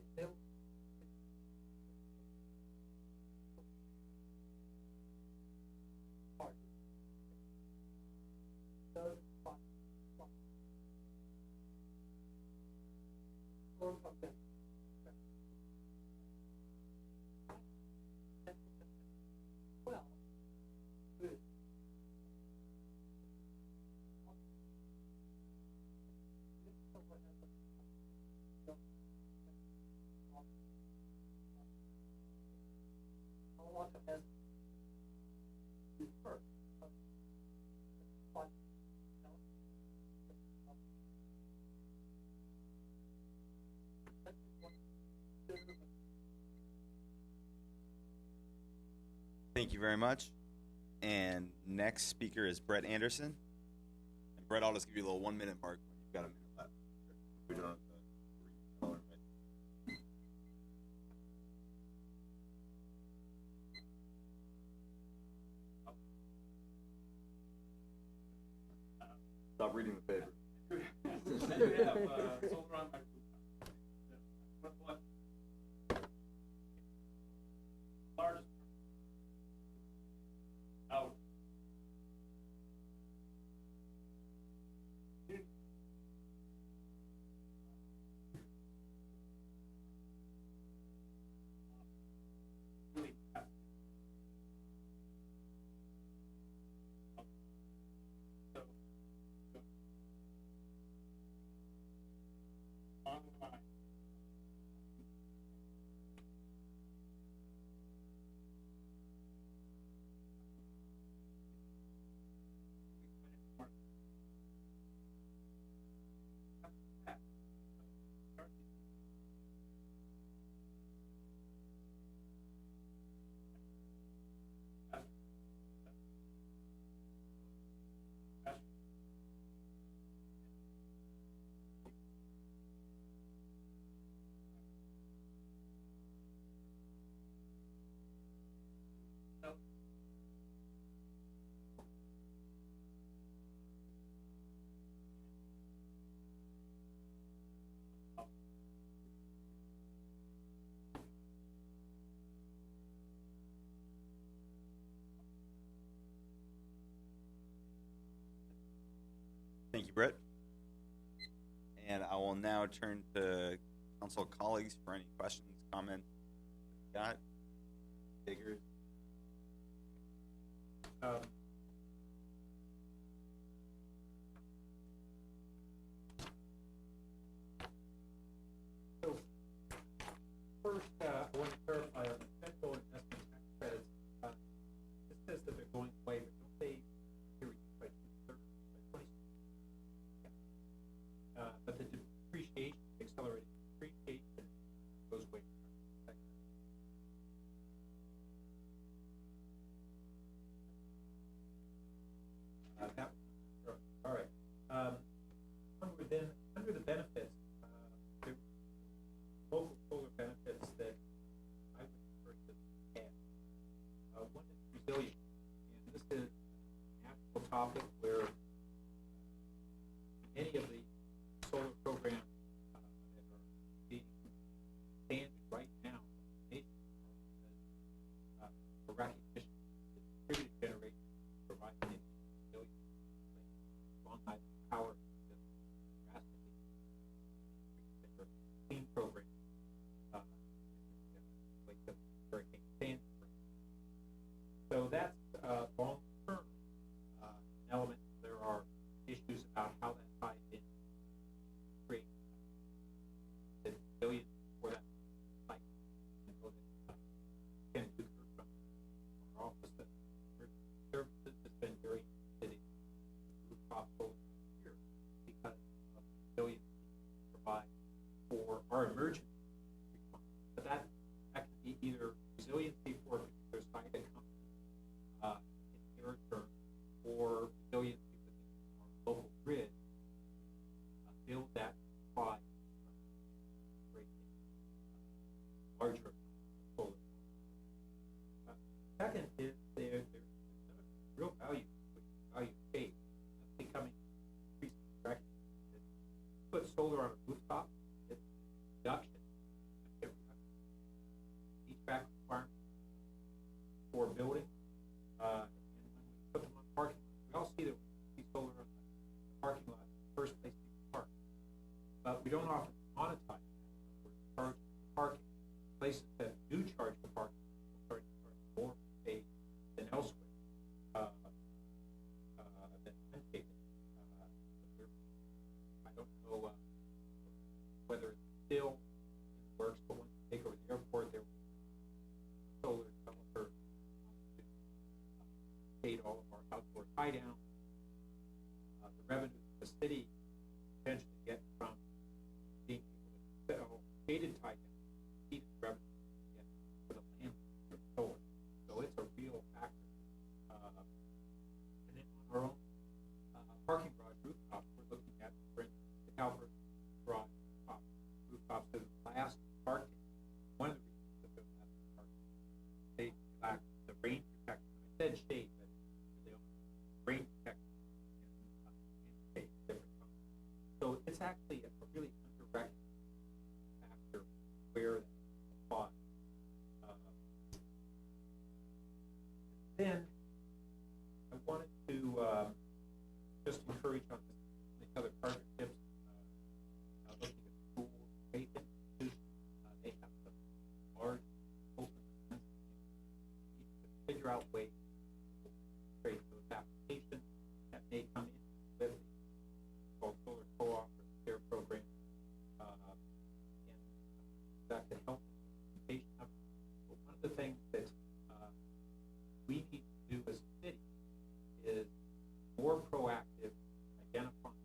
Thank you very much. And next speaker is Brett Anderson. And Brett, I'll just give you a little 1 minute mark when you've got a minute left. We don't have to favor. Thank you, Brett. And I will now turn to council colleagues for any questions, comments. Got figures? So first, I want to clarify on the federal investment tax credits. This says that they're going away, but don't they by 2/3, by 20? But the depreciation, accelerated depreciation goes away. All right. Under the benefits, the local solar benefits that I would first add. One is resilience, and this is a national topic where many of the solar programs that are being banned right now for recognition of distributed generation providing resilience on power drastically clean program like the Hurricane Sandy. So that's long term element. There are issues about how that ties in create the resilience for that site. Can do from our office that services has been very interested in rooftop solar here because of the resilience we provide for our emergency response. But that can be either resiliency for a particular site that comes in near term, or resiliency within our local grid. Build that supply from larger solar. Second is there's real value, which is value shape. That's becoming increasingly recognized. Put solar on a rooftop, it's reduction. HVAC requirements for a building, and when we put them on parking lots, we all see that we see solar on the parking lot, the first place people park. But we don't often monetize that. We're charging for parking. Places that do charge for parking will start to charge more pay than elsewhere. Than unpaid. I don't know whether it's still in the works, but when you take over the airport, there was a solar developer to paid all of our outdoor tie down. The revenue the city eventually get from being able to sell shaded tie down, heated revenue get for the land for solar. So it's a real factor. And then on our own parking garage rooftops, we're looking at, for instance, the Calvert garage rooftops that last parking. One of the reasons that they're last parking, they lack the rain protection. I said shade, but it's really rain protection and shade different. actually a really underrecognized factor where that applies. Then I wanted to just encourage on these other partnerships, looking at schools, faith institutions, they have some large open lands. You need to figure out ways to create those applications that may come in with the called solar co-op or share program, and that can help in the implementation of it. But one of the things that we need to do as a city is more proactive in identifying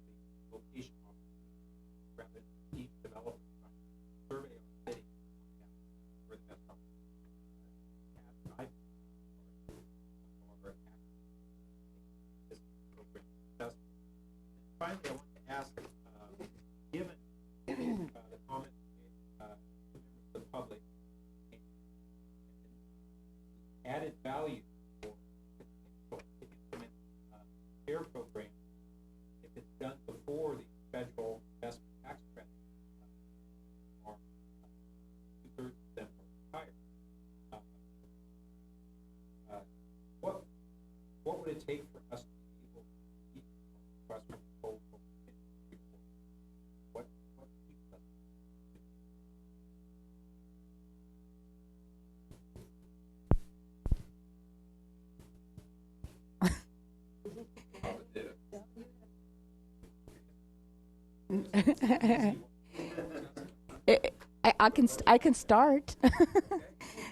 the location opportunities rather than each developer trying to survey our city and find out where the best opportunities are. This program successful. And finally, I want to ask, given the comments made to members of the public, and the added value for potential to implement share program if it's done before the federal investment tax credit are 2/3 of them are retired. What would it take for us to be able to meet our request for proposal report? What keeps us? I can start.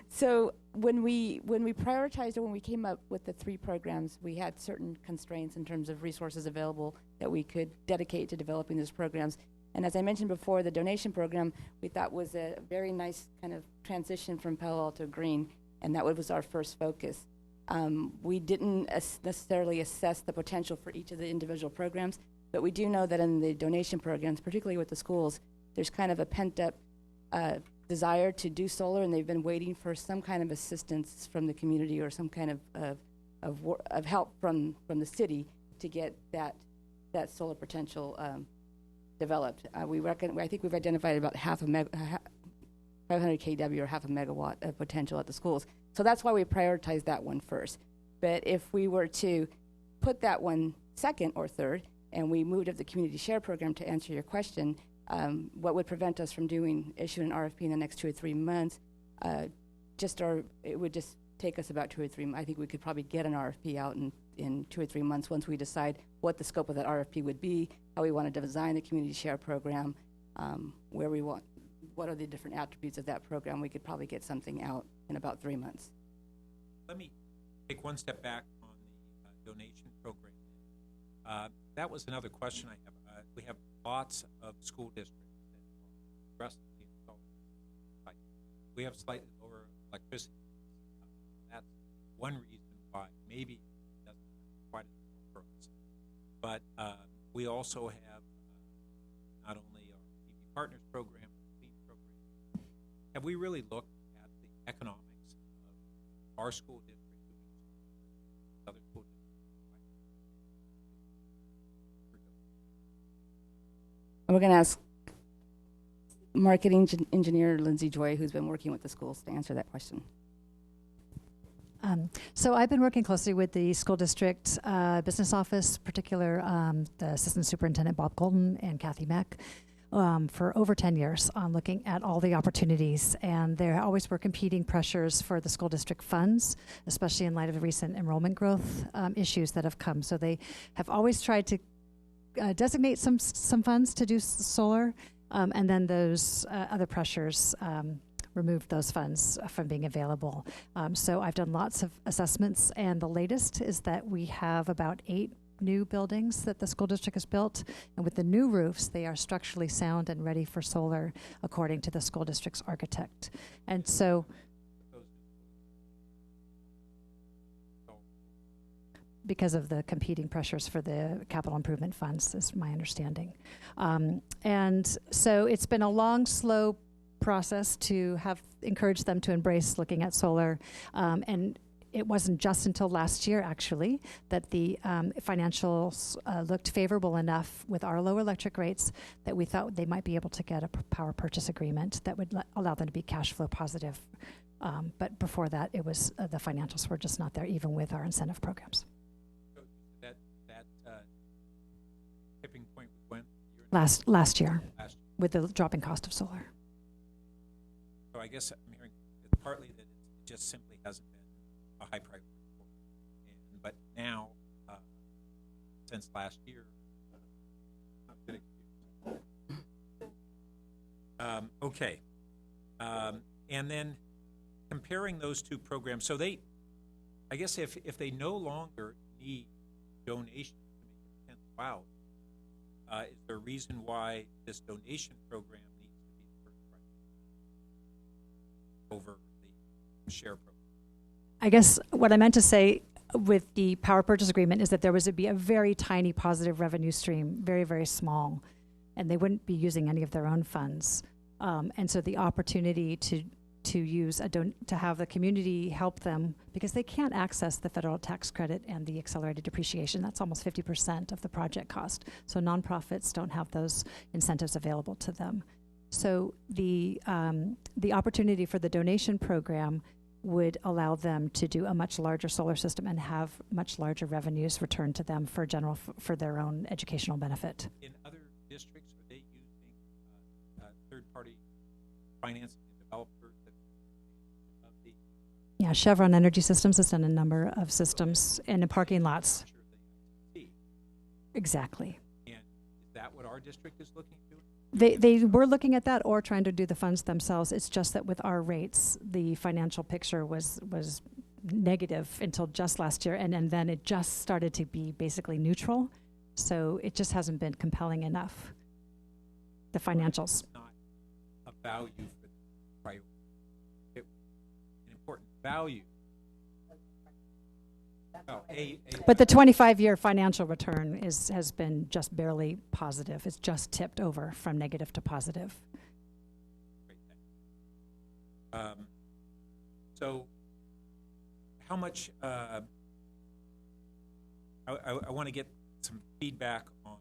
So when we prioritized or when we came up with the 3 programs, we had certain constraints in terms of resources available that we could dedicate to developing those programs. And as I mentioned before, the donation program we thought was a very nice kind of transition from Palo Alto Green, and that was our first focus. We didn't necessarily assess the potential for each of the individual programs, but we do know that in the donation programs, particularly with the schools, there's kind of a pent-up desire to do solar, and they've been waiting for some kind of assistance from the community or some kind of help from the city to get that solar potential developed. I think we've identified about 500 kW or half a megawatt of potential at the schools. So that's why we prioritized that one first. But if we were to put that one second or third, and we moved up the community share program to answer your question, what would prevent us from issuing an RFP in the next 2 or 3 months? It would just take us about 2 or 3 months. I think we could probably get an RFP out in 2 or 3 months once we decide what the scope of that RFP would be, how we want to design the community share program, what are the different attributes of that program. We could probably get something out in about 3 months. Let me take one step back on the donation program. That was another question I have. We have lots of school districts that are aggressively installing. We have slightly lower electricity. That's one reason why maybe it doesn't happen quite as well for us. But we also have not only our PV Partners program, but the CLEAN program. Have we really looked at the economics of our school district doing solar versus other school districts? We're going to ask marketing engineer Lindsay Joy, who's been working with the schools, to answer that question. So I've been working closely with the school district business office, particular the assistant superintendent Bob Colton and Kathy Meck, for over 10 years on looking at all the opportunities. And there always were competing pressures for the school district funds, especially in light of the recent enrollment growth issues that have come. So they have always tried to designate some funds to do solar, and then those other pressures removed those funds from being available. So I've done lots of assessments, and the latest is that we have about 8 new buildings that the school district has built, and with the new roofs, they are structurally sound and ready for solar, according to the school district's architect. And so because of the competing pressures for the capital improvement funds, is my understanding. And so it's been a long, slow process to have encouraged them to embrace looking at solar. And it wasn't just until last year, actually, that the financials looked favorable enough with our low electric rates that we thought they might be able to get a power purchase agreement that would allow them to be cash flow positive. But before that, it was the financials were just not there, even with our incentive programs. So that tipping point was when? Last year, Last year. with the dropping cost of solar. So I guess I'm hearing it's partly that it just simply hasn't been a high priority for them. But now, since last year, not good excuse. Okay. And then comparing those two programs, so they, I guess if they no longer need donations to make it $10,000, is there a reason why this donation program needs to be the first priority over the share program? I guess what I meant to say with the power purchase agreement is that there was to be a very tiny positive revenue stream, very, very small, and they wouldn't be using any of their own funds. And so the opportunity to use to have the community help them, because they can't access the federal tax credit and the accelerated depreciation. That's almost 50% of the project cost. So nonprofits don't have those incentives available to them. So the opportunity for the donation program would allow them to do a much larger solar system and have much larger revenues returned to them for for their own educational benefit. In other districts, are they using third-party financing and developers? Yeah, Chevron Energy Systems has done a number of systems and in parking lots. Exactly. And is that what our district is looking to? They were looking at that or trying to do the funds themselves. It's just that with our rates, the financial picture was negative until just last year, and then it just started to be basically neutral. So it just hasn't been compelling enough, the financials. It's not a value for the priority. An important value. Oh, But the 25-year financial return has been just barely positive. It's just tipped over from negative to positive. So how much, I want to get some feedback on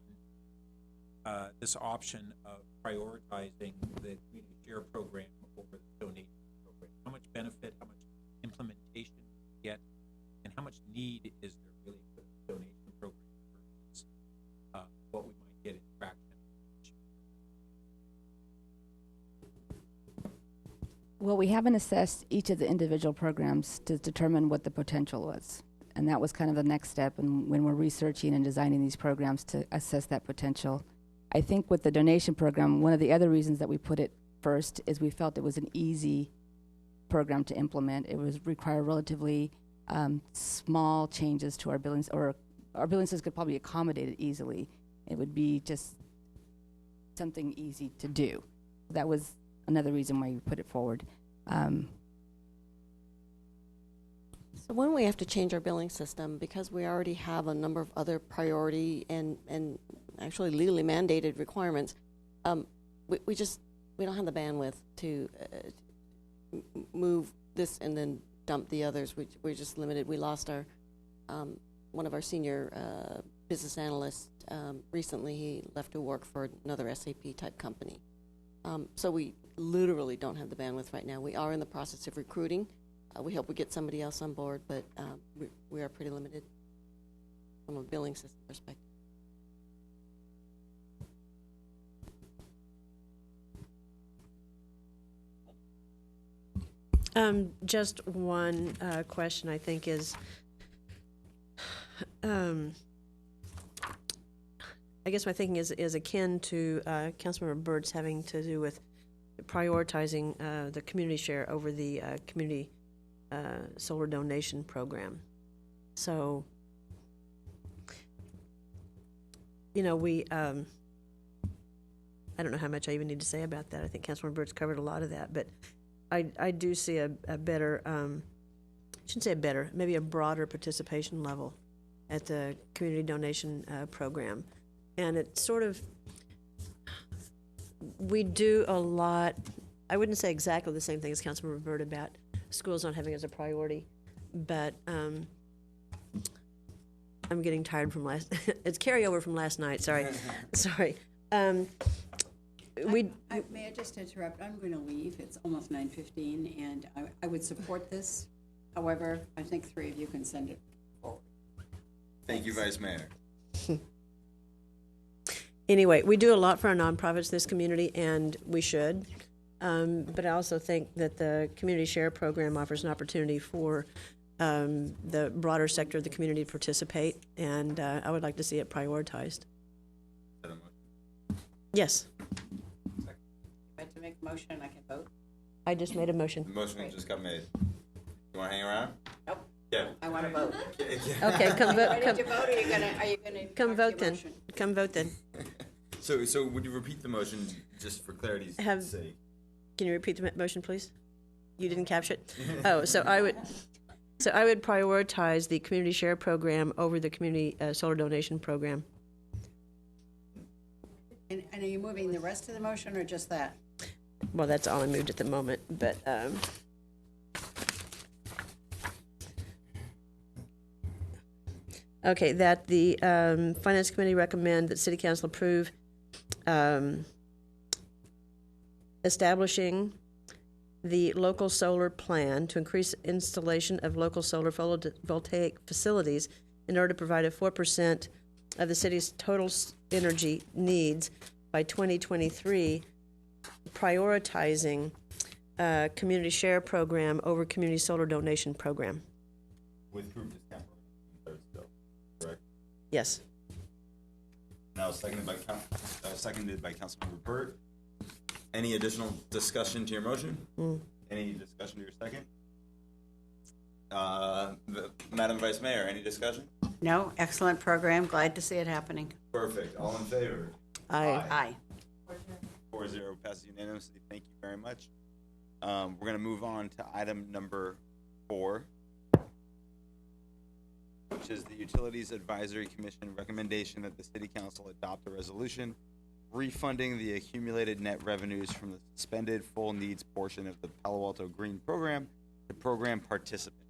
this option of prioritizing the community share program over the donation program. How much benefit, how much implementation do you get, and how much need is there really for the donation program versus what we might get in traction? Well, we haven't assessed each of the individual programs to determine what the potential was. And that was kind of the next step when we're researching and designing these programs to assess that potential. I think with the donation program, one of the other reasons that we put it first is we felt it was an easy program to implement. It was require relatively small changes to our billings, or our billing system could probably accommodate it easily. It would be just something easy to do. That was another reason why we put it forward. So when we have to change our billing system, because we already have a number of other priority and actually legally mandated requirements, we don't have the bandwidth to move this and then dump the others. We're just limited. We lost our one of our senior business analysts recently. He left to work for another SAP type company. So we literally don't have the bandwidth right now. We are in the process of recruiting. We hope we get somebody else on board, but we are pretty limited from a billing system perspective. Just one question, I think, is I guess my thinking is akin to Councilmember Byrd's having to do with prioritizing the community share over the community solar donation program. So, we, I don't know how much I even need to say about that. I think Councilmember Byrd's covered a lot of that, but I do see a better, I shouldn't say a better, maybe a broader participation level at the community donation program. And it's sort of, we do a lot, I wouldn't say exactly the same thing as Councilmember Byrd about schools not having as a priority, but I'm getting tired from last. It's carryover from last night. Sorry, sorry. May I just interrupt? I'm going to leave. It's almost 9:15, and I would support this. However, I think three of you can send it forward. Thank you, Vice Mayor. Anyway, we do a lot for our nonprofits in this community, and we should. But I also think that the Community Share Program offers an opportunity for the broader sector of the community to participate, and I would like to see it prioritized. Yes. If I have to make a motion, I can vote. I just made a motion. The motion just got made. You want to hang around? Nope. Yeah. I want to vote. Okay, come vote. Ready to vote, or are you going to? Come vote then. Come vote then. So would you repeat the motion just for clarity's sake? Can you repeat the motion, please? You didn't capture it? Oh, so I would prioritize the Community Share Program over the Community Solar Donation Program. And are you moving the rest of the motion, or just that? Well, that's all I moved at the moment, but okay, that the Finance Committee recommend that City Council approve establishing the local solar plan to increase installation of local solar photovoltaic facilities in order to provide 4% of the city's total energy needs by 2023, prioritizing community share program over community solar donation program. With group discount program, still, correct? Yes. Now seconded by Councilmember Burt. Any additional discussion to your motion? Any discussion to your second? Madam Vice Mayor, any discussion? No, excellent program. Glad to see it happening. Perfect. All in favor? Aye. 4-0 passes unanimously. Thank you very much. We're going to move on to item number 4, which is the Utilities Advisory Commission recommendation that the City Council adopt a resolution refunding the accumulated net revenues from the suspended full needs portion of the Palo Alto Green Program to program participants.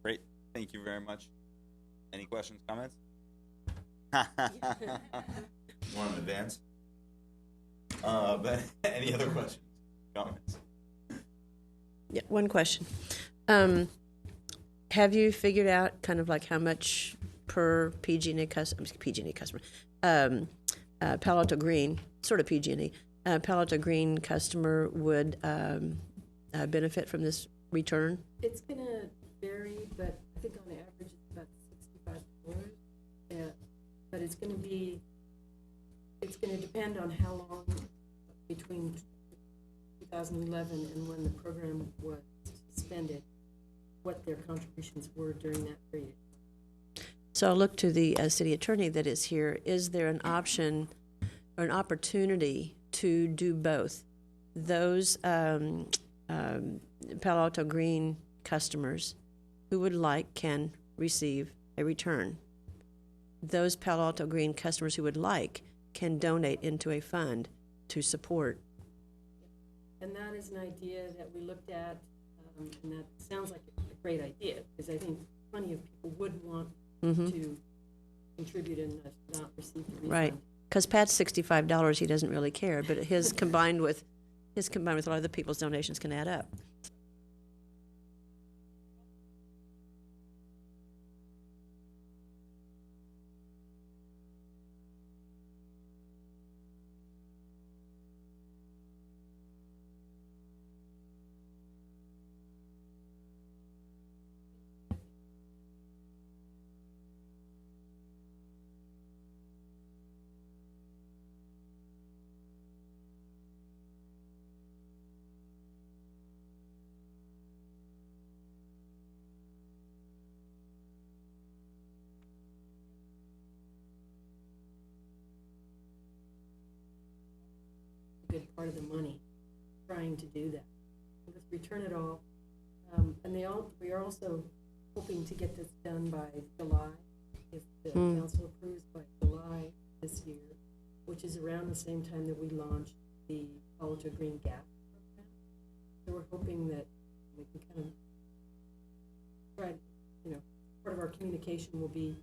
Great. Thank you very much. Any questions, comments? One in advance. But any other questions, comments? Yeah, one question. Have you figured out kind of like how much per PG&E customer, Palo Alto Green, sort of PG&E, Palo Alto Green customer would benefit from this return? It's going to vary but I think on average it's about $65. But it's going to depend on how long between 2011 and when the program was suspended, what their contributions were during that period. So I'll look to the city attorney that is here. Is there an option or an opportunity to do both? Those Palo Alto Green customers who would like can receive a return. Those Palo Alto Green customers who would like can donate into a fund to support. And that is an idea that we looked at, and that sounds like a great idea, because I think plenty of people would want to contribute and not receive the refund. Right, because Pat's $65, he doesn't really care, but his combined with a lot of other people's donations can add up. Good part of the money trying to do that. Let's return it all. And we are also hoping to get this done by July, if the council approves by July this year, which is around the same time that we launched the Alto Green Gas program. So we're hoping that we can kind of try, part of our communication will be,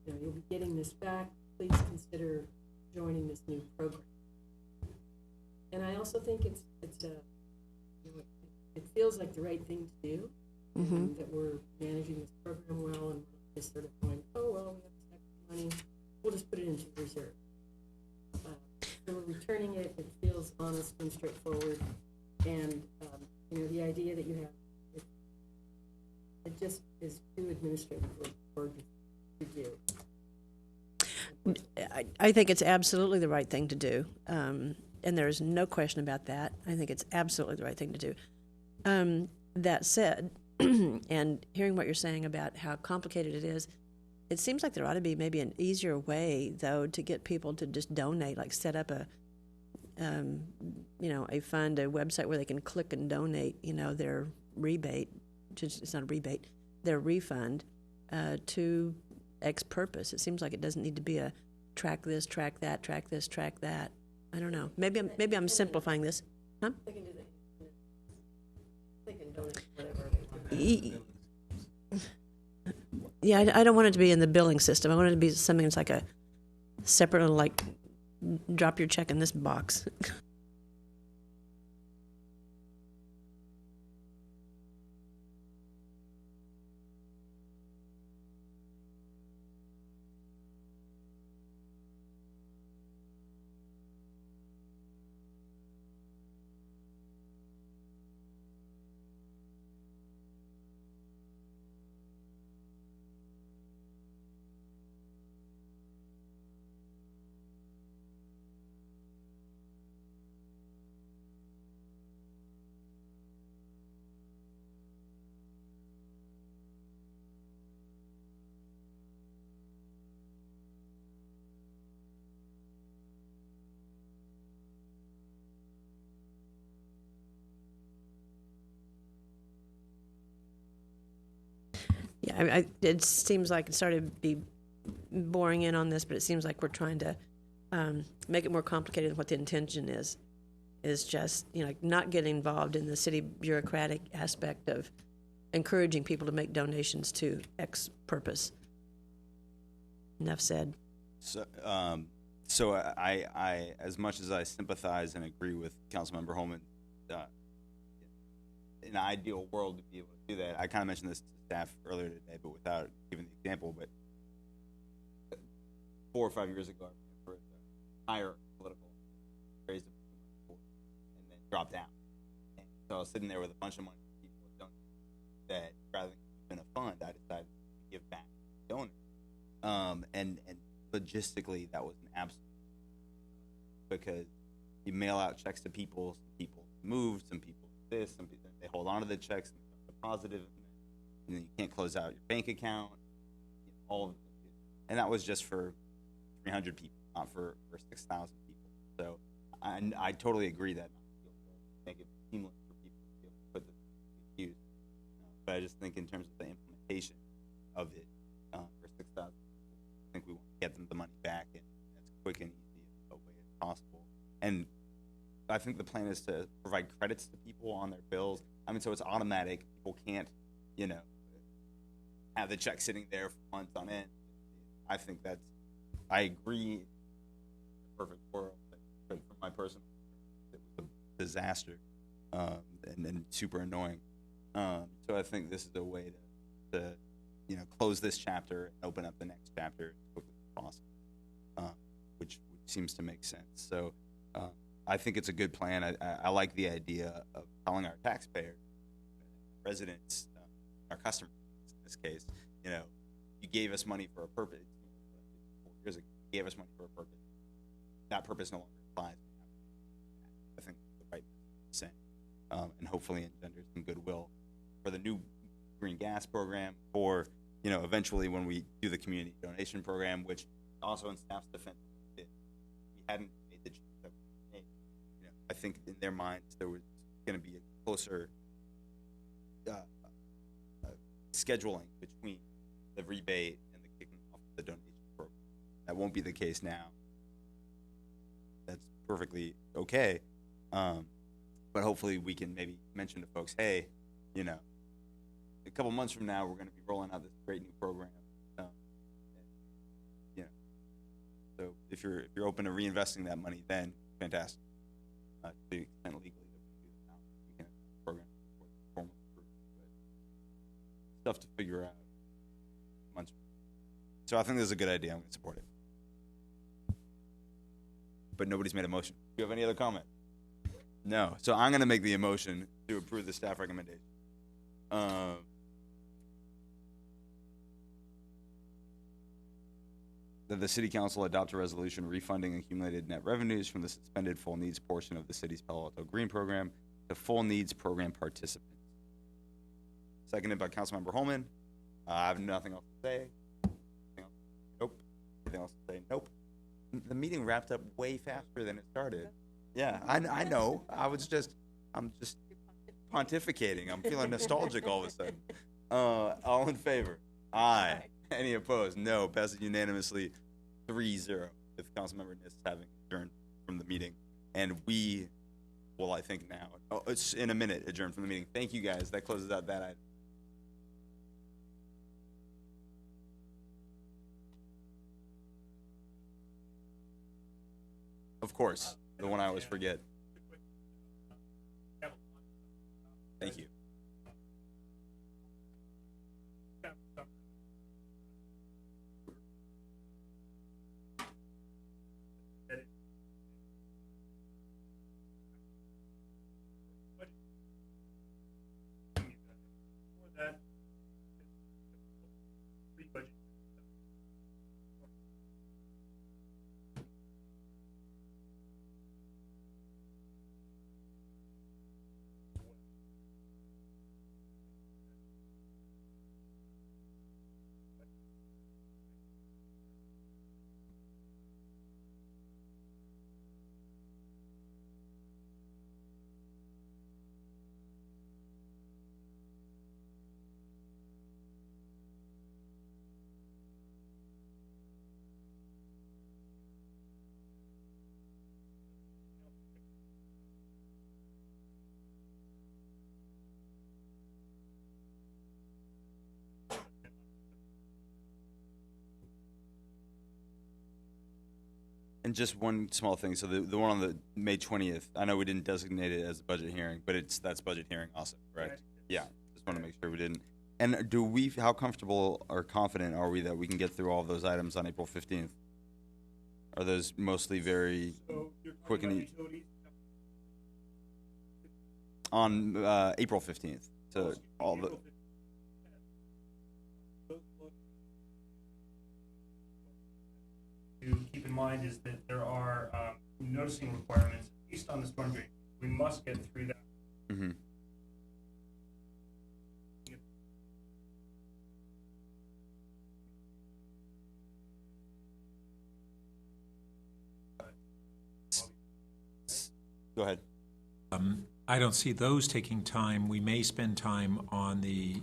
you'll be getting this back. Please consider joining this new program. And I also think it feels like the right thing to do, that we're managing this program well, and just sort of going, oh, well, we have this extra money, we'll just put it into reserve. So we're returning it, it feels honest and straightforward, and, the idea that you have, it just is too administrative work to do. I think it's absolutely the right thing to do. And there's no question about that. I think it's absolutely the right thing to do. That said, and hearing what you're saying about how complicated it is, it seems like there ought to be maybe an easier way, though, to get people to just donate, like set up a fund, a website where they can click and donate, their rebate, it's not a rebate, their refund to X purpose. It seems like it doesn't need to be a track this, track that, track this, track that. I don't know. Maybe I'm simplifying this. Huh? They can do that. They can donate whatever they want. Yeah, I don't want it to be in the billing system. I want it to be something that's like a separate, like, drop your check in this box. Yeah, it seems like it started to be boring in on this, but it seems like we're trying to make it more complicated than what the intention is just, not getting involved in the city bureaucratic aspect of encouraging people to make donations to X purpose. Enough said. So I as much as I sympathize and agree with Councilmember Holman, in an ideal world to be able to do that, I kind of mentioned this to staff earlier today, but without giving the example, but 4 or 5 years ago, I ran for a higher political, raised it and then dropped down. And so I was sitting there with a bunch of money people had done that rather than keep in a fund, And logistically, that was an absolute, because you mail out checks to people, some people move, some people this, some people, they hold on to the checks, and deposit it, and then you can't close out your bank account, all of it. And that was just for 300 people, not for 6,000 people. So I totally agree that make it seamless for people to be able to put the use. But I just think in terms of the implementation of it for 6,000 people, I think we want to get them the money back in as quick and easy a way as possible. And I think the plan is to provide credits to people on their bills. I mean, so it's automatic. People can't, have the check sitting there for months on end. I think I agree, in a perfect world, but for my personal, it was a disaster, and super annoying. So I think this is a way to close this chapter and open up the next chapter as quickly as possible, which seems to make sense. So I think it's a good plan. I like the idea of telling our taxpayers, residents, our customers in this case, you gave us money for a purpose. 4 years ago, you gave us money for a purpose. That purpose no longer applies. I think the right message to send, and hopefully engender some goodwill for the new green gas program, or eventually when we do the community donation program, which also in staff's defense, we hadn't made the change that we made. I think in their minds there was going to be a closer scheduling between the rebate and the kicking off of the donation program. That won't be the case now. That's perfectly okay. But hopefully we can maybe mention to folks, hey, a couple months from now, we're going to be rolling out this great new program. So if you're open to reinvesting that money, then fantastic. To the extent legally that we can do that now, we can have a program for formal approval. But stuff to figure out months. So I think this is a good idea. I'm going to support it. But nobody's made a motion. Do you have any other comment? No. So I'm going to make the motion to approve the staff recommendation. That the City Council adopt a resolution refunding accumulated net revenues from the suspended full needs portion of the city's Palo Alto Green Program to full needs program participants. Seconded by Councilmember Holman. I have nothing else to say. Anything else? Nope. Anything else to say? Nope. The meeting wrapped up way faster than it started. Yeah, I know. I'm just pontificating. I'm feeling nostalgic all of a sudden. All in favor? Aye. Any opposed? No. Passes unanimously 3-0 with Councilmember Niss having adjourned from the meeting. And we will, I think now, it's in a minute, adjourn from the meeting. Thank you guys. That closes out that item. Of course, the one I always forget. Thank you. And just one small thing. So the one on the May 20th, I know we didn't designate it as a budget hearing, but that's budget hearing also, right? Yeah. Just want to make sure we didn't. And how comfortable or confident are we that we can get through all of those items on April 15th? Are those mostly very quick and easy? On April 15th. So all the. in mind is that there are noticing requirements, at least on the storm drain. We must get through that. Mm-hmm. Go ahead. I don't see those taking time. We may spend time on the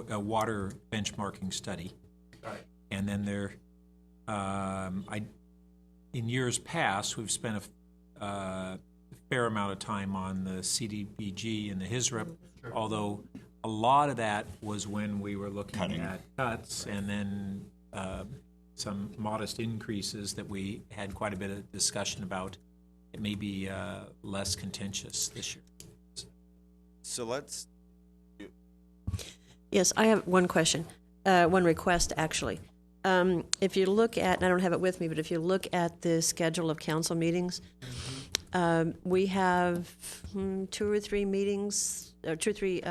water benchmarking study. Right. And then in years past, we've spent a fair amount of time on the CDBG and the HISRIP, although a lot of that was when we were looking at cuts and then some modest increases that we had quite a bit of discussion about. It may be less contentious this year. So let's. Yes, I have one question, one request, actually. If you look at, and I don't have it with me, but if you look at the schedule of council meetings, we have 2 or 3 meetings, or 2 or 3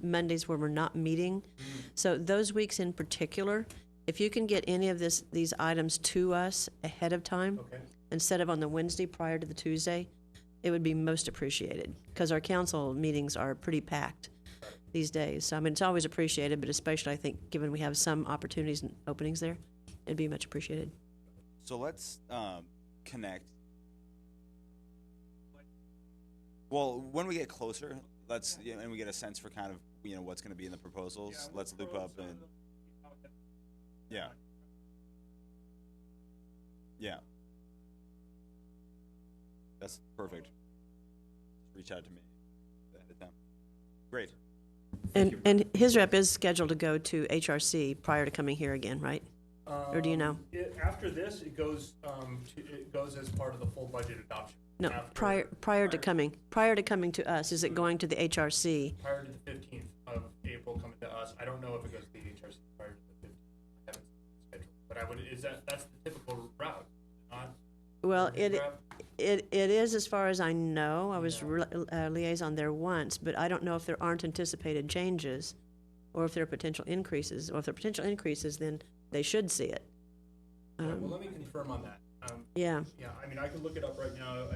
Mondays where we're not meeting. So those weeks in particular, if you can get any of these items to us ahead of time, instead of on the Wednesday prior to the Tuesday, it would be most appreciated, because our council meetings are pretty packed these days. So, I mean, it's always appreciated, but especially, I think, given we have some opportunities and openings there, it'd be much appreciated. So let's connect. Well, when we get closer, and we get a sense for kind of what's going to be in the proposals. Let's loop up and yeah. That's perfect. Reach out to me ahead of time. Great. And his rep is scheduled to go to HRC prior to coming here again, right? Or do you know? After this, it goes as part of the full budget adoption. No, prior to coming to us, is it going to the HRC? Prior to the 15th of April coming to us. I don't know if it goes to the HRC prior to the 15th. I haven't scheduled, but that's the typical route, not? Well, it is, as far as I know. I was liaison there once, but I don't know if there aren't anticipated changes, or if there are potential increases. Or if there are potential increases, then they should see it. Well, let me confirm on that. Yeah. Yeah, I mean, I can look it up right now.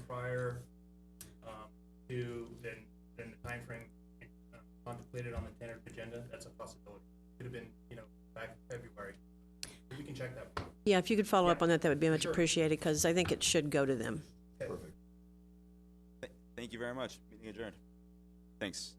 Prior to then the time frame contemplated on the tentative agenda, that's a possibility. Could have been, back in February. We can check that. Yeah, if you could follow up on that, that would be much appreciated, because I think it should go to them. Okay. Perfect. Thank you very much. Meeting adjourned. Thanks.